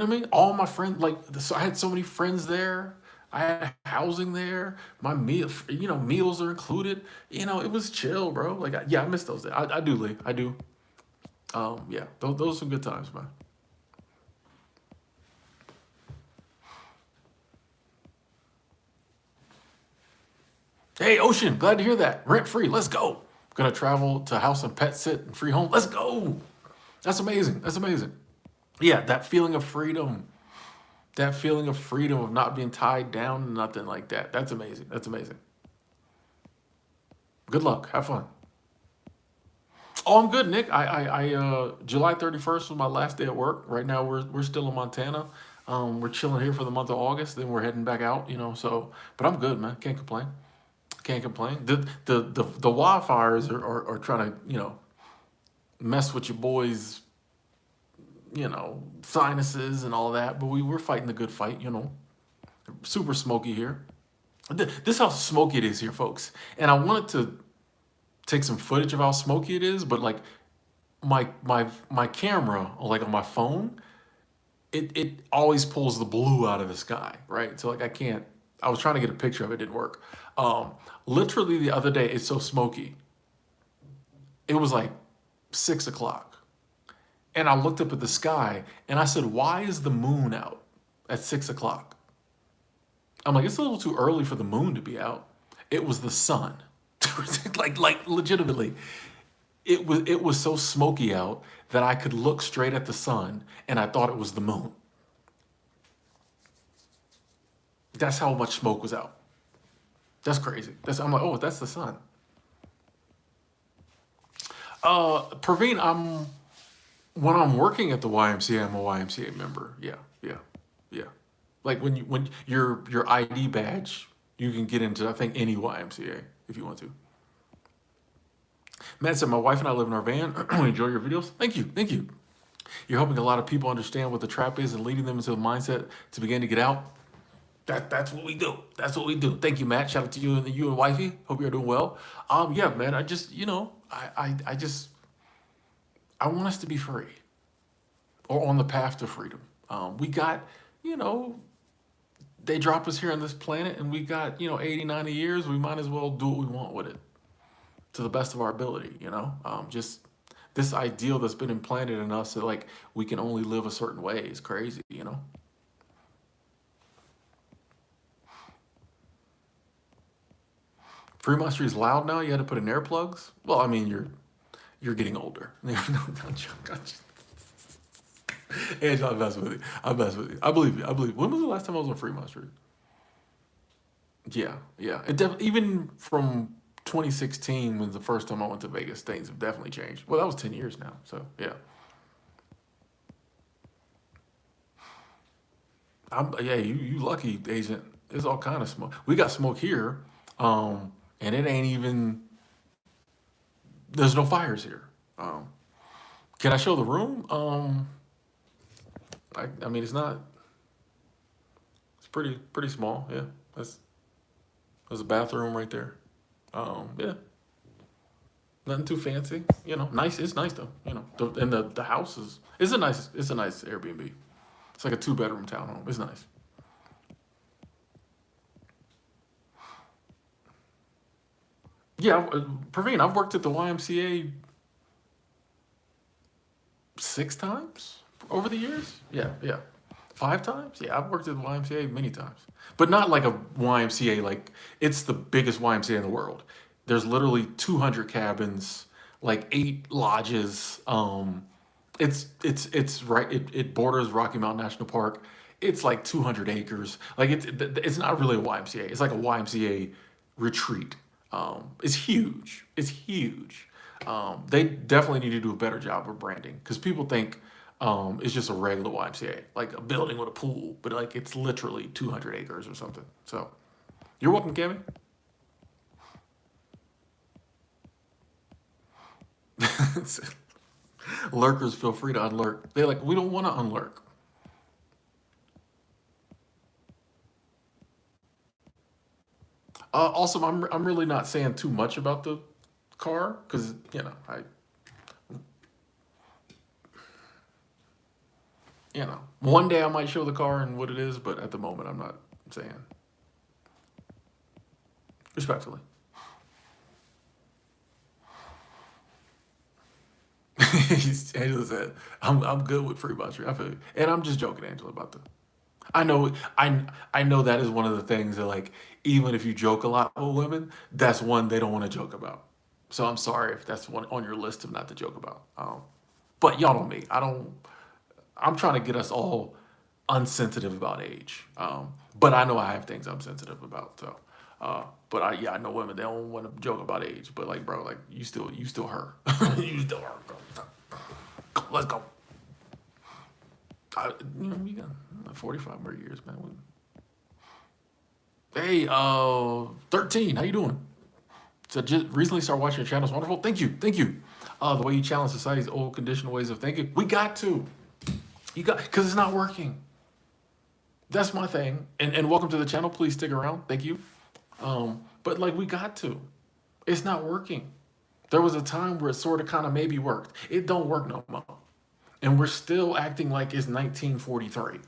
know what I mean? All my friends, like, so I had so many friends there. I had housing there. My meal, you know, meals are included. You know, it was chill, bro. Like, yeah, I miss those days. I do, Lee. I do. Yeah, those are some good times, man. Hey, Ocean, glad to hear that. Rent free, let's go. Gonna travel to house and pet sit and free home. Let's go. That's amazing. That's amazing. Yeah, that feeling of freedom. That feeling of freedom of not being tied down to nothing like that. That's amazing. That's amazing. Good luck. Have fun. Oh, I'm good, Nick. July 31st was my last day at work. Right now, we're still in Montana. We're chilling here for the month of August. Then we're heading back out. You know, so but I'm good, man. Can't complain. Can't complain. The wildfires are trying to, you know, mess with your boys, you know, sinuses and all that. But we're fighting the good fight. You know, super smoky here. This is how smoky it is here, folks. And I wanted to take some footage of how smoky it is, but like my camera, like on my phone, it always pulls the blue out of the sky, right? So like I can't. I was trying to get a picture of it, didn't work. Um, Literally the other day, it's so smoky. It was like 6 o'clock, and I looked up at the sky and I said, "Why is the moon out at 6 o'clock?" I'm like, it's a little too early for the moon to be out. It was the sun. Like legitimately. It was so smoky out that I could look straight at the sun and I thought it was the moon. That's how much smoke was out. That's crazy. I'm like, oh, that's the sun. Praveen, when I'm working at the YMCA, I'm a YMCA member. Yeah, yeah, yeah. Like when your ID badge, you can get into I think any YMCA if you want to. Matt said, my wife and I live in our van. We enjoy your videos. Thank you, thank you. You're helping a lot of people understand what the trap is and leading them into a mindset to begin to get out. That's what we do. That's what we do. Thank you, Matt. Shout out to you and wifey. Hope you're doing well. Yeah, man. I just I just I want us to be free or on the path to freedom. We got you know they drop us here on this planet and we got 80, 90 years. We might as well do what we want with it to the best of our ability. Just this ideal that's been implanted in us that like we can only live a certain way is crazy. Fremont is loud now. You had to put in earplugs. Well, I mean, you're getting older. No, don't joke. Angela, I'm messing with you. I'm messing with you. I believe you. I believe you. When was the last time I was on Fremont Street? Yeah, yeah. Even from 2016, when the first time I went to Vegas, things have definitely changed. Well, that was 10 years now. So yeah, yeah. You lucky agent. There's all kind of smoke. We got smoke here, and it ain't even. There's no fires here. Um, can I show the room? I mean, it's not. It's pretty small. Yeah, that's there's a bathroom right there. Yeah, nothing too fancy. Nice. It's nice though. And the house is it's a nice Airbnb. It's like a 2 bedroom townhome. It's nice. Yeah, Praveen, I've worked at the YMCA 6 times over the years. Yeah, yeah. 5 times? Yeah, I've worked at the YMCA many times. But not like a YMCA, like it's the biggest YMCA in the world. There's literally 200 cabins, like 8 lodges. It's right. It borders Rocky Mountain National Park. It's like 200 acres. Like it's not really a YMCA. It's like a YMCA retreat. It's huge. It's huge. They definitely need to do a better job of branding because people think it's just a regular YMCA, like a building with a pool, but like it's literally 200 acres or something. So you're welcome, Cammy. Lurkers feel free to unlurk. They're like, we don't want to unlurk. Also, I'm really not saying too much about the car because one day I might show the car and what it is, but at the moment I'm not saying respectfully. Angela said, "I'm good with free bus. I feel you. And I'm just joking, Angela, about the. I know I know that is one of the things that like even if you joke a lot with women, that's one they don't want to joke about. So I'm sorry if that's one on your list of not to joke about. But y'all know me. I don't. I'm trying to get us all unsensitive about age. But I know I have things I'm sensitive about. So, but I know women they don't want to joke about age. But like, bro, like you still her, you still her. Let's go. We got 45 more years, man. Hey, 13. How you doing? So just recently started watching your channel. It's wonderful. Thank you, thank you. The way you challenge society's old conditioned ways of thinking. We got to. You got because it's not working. That's my thing. And welcome to the channel. Please stick around. Thank you. But like we got to. It's not working. There was a time where it sort of kind of maybe worked. It don't work no more. And we're still acting like it's 1943.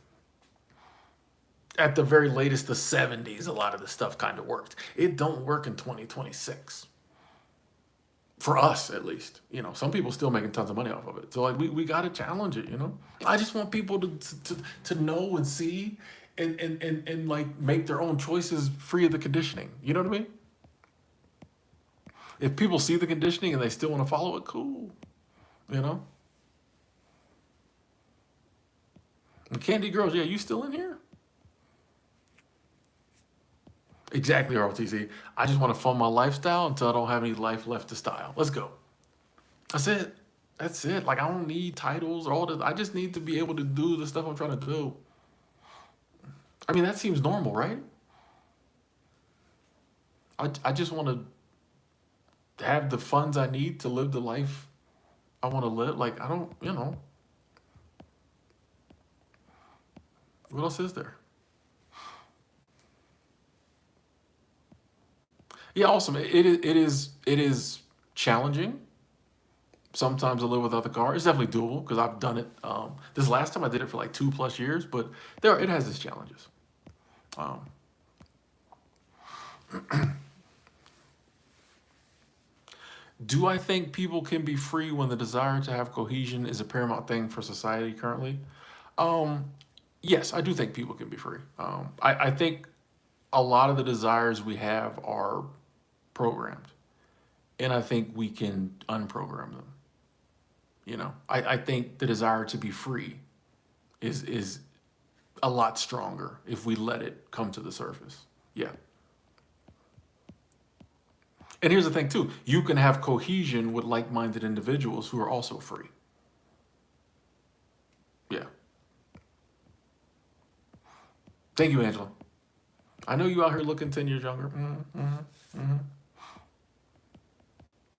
At the very latest, the 70s, a lot of the stuff kind of worked. It don't work in 2026. For us, at least. Some people still making tons of money off of it. So like we got to challenge it. I just want people to know and see and like make their own choices free of the conditioning. You know what I mean? If people see the conditioning and they still want to follow it, cool. You know? And Candy Girls, yeah, you still in here? Exactly, ROTC. I just want to fund my lifestyle until I don't have any life left to style. Let's go. That's it. That's it. Like, I don't need titles or all this. I just need to be able to do the stuff I'm trying to do. I mean, that seems normal, right? I just want to have the funds I need to live the life I want to live. Like, I don't. What else is there? Yeah, awesome. It is challenging. Sometimes I live without the car. It's definitely doable because I've done it. This last time I did it for like 2+ years, but it has its challenges. Um, do I think people can be free when the desire to have cohesion is a paramount thing for society currently? Um, yes, I do think people can be free. I think a lot of the desires we have are programmed, and I think we can unprogram them. I think the desire to be free is a lot stronger if we let it come to the surface. Yeah. And here's the thing too. You can have cohesion with like-minded individuals who are also free. Yeah. Thank you, Angela. I know you out here looking 10 years younger.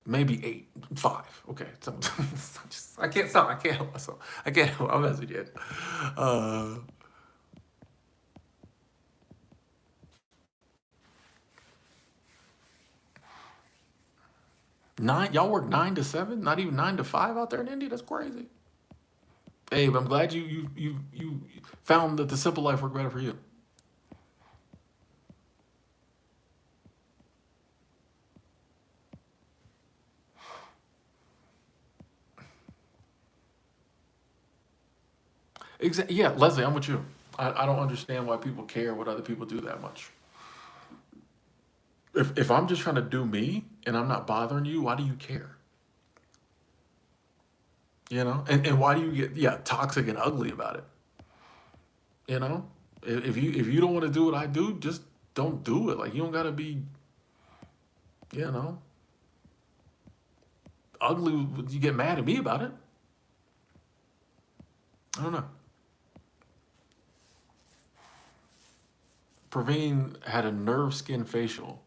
Maybe 8, 5. Okay. So, I can't stop. I can't help myself. I can't help. I'm messing yet. Uh, 9, y'all work 9 to 7, not even 9 to 5 out there in India. That's crazy. Hey, but I'm glad you found that the simple life worked better for you. Exactly. Yeah, Leslie, I'm with you. I don't understand why people care what other people do that much. If I'm just trying to do me and I'm not bothering you, why do you care? And why do you get toxic and ugly about it? You know, if you don't want to do what I do, just don't do it. Like you don't gotta be you know ugly. You get mad at me about it. I don't know. Praveen had a nerve skin facial.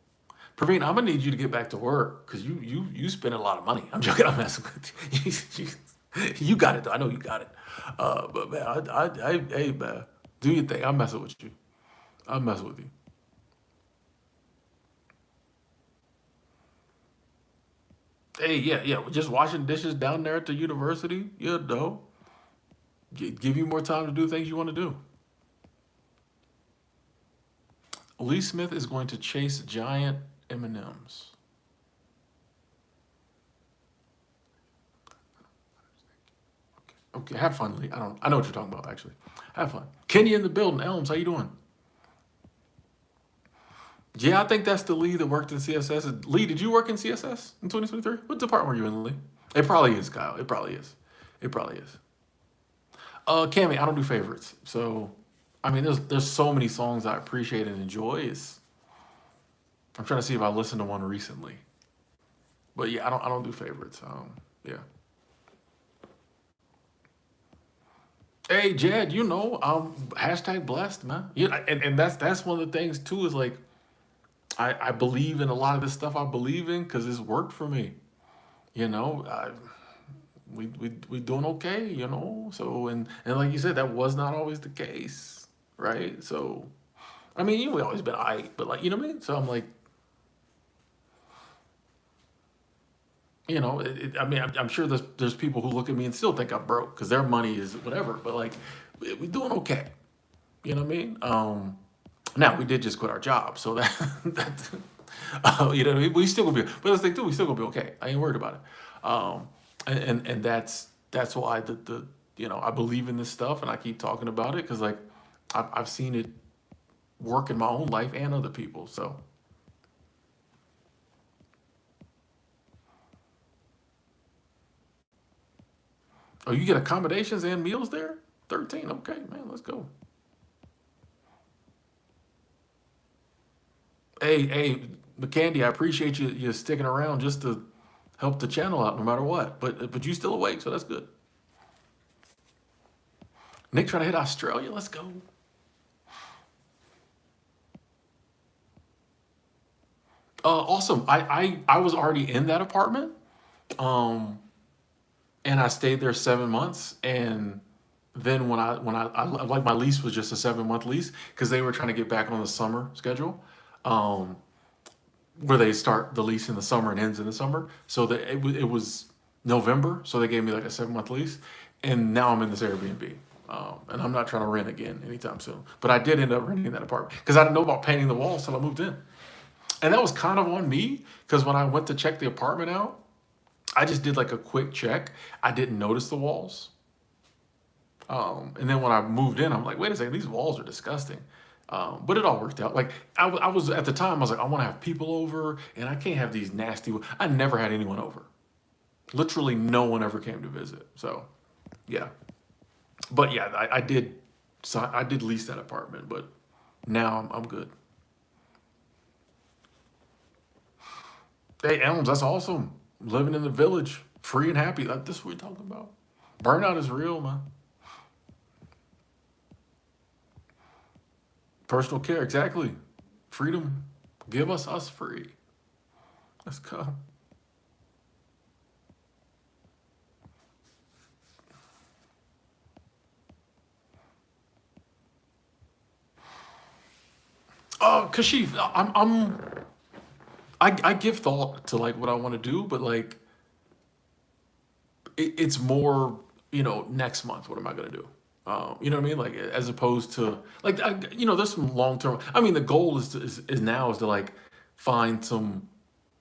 Praveen, I'm gonna need you to get back to work because you spend a lot of money. I'm joking. I'm messing with you. You got it though. I know you got it. But man, hey man, do your thing. I'm messing with you. I'm messing with you. Hey, yeah, yeah. Just washing dishes down there at the university. Give you more time to do things you want to do. Lee Smith is going to chase giant M&Ms. Okay, have fun, Lee. I know what you're talking about, actually. Have fun. Kenny in the building. Elms, how you doing? Yeah, I think that's the Lee that worked in CSS. Lee, did you work in CSS in 2023? What department were you in, Lee? It probably is, Kyle. It probably is. It probably is. Cammy, I don't do favorites. So, I mean, there's so many songs I appreciate and enjoy. I'm trying to see if I listened to one recently. But yeah, I don't do favorites. Yeah. Hey, Jed, hashtag blessed, man. Yeah, and that's one of the things too, is like I believe in a lot of this stuff I believe in because it's worked for me. You know, I, we doing okay. So and like you said, that was not always the case, right? So I mean, we always been but like you know what I mean. So I'm like, I mean, I'm sure there's people who look at me and still think I'm broke because their money is whatever. But like, we're doing okay. You know what I mean? Now we did just quit our job, so that that we still gonna be. But let's think too, we still gonna be okay. I ain't worried about it. And that's why the I believe in this stuff and I keep talking about it because like I've seen it work in my own life and other people. So oh, you get accommodations and meals there? 13. Okay, man, let's go. Hey, McCandy, I appreciate you sticking around just to help the channel out no matter what. But you still awake, so that's good. Nick trying to hit Australia. Let's go. Awesome. I was already in that apartment, um, and I stayed there 7 months. And then I like my lease was just a 7 month lease because they were trying to get back on the summer schedule. Um, where they start the lease in the summer and ends in the summer. So it was November, so they gave me like a 7 month lease, and now I'm in this Airbnb, and I'm not trying to rent again anytime soon. But I did end up renting that apartment because I didn't know about painting the walls till I moved in, and that was kind of on me because when I went to check the apartment out, I just did like a quick check. I didn't notice the walls. And then when I moved in, I'm like, wait a second, these walls are disgusting. But it all worked out. Like I was at the time, I was like, I want to have people over, and I can't have these nasty. I never had anyone over. Literally, no one ever came to visit. So, yeah. But yeah, I did. So I did lease that apartment, but now I'm good. Hey, Elms, that's awesome. Living in the village, free and happy. Like, this is what we're talking about. Burnout is real, man. Personal care, exactly. Freedom. Give us free. Let's go. Kashif, I give thought to like what I want to do, but like it's more, next month. What am I gonna do? You know what I mean? Like as opposed to like there's some long term. I mean, the goal is now is to like find some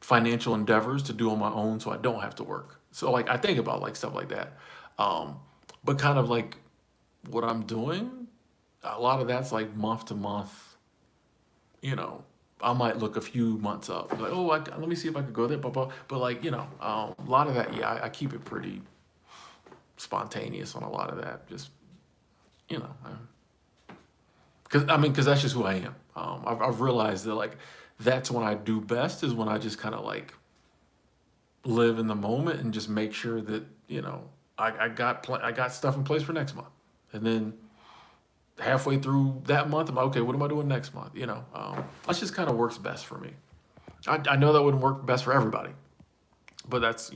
financial endeavors to do on my own, so I don't have to work. So like I think about like stuff like that, um, but kind of like what I'm doing, a lot of that's like month to month. You know, I might look a few months up, like let me see if I could go there, blah, blah. But like a lot of that, yeah, I keep it pretty spontaneous on a lot of that. Just you know, because that's just who I am. I've realized that like that's when I do best is when I just kind of like live in the moment and just make sure that I got stuff in place for next month, and then halfway through that month, I'm like, okay, what am I doing next month? That just kind of works best for me. I know that wouldn't work best for everybody, but that's.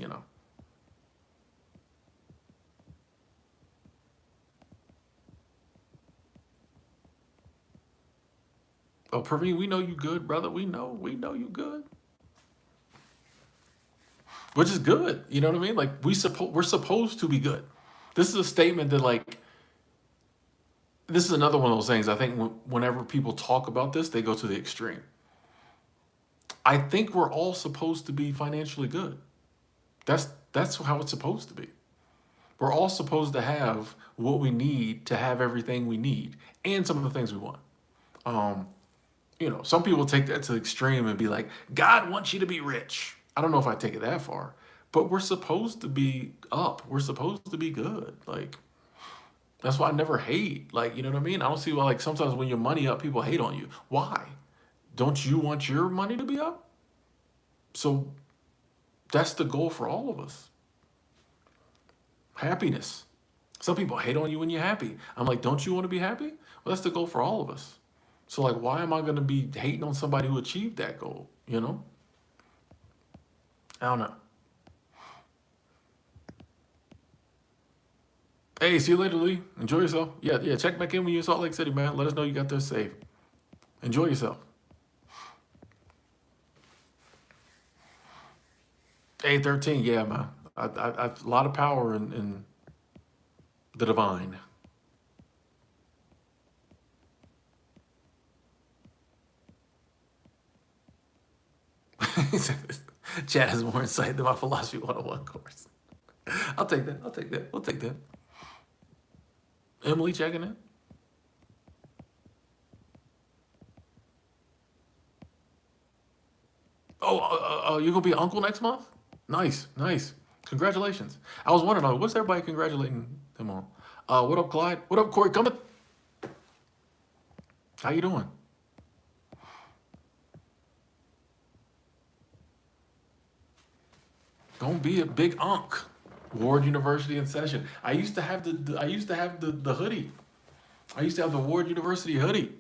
Oh, Praveen, we know you good, brother. We know you good, which is good. You know what I mean? Like we're supposed to be good. This is a statement that like this is another one of those things. I think whenever people talk about this, they go to the extreme. I think we're all supposed to be financially good. That's how it's supposed to be. We're all supposed to have what we need to have everything we need and some of the things we want. Um, some people take that to the extreme and be like, God wants you to be rich. I don't know if I take it that far, but we're supposed to be up. We're supposed to be good. Like that's why I never hate. Like, you know what I mean? I don't see why like sometimes when your money up, people hate on you. Why? Don't you want your money to be up? So that's the goal for all of us. Happiness. Some people hate on you when you're happy. I'm like, don't you want to be happy? Well, that's the goal for all of us. So like, why am I going to be hating on somebody who achieved that goal? I don't know. Hey, see you later, Lee. Enjoy yourself. Yeah, yeah. Check back in when you're in Salt Lake City, man. Let us know you got there safe. Enjoy yourself. A13, yeah, man. I've a lot of power in the divine. Chad has more insight than my philosophy 101 course. I'll take that. I'll take that. We'll take that. Emily checking in. Oh, you gonna be an uncle next month? Nice, nice. Congratulations. I was wondering, what's everybody congratulating him on? What up, Clyde? What up, Corey? Coming. How you doing? Gonna be a big unk. Ward University in session. I used to have I used to have the hoodie. I used to have the Ward University hoodie.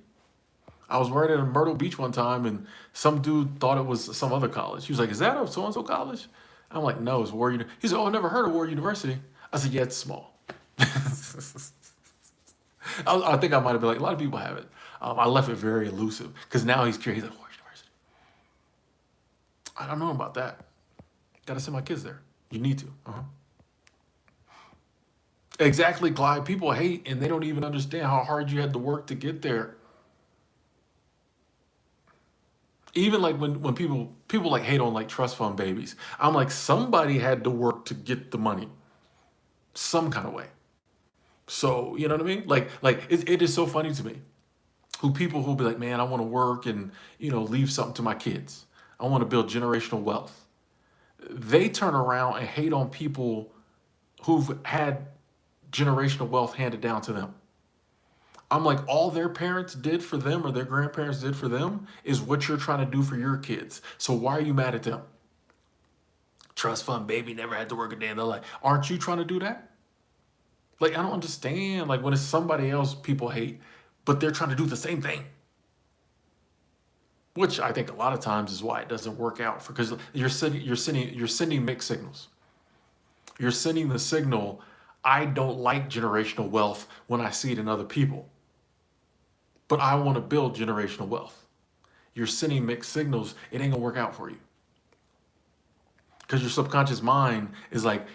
I was wearing it in Myrtle Beach one time, and some dude thought it was some other college. He was like, "Is that a so and so college?" I'm like, "No, it's Ward." He said, "Oh, I never heard of Ward University." I said, "Yeah, it's small." I think I might have been like, a lot of people have it. I left it very elusive because now he's curious. He's like, Ward University. I don't know about that. Got to send my kids there. You need to. Exactly, Clyde. People hate and they don't even understand how hard you had to work to get there. Even like when people like hate on like trust fund babies. I'm like, somebody had to work to get the money some kind of way. So you know what I mean? Like it is so funny to me who people who'll be like, man, I want to work and leave something to my kids. I want to build generational wealth. They turn around and hate on people who've had generational wealth handed down to them. I'm like, all their parents did for them or their grandparents did for them is what you're trying to do for your kids. So why are you mad at them? Trust fund baby never had to work a day in their life. Aren't you trying to do that? Like, I don't understand. Like, when it's somebody else people hate, but they're trying to do the same thing. Which I think a lot of times is why it doesn't work out because you're sending mixed signals. You're sending the signal, I don't like generational wealth when I see it in other people, but I want to build generational wealth. You're sending mixed signals, it ain't gonna work out for you. Because your subconscious mind is like,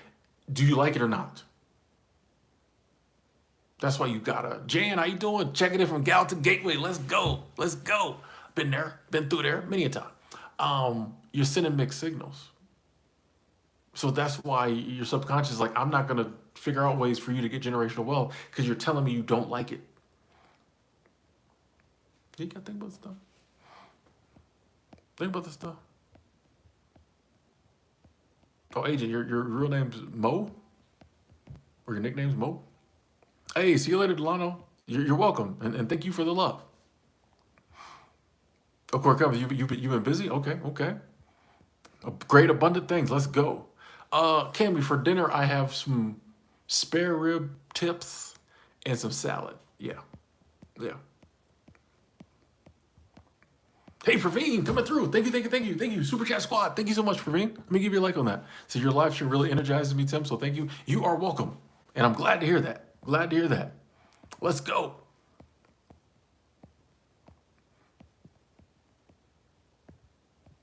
do you like it or not? That's why you gotta, Jan, how you doing? Checking in from Gallatin Gateway. Let's go. Let's go. Been there, been through there many a time. You're sending mixed signals. So that's why your subconscious is like, I'm not gonna figure out ways for you to get generational wealth because you're telling me you don't like it. You gotta think about stuff. Think about this stuff. Oh, agent, your real name's Mo? Or your nickname's Mo? Hey, see you later, Delano. You're welcome, and thank you for the love. Of course, Kevin, you've been busy? Okay, okay. Great, abundant things. Let's go. Cammy, for dinner, I have some spare rib tips and some salad. Yeah, yeah. Hey, Praveen, coming through. Thank you, thank you, thank you, thank you. Super Chat Squad, thank you so much, Praveen. Let me give you a like on that. So your live stream really energizes me, Tim, so thank you. You are welcome. And I'm glad to hear that. Glad to hear that. Let's go.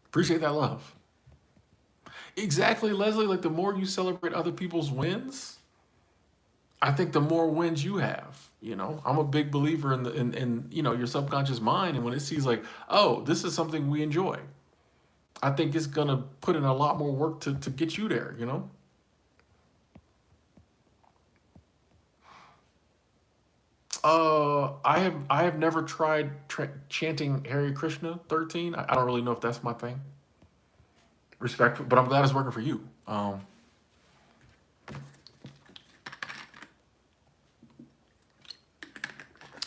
Appreciate that love. Exactly, Leslie. Like the more you celebrate other people's wins, I think the more wins you have. I'm a big believer in your subconscious mind, and when it sees like, oh, this is something we enjoy, I think it's gonna put in a lot more work to get you there. I have never tried chanting Hare Krishna 13. I don't really know if that's my thing. Respect, but I'm glad it's working for you.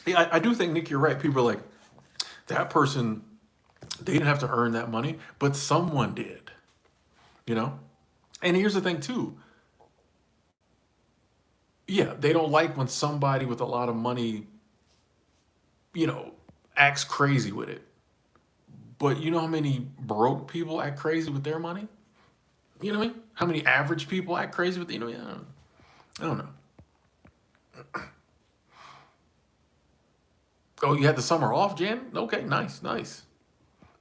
Yeah, I do think, Nick, you're right. People are like, that person, they didn't have to earn that money, but someone did, you know? And here's the thing, too. Yeah, they don't like when somebody with a lot of money, you know, acts crazy with it. But you know how many broke people act crazy with their money? You know what I mean? How many average people act crazy with, I don't know. Oh, you had the summer off, Jan? Okay, nice, nice.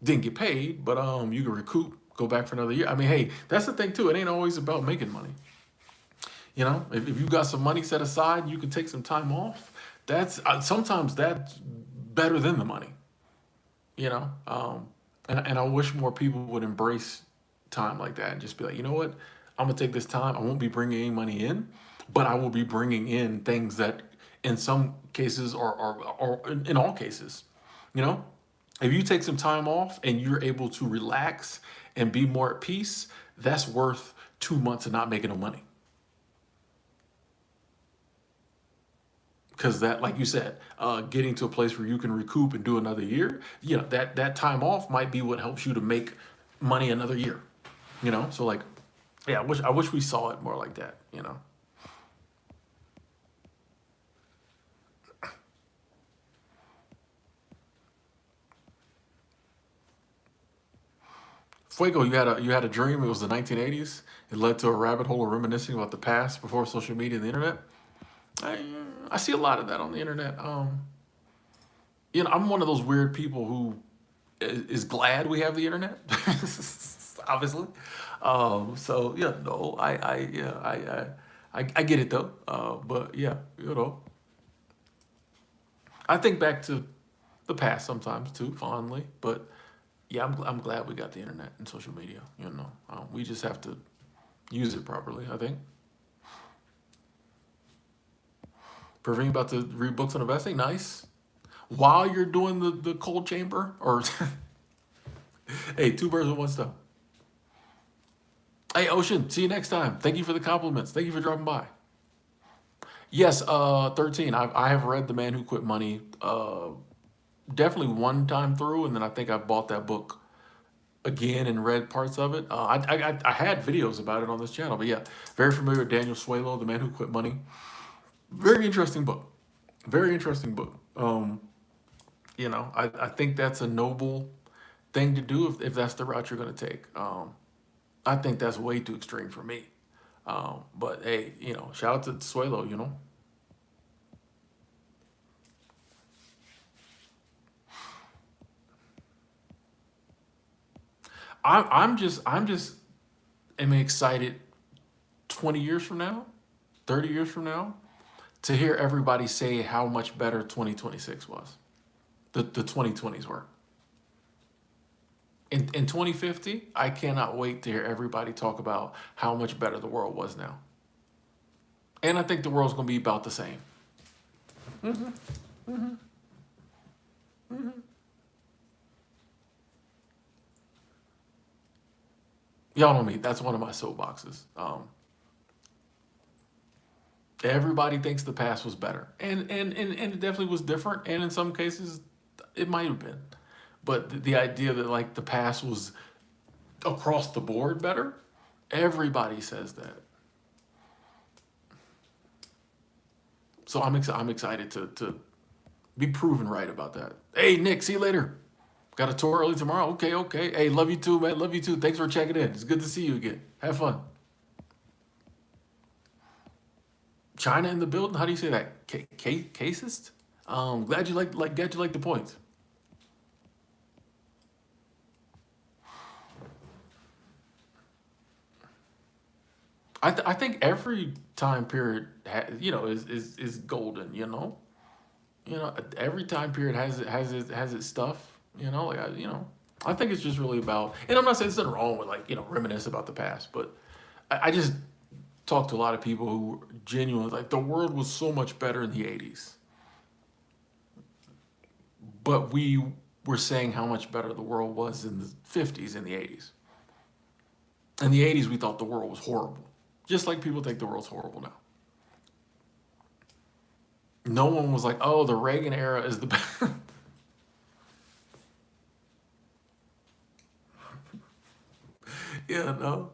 Didn't get paid, but you can recoup go back for another year. I mean, hey, that's the thing too. It ain't always about making money. You know, if you got some money set aside, you can take some time off. That's sometimes that's better than the money. You know, and I wish more people would embrace time like that and just be like, you know what, I'm gonna take this time. I won't be bringing any money in, but I will be bringing in things that, in some cases, or in all cases, you know, if you take some time off and you're able to relax and be more at peace, that's worth 2 months of not making no money. Because that, like you said, getting to a place where you can recoup and do another year, you know, that time off might be what helps you to make money another year. You know, so like, yeah, I wish we saw it more like that. You know, Fuego, you had a dream. It was the 1980s. It led to a rabbit hole of reminiscing about the past before social media and the internet. I I see a lot of that on the internet. You know, I'm one of those weird people who is glad we have the internet, obviously. So yeah, no, I get it though. But yeah, you know, I think back to the past sometimes too fondly. But yeah, I'm glad we got the internet and social media. You know, we just have to use it properly. I think. Praveen about to read books on investing. Nice. While you're doing the cold chamber, or hey, two birds with one stone. Hey, Ocean, see you next time. Thank you for the compliments. Thank you for dropping by. Yes, 13. I have read The Man Who Quit Money definitely one time through, and then I think I bought that book again and read parts of it. I had videos about it on this channel, but yeah, very familiar with Daniel Suelo, The Man Who Quit Money. Very interesting book. Very interesting book. You know, I think that's a noble thing to do if that's the route you're going to take. I think that's way too extreme for me. But hey, you know, shout out to Suelo, you know. I'm just am excited 20 years from now, 30 years from now, to hear everybody say how much better 2026 was. The 2020s were. In 2050, I cannot wait to hear everybody talk about how much better the world was now. And I think the world's going to be about the same. Y'all know me. That's one of my soapboxes. Everybody thinks the past was better, and it definitely was different. And in some cases, it might have been. But the idea that like the past was across the board better, everybody says that. So I'm excited to be proven right about that. Hey Nick, see you later. Got a tour early tomorrow. Okay, okay. Hey, love you too, man. Love you too. Thanks for checking in. It's good to see you again. Have fun. China in the building. How do you say that? Casist. Glad you glad you like the points. I think every time period you know is golden. You know, every time period has its stuff. You know, like you know, I think it's just really about. And I'm not saying there's nothing wrong with like reminisce about the past, but I just talk to a lot of people who genuinely like the world was so much better in the '80s, but we were saying how much better the world was in the '50s and the '80s. In the '80s, we thought the world was horrible, just like people think the world's horrible now. No one was like, "Oh, the Reagan era is the best." Yeah, no.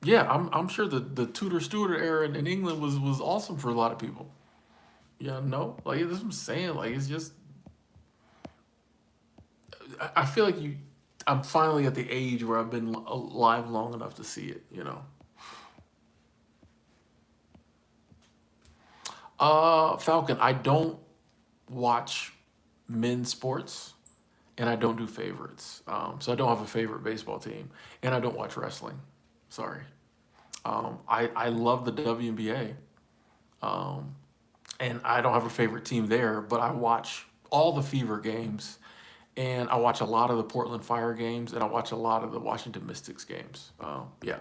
Yeah, I'm sure the Tudor Stuart era in England was awesome for a lot of people. Yeah, no, like this is what I'm saying. Like it's just I feel like I'm finally at the age where I've been alive long enough to see it. Falcon, I don't watch men's sports and I don't do favorites. So I don't have a favorite baseball team and I don't watch wrestling. Sorry. I love the WNBA. Um, and I don't have a favorite team there, but I watch all the Fever games, and I watch a lot of the Portland Fire games, and I watch a lot of the Washington Mystics games. Yeah.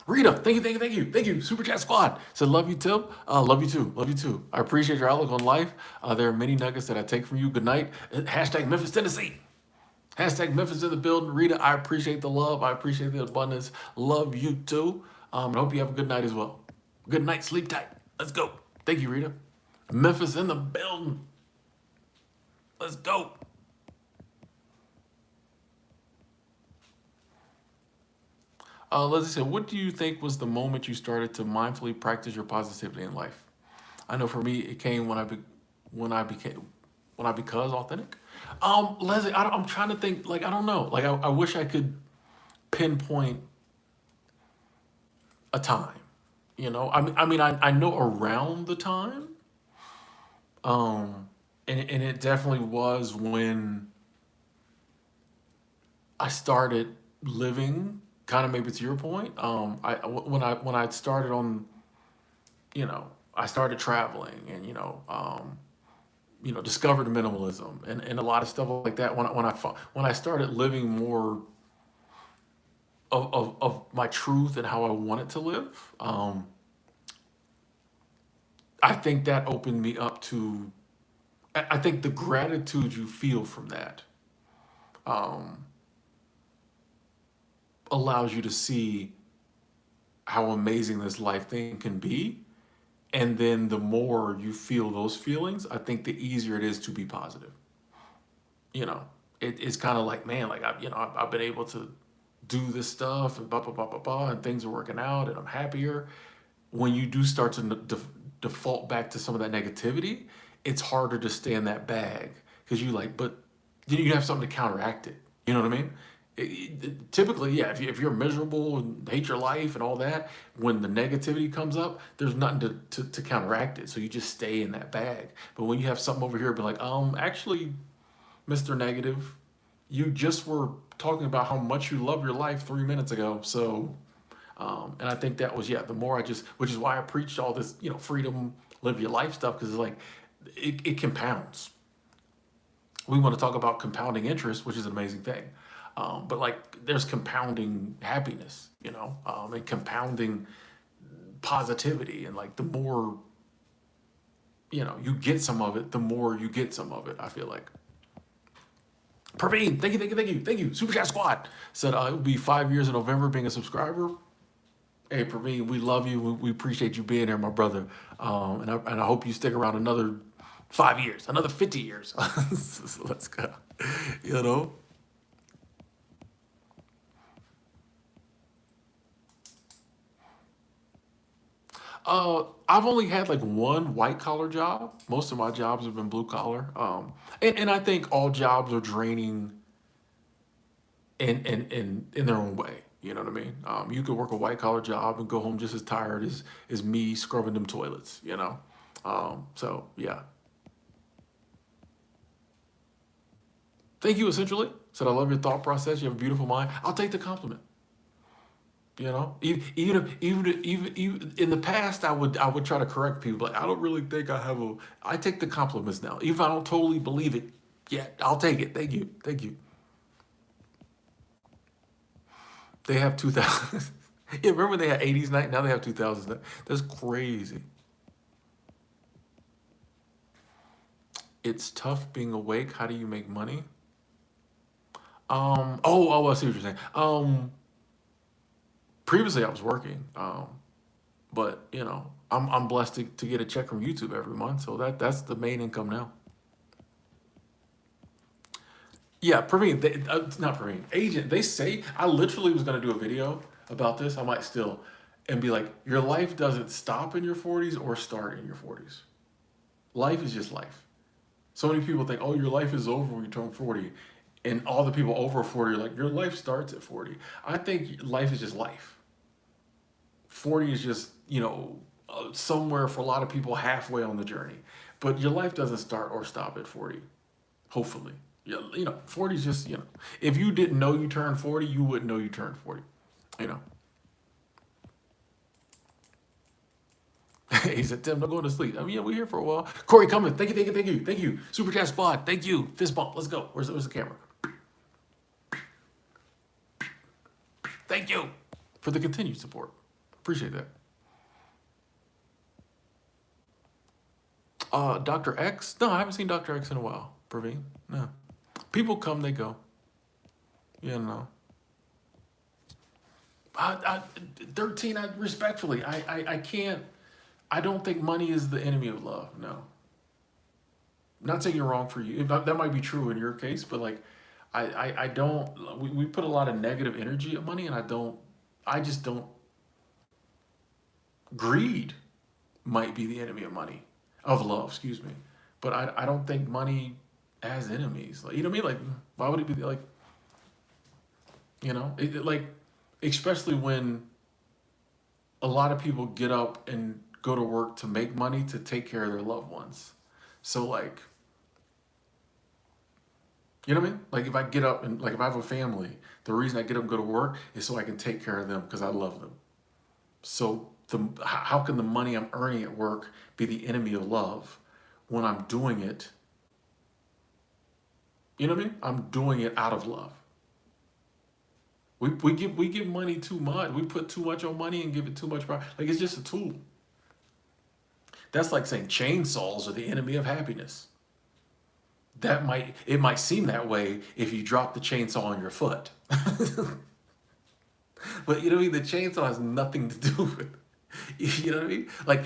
Rita, thank you, thank you, thank you, thank you. Super Chat Squad said, "Love you, Tim. Love you too, love you too. I appreciate your outlook on life. There are many nuggets that I take from you. Good night. Hashtag Memphis, Tennessee. Hashtag Memphis in the building. Rita, I appreciate the love. I appreciate the abundance. Love you too. And hope you have a good night as well. Good night. Sleep tight. Let's go. Thank you, Rita. Memphis in the building. Let's go. Leslie said, what do you think was the moment you started to mindfully practice your positivity in life? I know for me, it came when I became when I because authentic. Leslie, I'm trying to think. Like I don't know. Like I wish I could pinpoint a time. I know around the time. And it definitely was when I started living. Kind of maybe to your point. When I started on, I started traveling and discovered minimalism and a lot of stuff like that. When I started living more of my truth and how I wanted to live, I think that opened me up to. I think the gratitude you feel from that um, allows you to see how amazing this life thing can be. And then the more you feel those feelings, I think the easier it is to be positive. You know, it's kind of like, man, like I've been able to do this stuff and blah blah blah blah blah, and things are working out, and I'm happier. When you do start to default back to some of that negativity, it's harder to stay in that bag because but you have something to counteract it. You know what I mean? Typically, yeah, if you're miserable and hate your life and all that, when the negativity comes up, there's nothing to counteract it. So you just stay in that bag. But when you have something over here, be like, actually, Mr. Negative, you just were talking about how much you love your life 3 minutes ago. So and I think that was, yeah, the more which is why I preached all this, freedom, live your life stuff, because it's like, it compounds. We want to talk about compounding interest, which is an amazing thing. But like, there's compounding happiness, and compounding positivity. And like, the more, you get some of it, the more you get some of it, I feel like. Praveen, thank you, thank you, thank you, thank you. Super Chat Squad said it will be 5 years in November being a subscriber. Hey, Praveen, we love you. We appreciate you being here, my brother. And I hope you stick around another 5 years, another 50 years. So let's go. You know? I've only had like one white collar job. Most of my jobs have been blue collar. And I think all jobs are draining in their own way. You know what I mean? You could work a white collar job and go home just as tired as me scrubbing them toilets. So yeah. Thank you. Essentially said, I love your thought process. You have a beautiful mind. I'll take the compliment. Even in the past, I would try to correct people. Like, I don't really think I have a. I take the compliments now, even if I don't totally believe it yet. I'll take it. Thank you, thank you. They have 2000. Yeah, remember they had 80s night. Now they have 2000s night. That's crazy. It's tough being awake. How do you make money? I see what you're saying. Previously I was working. But I'm blessed to get a check from YouTube every month, so that's the main income now. Yeah, Praveen, not Praveen, agent. They say I literally was gonna do a video about this. I might still, and be like, your life doesn't stop in your 40s or start in your 40s. Life is just life. So many people think, oh, your life is over when you turn 40, and all the people over 40 are like, your life starts at 40. I think life is just life. 40 is just somewhere for a lot of people halfway on the journey. But your life doesn't start or stop at 40, hopefully. Yeah, 40 is just, if you didn't know you turned 40, you wouldn't know you turned 40. You know. He said, Tim, don't go to sleep. I mean, yeah, we're here for a while. Corey Cummins, thank you, thank you, thank you, thank you. Super Chat Squad, thank you. Fist bump, let's go. Where's the camera? Thank you for the continued support. Appreciate that. Dr. X? No, I haven't seen Dr. X in a while, Praveen. No. People come, they go. You know. 13, respectfully, I can't, I don't think money is the enemy of love. No. Not saying you're wrong for you. That might be true in your case, but like, I don't, we put a lot of negative energy at money, and I just don't, greed might be the enemy of money, of love, excuse me. But I don't think money has enemies. Like, you know what I mean? Like, why would it be like, like, especially when a lot of people get up and go to work to make money to take care of their loved ones. So like, you know what I mean? Like if I get up and like if I have a family, the reason I get up and go to work is so I can take care of them because I love them. So how can the money I'm earning at work be the enemy of love when I'm doing it? You know what I mean? I'm doing it out of love. We give money too much. We put too much on money and give it too much power. Like it's just a tool. That's like saying chainsaws are the enemy of happiness. It might seem that way if you drop the chainsaw on your foot. But you know what I mean? The chainsaw has nothing to do with it. You know what I mean? Like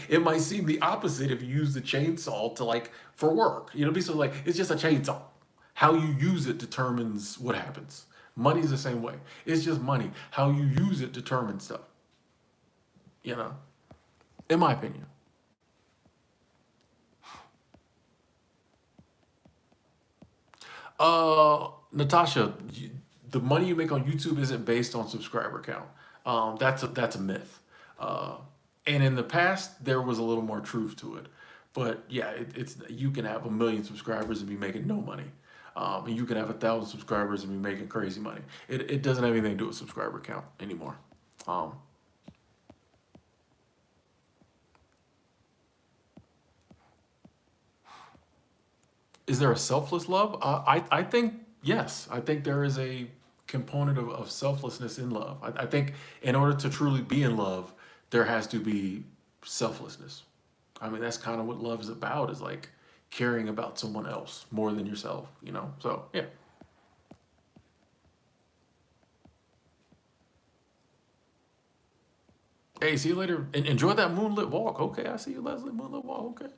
it might seem the opposite if you use the chainsaw to like for work. You know what I mean? So like it's just a chainsaw. How you use it determines what happens. Money's the same way. It's just money. How you use it determines stuff. You know? In my opinion. Natasha, the money you make on YouTube isn't based on subscriber count. That's a myth. Uh, and in the past, there was a little more truth to it. But yeah, it's you can have 1 million subscribers and be making no money. And you can have 1,000 subscribers and be making crazy money. It doesn't have anything to do with subscriber count anymore. Um, is there a selfless love? I think yes. I think there is a component of selflessness in love. I think in order to truly be in love, there has to be selflessness. I mean, that's kind of what love is about, is like caring about someone else more than yourself, you know? So, yeah. Hey, see you later. Enjoy that moonlit walk. Okay, I see you, Leslie. Moonlit walk. Okay.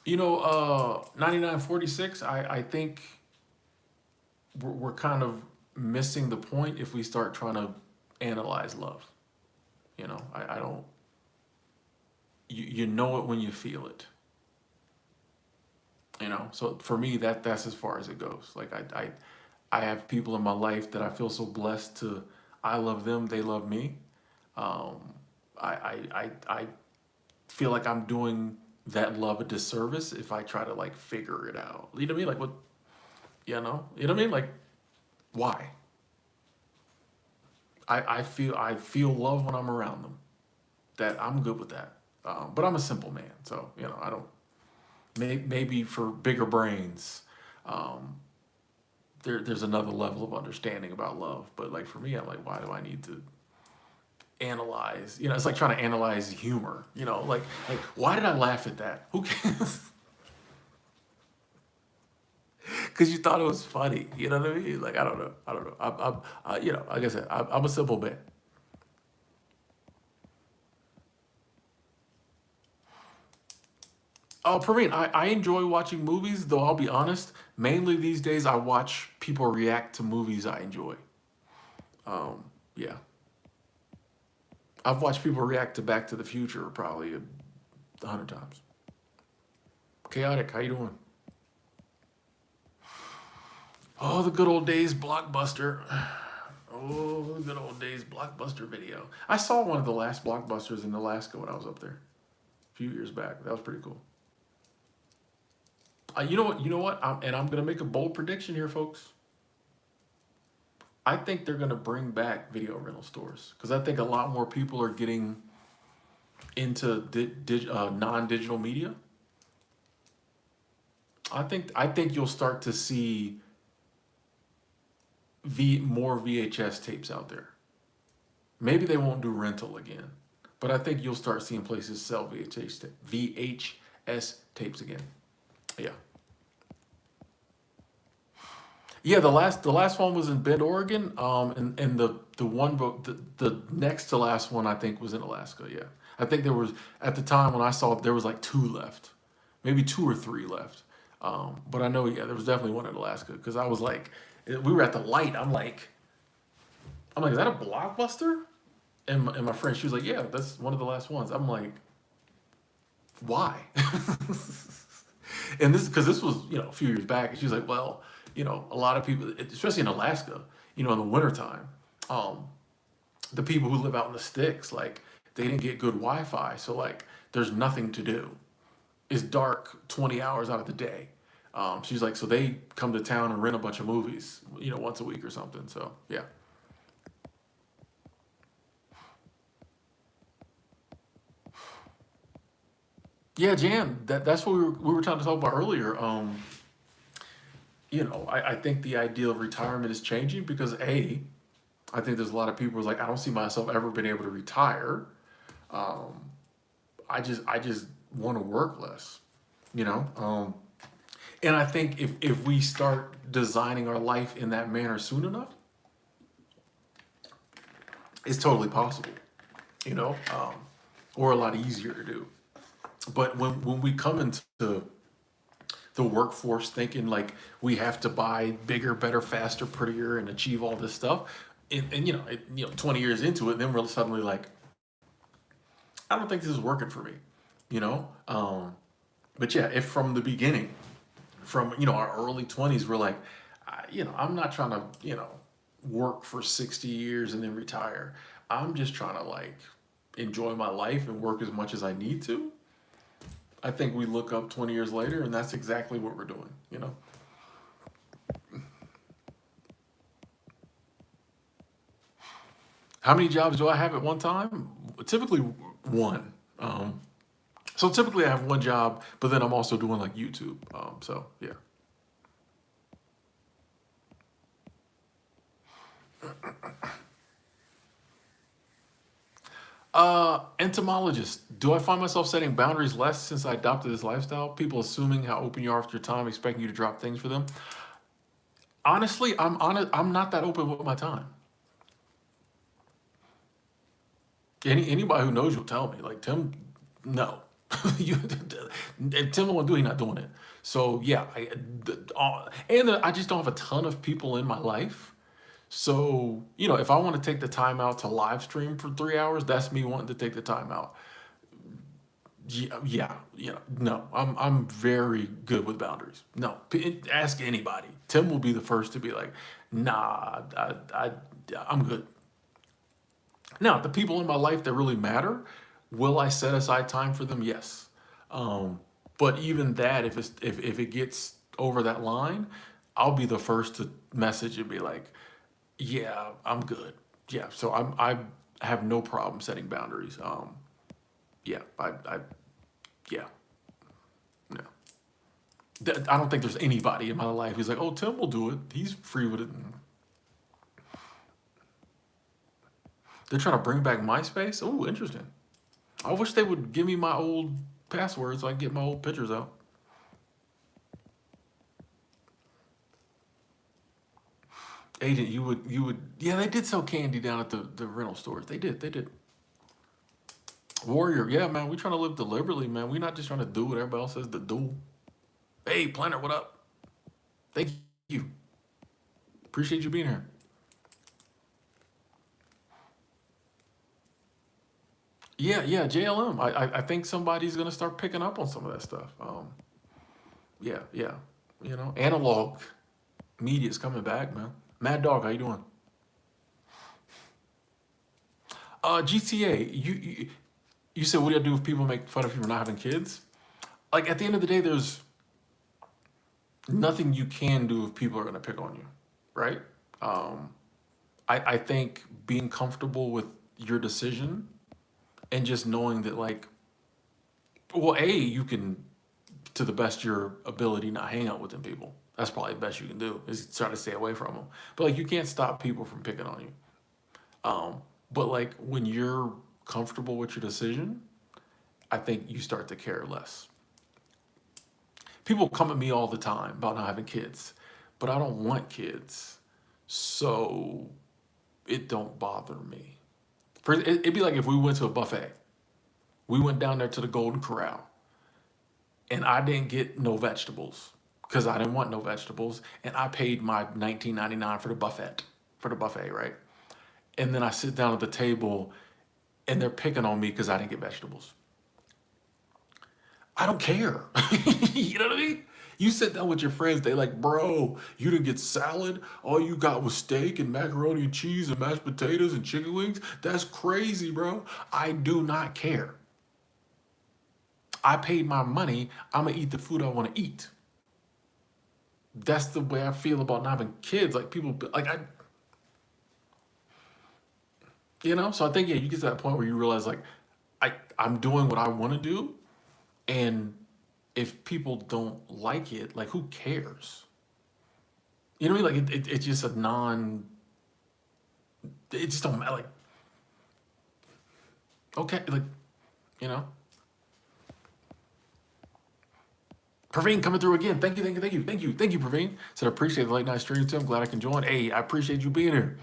9946, I think we're kind of missing the point if we start trying to analyze love. I don't, you know it when you feel it. So for me, that's as far as it goes. Like I have people in my life that I feel so blessed to, I love them, they love me. Um, I feel like I'm doing that love a disservice if I try to like figure it out. You know what I mean? Like what, you know what I mean? Like why? I feel love when I'm around them. That I'm good with that. But I'm a simple man, so I don't. Maybe for bigger brains, um, there's another level of understanding about love. But like for me, I'm like, why do I need to analyze? It's like trying to analyze humor. Like why did I laugh at that? Who cares? Because you thought it was funny. You know what I mean? Like I don't know. I don't know. Like I said, I'm a simple man. Oh, Praveen, I enjoy watching movies, though I'll be honest. Mainly these days, I watch people react to movies I enjoy. Yeah, I've watched people react to Back to the Future probably 100 times. Chaotic, how you doing? Oh, the good old days, Blockbuster. Oh, good old days Blockbuster Video. I saw one of the last Blockbusters in Alaska when I was up there a few years back. That was pretty cool. You know what? You know what? I'm gonna make a bold prediction here, folks. I think they're gonna bring back video rental stores because I think a lot more people are getting into non-digital media. I think you'll start to see more VHS tapes out there. Maybe they won't do rental again, but I think you'll start seeing places sell VHS tapes again. Yeah, yeah. The last one was in Bend, Oregon. And the next to last one I think was in Alaska. Yeah, I think there was at the time when I saw it there was like two left, maybe two or three left. But I know yeah there was definitely one in Alaska because I was like we were at the light. I'm like, is that a Blockbuster? And my friend, she was like, yeah, that's one of the last ones. I'm like, why? And this because this was a few years back, and she's like, well, a lot of people, especially in Alaska, in the wintertime, um, the people who live out in the sticks, like they didn't get good Wi-Fi, so like there's nothing to do. It's dark 20 hours out of the day. She's like, so they come to town and rent a bunch of movies, once a week or something. So yeah. Yeah, Jan, that's what we were trying to talk about earlier. I think the idea of retirement is changing because I think there's a lot of people who's like, I don't see myself ever being able to retire. Um, I just want to work less, you know? And I think if we start designing our life in that manner soon enough, it's totally possible, you know, or a lot easier to do. But when we come into the workforce thinking like we have to buy bigger, better, faster, prettier, and achieve all this stuff, and 20 years into it, then we're suddenly like, I don't think this is working for me, you know. But yeah, if from the beginning, from our early 20s, we're like, I'm not trying to work for 60 years and then retire. I'm just trying to like enjoy my life and work as much as I need to. I think we look up 20 years later and that's exactly what we're doing, you know? How many jobs do I have at one time? Typically one. So typically I have one job, but then I'm also doing like YouTube. So yeah. Entomologist. Do I find myself setting boundaries less since I adopted this lifestyle? People assuming how open you are with your time, expecting you to drop things for them. Honestly, I'm not that open with my time. Anybody who knows you'll tell me. Like Tim, no, you, if Tim won't do it, he's not doing it. So yeah, I just don't have a ton of people in my life. So if I want to take the time out to live stream for 3 hours, that's me wanting to take the time out. Yeah, yeah, no, I'm very good with boundaries. No, ask anybody. Tim will be the first to be like, nah, I'm good. Now, the people in my life that really matter, will I set aside time for them? Yes. Um, but even that, if it gets over that line, I'll be the first to message and be like, yeah, I'm good. Yeah, so I have no problem setting boundaries. Yeah, yeah, no. I don't think there's anybody in my life who's like, oh, Tim will do it. He's free with it. They're trying to bring back MySpace. Oh, interesting. I wish they would give me my old password so I can get my old pictures out. Agent, you would yeah, they did sell candy down at the rental stores. They did. Warrior, yeah, man, we trying to live deliberately, man. We not just trying to do what everybody else says to do. Hey, Planner, what up? Thank you. Appreciate you being here. Yeah, yeah, JLM. I think somebody's gonna start picking up on some of that stuff. Yeah, yeah. Analog media is coming back, man. Mad Dog, how you doing? GTA. You said, what do you do if people make fun of you for not having kids? Like at the end of the day, there's nothing you can do if people are going to pick on you, right? Um, I think being comfortable with your decision and just knowing that, like, well, A, you can, to the best of your ability, not hang out with them people. That's probably the best you can do is try to stay away from them. But like, you can't stop people from picking on you. But like, when you're comfortable with your decision, I think you start to care less. People come at me all the time about not having kids, but I don't want kids, so it don't bother me. It'd be like if we went to a buffet. We went down there to the Golden Corral, and I didn't get no vegetables because I didn't want no vegetables, and I paid my 19.99 for the buffet, right? And then I sit down at the table, and they're picking on me because I didn't get vegetables. I don't care. You know what I mean? You sit down with your friends, they like, bro, you didn't get salad. All you got was steak and macaroni and cheese and mashed potatoes and chicken wings. That's crazy, bro. I do not care. I paid my money. I'm gonna eat the food I want to eat. That's the way I feel about not having kids. Like people, like So I think yeah, you get to that point where you realize like, I'm doing what I want to do, and if people don't like it, like who cares? You know what I mean? Like it's just a non. It just don't matter. Like okay, like you know. Praveen coming through again. Thank you, thank you, thank you, thank you, thank you, Praveen. Said I appreciate the late night stream too. I'm glad I can join. Hey, I appreciate you being here.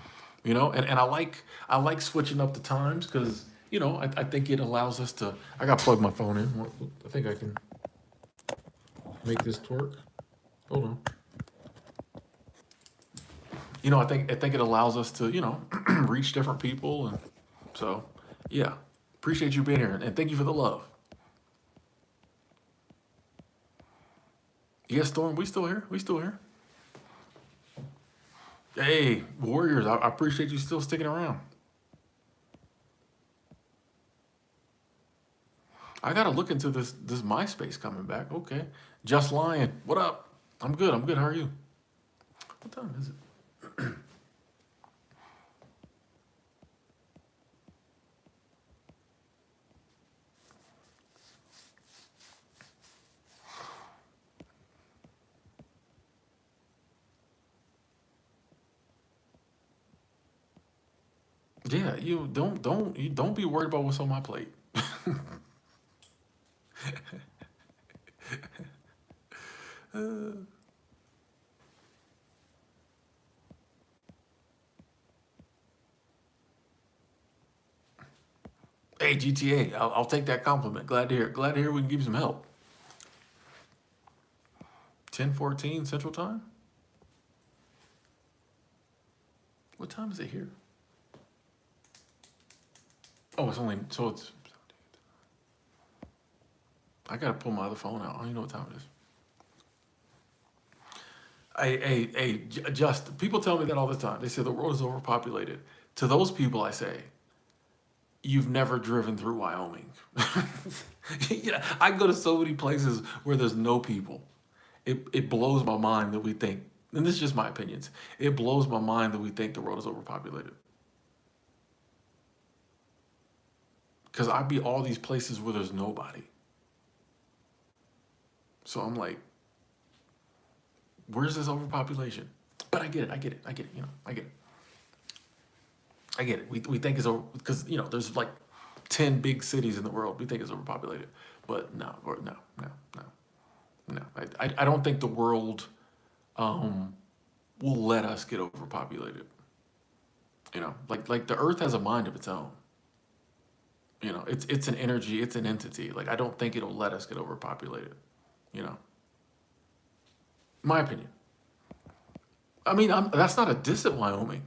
And I like switching up the times because I think it allows us to. I got to plug my phone in. I think I can make this twerk. Hold on. I think it allows us to reach different people, and so yeah, appreciate you being here and thank you for the love. Yes, Storm, we still here. We still here. Hey, Warriors, I appreciate you still sticking around. I gotta look into this MySpace coming back. Okay, Just Lion, what up? I'm good. I'm good. How are you? What time is it? Yeah, you don't be worried about what's on my plate. Hey, GTA, I'll take that compliment. Glad to hear. Glad to hear we can give you some help. 10:14 Central Time. What time is it here? Oh, it's only so it's. I gotta pull my other phone out. I don't even know what time it is. Just people tell me that all the time. They say the world is overpopulated. To those people, I say, you've never driven through Wyoming. I go to so many places where there's no people. It blows my mind that we think, and this is just my opinions. It blows my mind that we think the world is overpopulated. Because I be all these places where there's nobody. So I'm like, where's this overpopulation? But I get it. I get it. I get it. I get it. I get it. We think it's over because there's like 10 big cities in the world. We think it's overpopulated, but no, no, no, no, no. I don't think the world um, will let us get overpopulated. Like the Earth has a mind of its own. It's an energy. It's an entity. Like I don't think it'll let us get overpopulated. You know, my opinion. I mean, that's not a diss at Wyoming.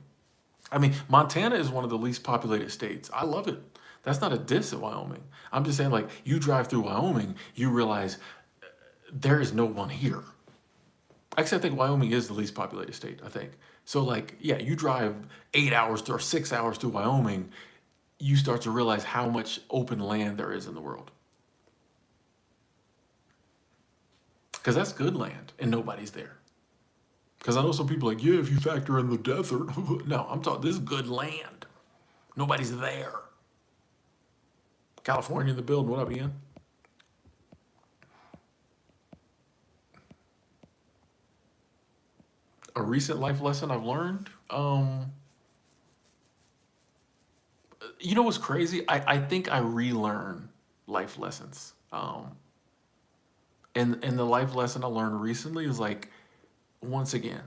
I mean, Montana is one of the least populated states. I love it. That's not a diss at Wyoming. I'm just saying, like, you drive through Wyoming, you realize there is no one here. Actually, I think Wyoming is the least populated state, I think. So, like, yeah, you drive 8 hours or 6 hours through Wyoming, you start to realize how much open land there is in the world. Because that's good land and nobody's there. Because I know some people are like, yeah, if you factor in the desert. No, I'm talking, this is good land. Nobody's there. California in the building. What up, Ian? A recent life lesson I've learned. You know what's crazy? I think I relearn life lessons. And the life lesson I learned recently is like, once again,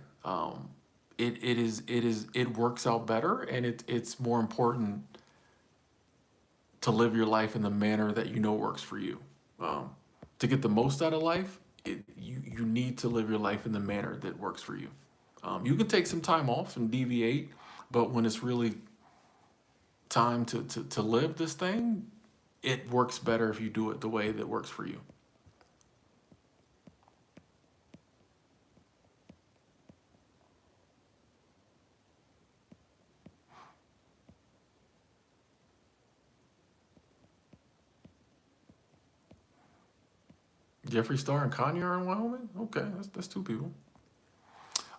it works out better, and it's more important to live your life in the manner that you know works for you. Um, to get the most out of life, you need to live your life in the manner that works for you. You can take some time off and deviate, but when it's really time to live this thing, it works better if you do it the way that works for you. Jeffree Star and Kanye are in Wyoming? Okay, that's two people.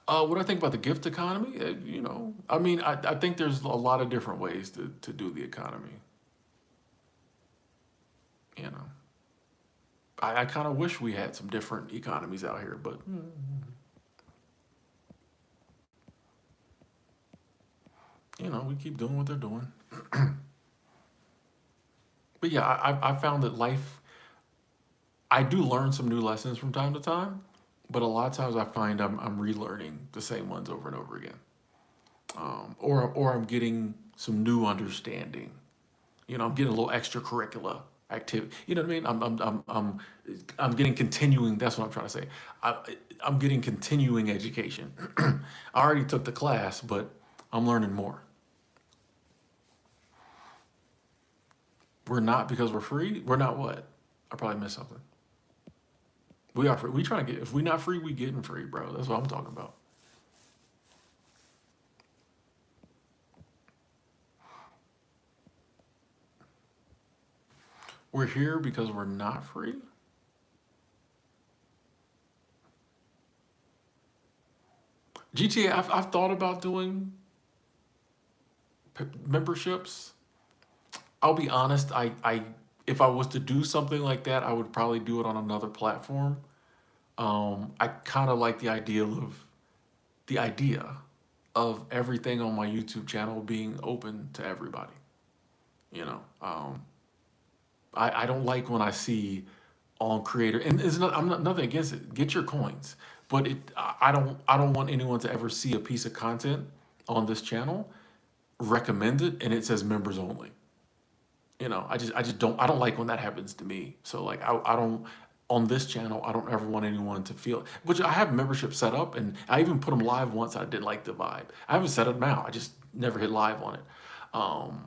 What do I think about the gift economy? I mean, I think there's a lot of different ways to do the economy. You know, I kind of wish we had some different economies out here, but we keep doing what they're doing. But yeah, I found that life, I do learn some new lessons from time to time, but a lot of times I find I'm relearning the same ones over and over again, or I'm getting some new understanding. I'm getting a little extracurricular activity. You know what I mean? I'm getting continuing. That's what I'm trying to say. I, I'm getting continuing education. I already took the class, but I'm learning more. We're not because we're free. We're not what? I probably missed something. We are free. We trying to get. If we not free, we getting free, bro. That's what I'm talking about. We're here because we're not free. GTA. I've thought about doing memberships. I'll be honest. I if I was to do something like that, I would probably do it on another platform. I kind of like the idea of everything on my YouTube channel being open to everybody. You know, I don't like when I see on creator, and I'm not nothing against it. Get your coins, but I don't want anyone to ever see a piece of content on this channel recommended and it says members only. I just don't like when that happens to me. So like I don't, on this channel, I don't ever want anyone to feel, which I have membership set up, and I even put them live once. I didn't like the vibe. I haven't set it now. I just never hit live on it. Um,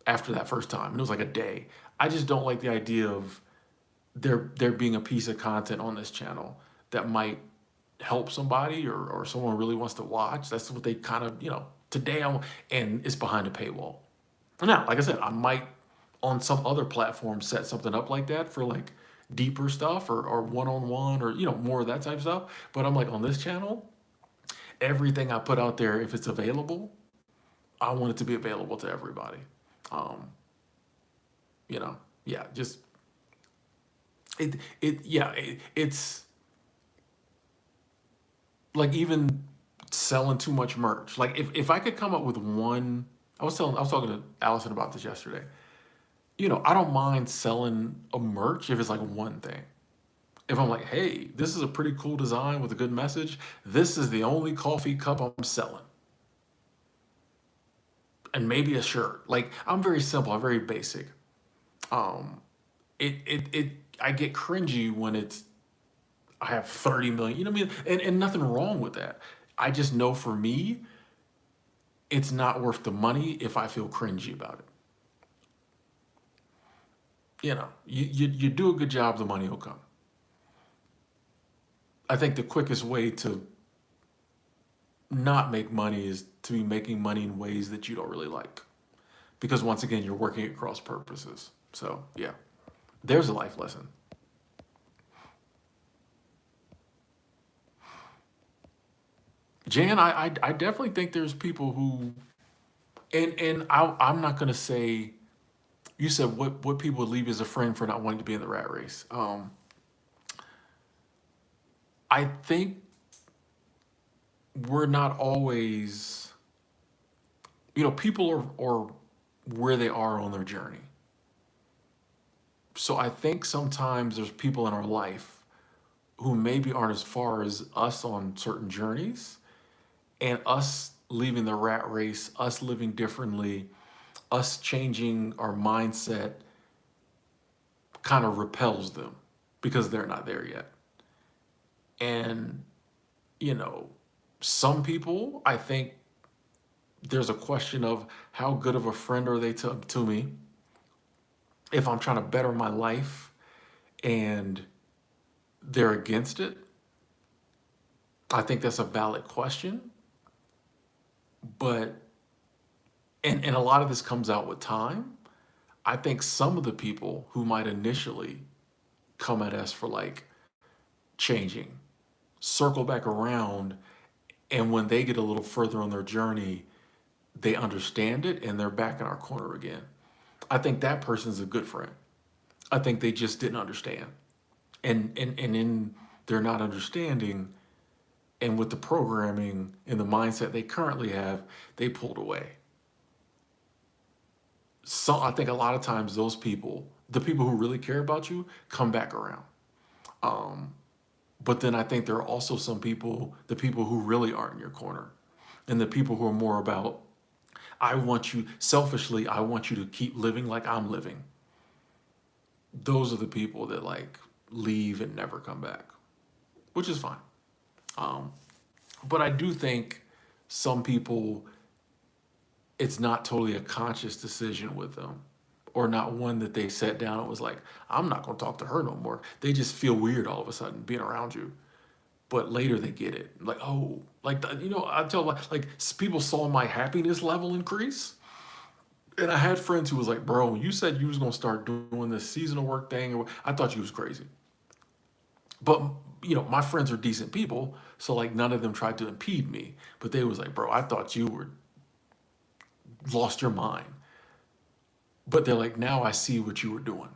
After that first time, and it was like a day. I just don't like the idea of there being a piece of content on this channel that might help somebody, or someone really wants to watch. That's what they kind of, today and it's behind a paywall. Now, like I said, I might on some other platform set something up like that for like deeper stuff, or one-on-one, or more of that type of stuff. But I'm like, on this channel, everything I put out there, if it's available, I want it to be available to everybody. Um, yeah, just it's like, even selling too much merch. Like, if I could come up with one, I was talking to Allison about this yesterday. I don't mind selling a merch if it's like one thing. If I'm like, hey, this is a pretty cool design with a good message. This is the only coffee cup I'm selling. And maybe a shirt. Like, I'm very simple, I'm very basic. Um, it I get cringy when I have 30 million, you know what I mean? And nothing wrong with that. I just know, for me, it's not worth the money if I feel cringy about it. You do a good job, the money will come. I think the quickest way to not make money is to be making money in ways that you don't really like. because once again, you're working at cross purposes. So yeah, there's a life lesson. Jan, I definitely think there's people who, I'm not gonna say. You said what people would leave as a friend for not wanting to be in the rat race. I think we're not always, people are where they are on their journey. So I think sometimes there's people in our life who maybe aren't as far as us on certain journeys, and us leaving the rat race, us living differently, us changing our mindset kind of repels them because they're not there yet. And, you know, some people, I think there's a question of how good of a friend are they to me if I'm trying to better my life and they're against it. I think that's a valid question. But, and a lot of this comes out with time. I think some of the people who might initially come at us for like changing circle back around, and when they get a little further on their journey, they understand it and they're back in our corner again. I think that person's a good friend. I think they just didn't understand. And in their not understanding and with the programming and the mindset they currently have, they pulled away. So I think a lot of times those people, the people who really care about you, come back around. Um, but then I think there are also some people, the people who really aren't in your corner, and the people who are more about, I want you, selfishly, I want you to keep living like I'm living. Those are the people that like leave and never come back, which is fine. Um, but I do think some people, it's not totally a conscious decision with them, or not one that they sat down and was like, I'm not going to talk to her no more. They just feel weird all of a sudden being around you. But later they get it. Like, oh, like, I tell like people saw my happiness level increase. And I had friends who was like, bro, when you said you was going to start doing this seasonal work thing, I thought you was crazy. But, my friends are decent people. So like none of them tried to impede me. But they was like, bro, I thought you were lost your mind. But they're like, now I see what you were doing.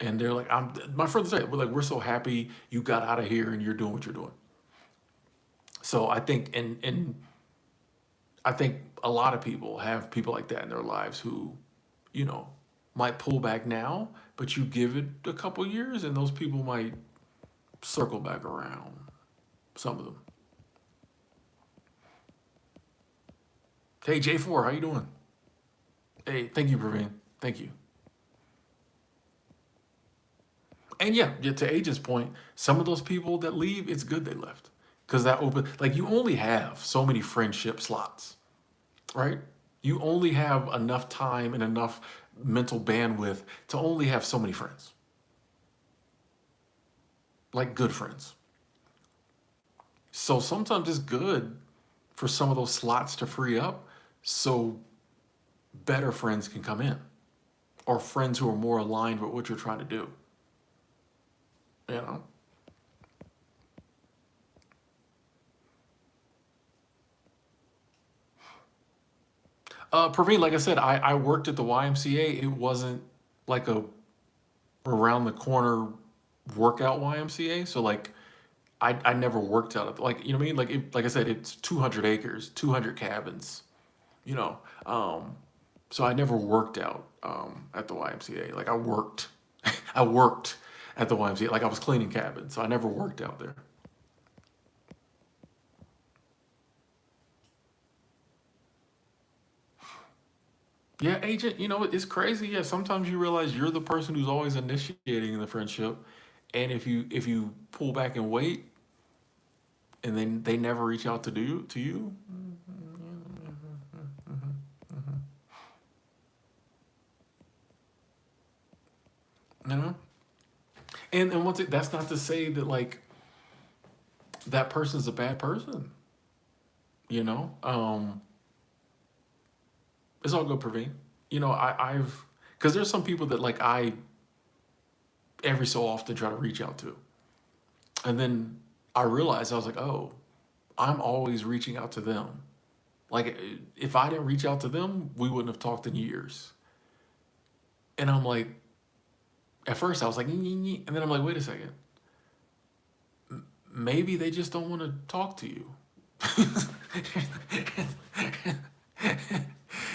And they're like, my friends say, we're so happy you got out of here and you're doing what you're doing. So I think, and I think a lot of people have people like that in their lives who, you know, might pull back now, but you give it a couple years and those people might circle back around. Some of them. Hey, J4, how you doing? Hey, thank you, Praveen. Thank you. And yeah, to Agent's point, some of those people that leave, it's good they left. Because that open, like you only have so many friendship slots, right? You only have enough time and enough mental bandwidth to only have so many friends, like good friends. So sometimes it's good for some of those slots to free up so better friends can come in, or friends who are more aligned with what you're trying to do, you know? Praveen, like I said, I worked at the YMCA. It wasn't like a around the corner workout YMCA. So like I never worked out of like, you know what I mean? Like I said, it's 200 acres, 200 cabins, you know. So I never worked out at the YMCA. Like I worked, I worked at the YMCA. Like I was cleaning cabins. So I never worked out there. Yeah, agent, it's crazy. Yeah, sometimes you realize you're the person who's always initiating the friendship. And if you pull back and wait, and then they never reach out to you. You know? And once it that's not to say that like that person's a bad person, you know? It's all good, Praveen. because there's some people that like I every so often try to reach out to. And then I realized I was like, oh, I'm always reaching out to them. Like if I didn't reach out to them, we wouldn't have talked in years. And I'm like, at first I was like, "Nyeh, nyeh, nyeh." And then I'm like, wait a second. Maybe they just don't want to talk to you.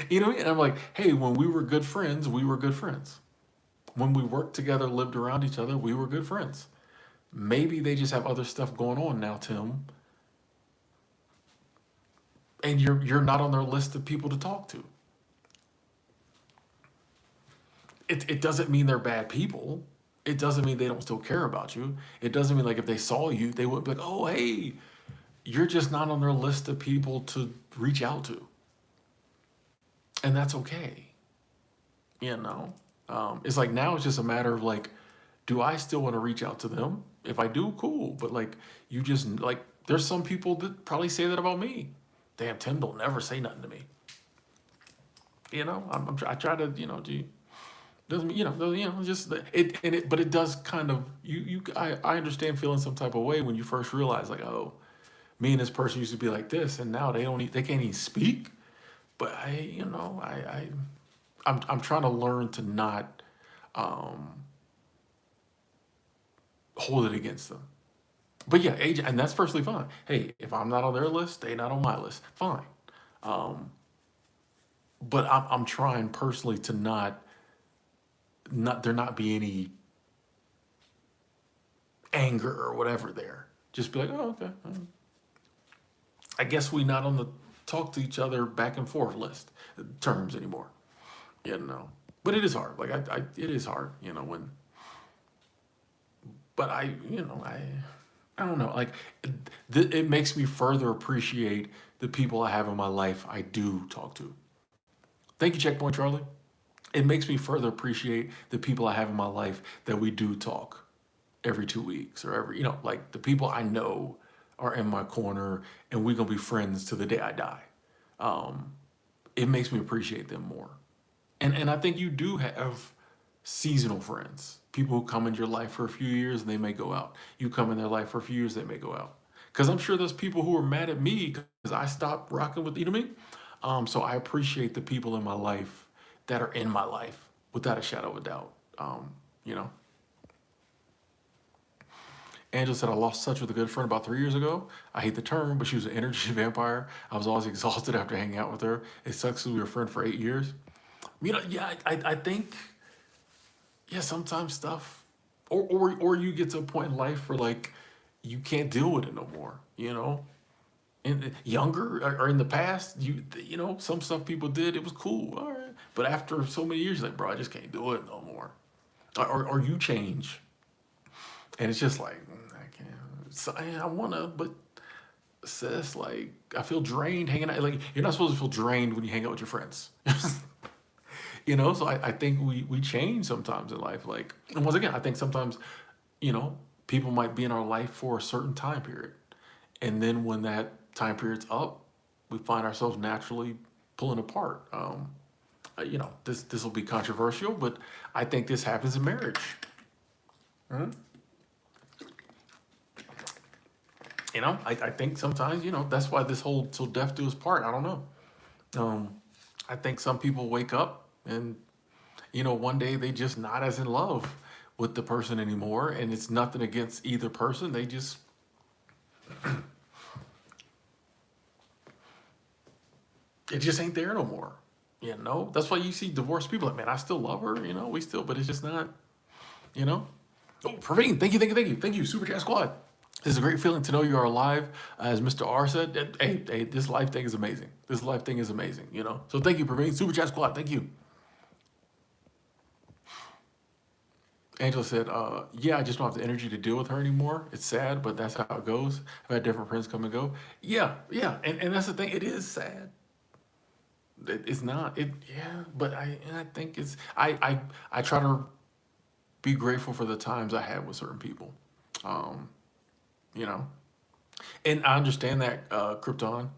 You know what I mean? And I'm like, hey, when we were good friends, we were good friends. When we worked together, lived around each other, we were good friends. Maybe they just have other stuff going on now, Tim, and you're not on their list of people to talk to. It doesn't mean they're bad people. It doesn't mean they don't still care about you. It doesn't mean like if they saw you, they would be like, oh, hey, you're just not on their list of people to reach out to. And that's okay. You know? It's like now it's just a matter of like, do I still want to reach out to them? If I do, cool. But like, you just like, there's some people that probably say that about me. Damn, Tim don't never say nothing to me. I try to, doesn't mean, just it and it, but it does kind of I understand feeling some type of way when you first realize like, oh, me and this person used to be like this, and now they can't even speak. But I'm trying to learn to not um, hold it against them. But yeah, age, and that's perfectly fine. Hey, if I'm not on their list, they not on my list. Fine. Um, but I'm trying personally to not there not be any anger or whatever there. Just be like, oh, okay. I guess we not on the talk to each other back and forth list terms anymore. But it is hard. Like it is hard. But I don't know. Like it makes me further appreciate the people I have in my life I do talk to. Thank you, Checkpoint Charlie. It makes me further appreciate the people I have in my life that we do talk every 2 weeks or like the people I know are in my corner and we're gonna be friends to the day I die. Um, it makes me appreciate them more. And I think you do have seasonal friends, people who come into your life for a few years and they may go out. You come in their life for a few years, they may go out. Because I'm sure there's people who are mad at me because I stopped rocking with, you know what I mean? So I appreciate the people in my life that are in my life without a shadow of a doubt. You know, Angela said, I lost touch with a good friend about 3 years ago. I hate the term, but she was an energy vampire. I was always exhausted after hanging out with her. It sucks because we were friends for 8 years. Yeah, I think, yeah, sometimes stuff, or you get to a point in life where like you can't deal with it no more, And younger or in the past, some stuff people did, it was cool, all right. But after so many years, like, bro, I just can't do it no more. Or you change, and it's just like I can't. So, I wanna, but sis, like, I feel drained hanging out. Like, you're not supposed to feel drained when you hang out with your friends. So I think we change sometimes in life. Like, and once again, I think sometimes, you know, people might be in our life for a certain time period. And then when that time period's up, we find ourselves naturally pulling apart. This will be controversial, but I think this happens in marriage. Mhm. I think sometimes, that's why this whole till death do us part. I don't know. Um, I think some people wake up and, one day they just not as in love with the person anymore. And it's nothing against either person. They just, it just ain't there no more. That's why you see divorced people like, man, I still love her, we still, but it's just not, you know. Oh, Praveen, thank you, thank you, thank you, thank you, Super Chat Squad. This is a great feeling to know you are alive. As Mr. R said, hey, this life thing is amazing. This life thing is amazing, So thank you, Praveen, Super Chat Squad, thank you. Angela said, yeah, I just don't have the energy to deal with her anymore. It's sad, but that's how it goes. I've had different friends come and go. Yeah, yeah, and that's the thing. It is sad. It's not. Yeah, but I think I try to be grateful for the times I had with certain people. Um, you know, and I understand that Krypton.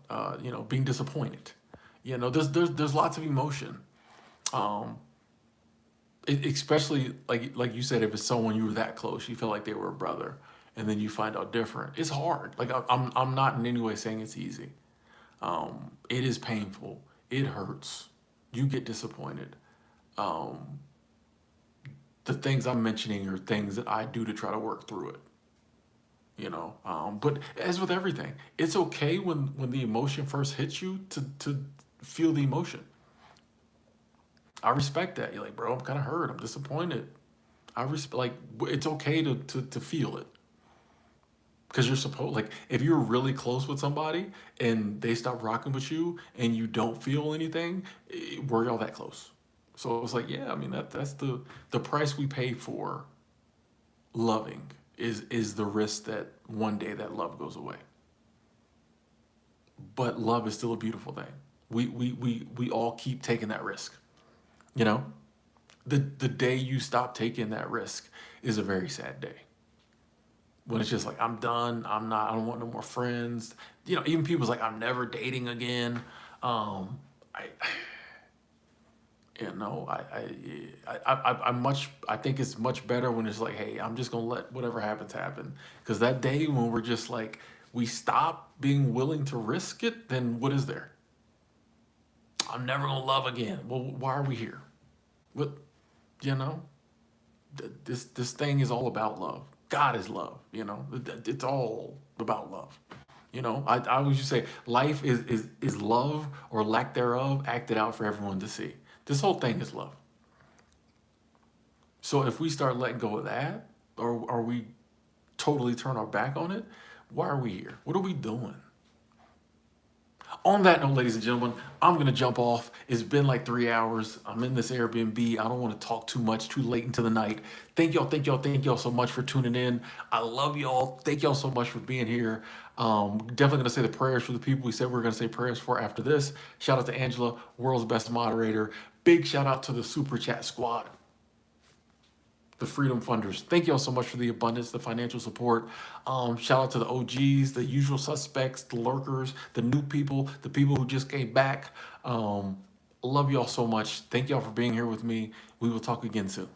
Being disappointed. There's lots of emotion. Um, especially like you said, if it's someone you were that close, you feel like they were a brother, and then you find out different. It's hard. Like I'm not in any way saying it's easy. It is painful. It hurts. You get disappointed. Um, the things I'm mentioning are things that I do to try to work through it. But as with everything, it's okay when the emotion first hits you to feel the emotion. I respect that. You're like, bro, I'm kind of hurt. I'm disappointed. Like it's okay to feel it because you're supposed, like, if you're really close with somebody and they stop rocking with you and you don't feel anything, we're all that close. So it's like, yeah, I mean that's the price we pay for loving is the risk that one day that love goes away. But love is still a beautiful thing. We all keep taking that risk. You know, the day you stop taking that risk is a very sad day. When it's just like, I'm done. I don't want no more friends. Even people's like, I'm never dating again. I you know I think it's much better when it's like, hey, I'm just gonna let whatever happens happen, because that day when we're just like, we stop being willing to risk it, then what is there? I'm never gonna love again. Well, why are we here? What, you know this thing is all about love. God is love. It's all about love. I always used to say life is love, or lack thereof, acted out for everyone to see. This whole thing is love. So if we start letting go of that, or we totally turn our back on it, why are we here? What are we doing? On that note, ladies and gentlemen, I'm going to jump off. It's been like 3 hours. I'm in this Airbnb. I don't want to talk too much too late into the night. Thank y'all so much for tuning in. I love y'all. Thank y'all so much for being here. Definitely going to say the prayers for the people we said we are going to say prayers for after this. Shout out to Angela, world's best moderator. Big shout out to the Super Chat squad, the Freedom Funders. Thank you all so much for the abundance, the financial support. Shout out to the OGs, the usual suspects, the lurkers, the new people, the people who just came back. Love you all so much. Thank you all for being here with me. We will talk again soon.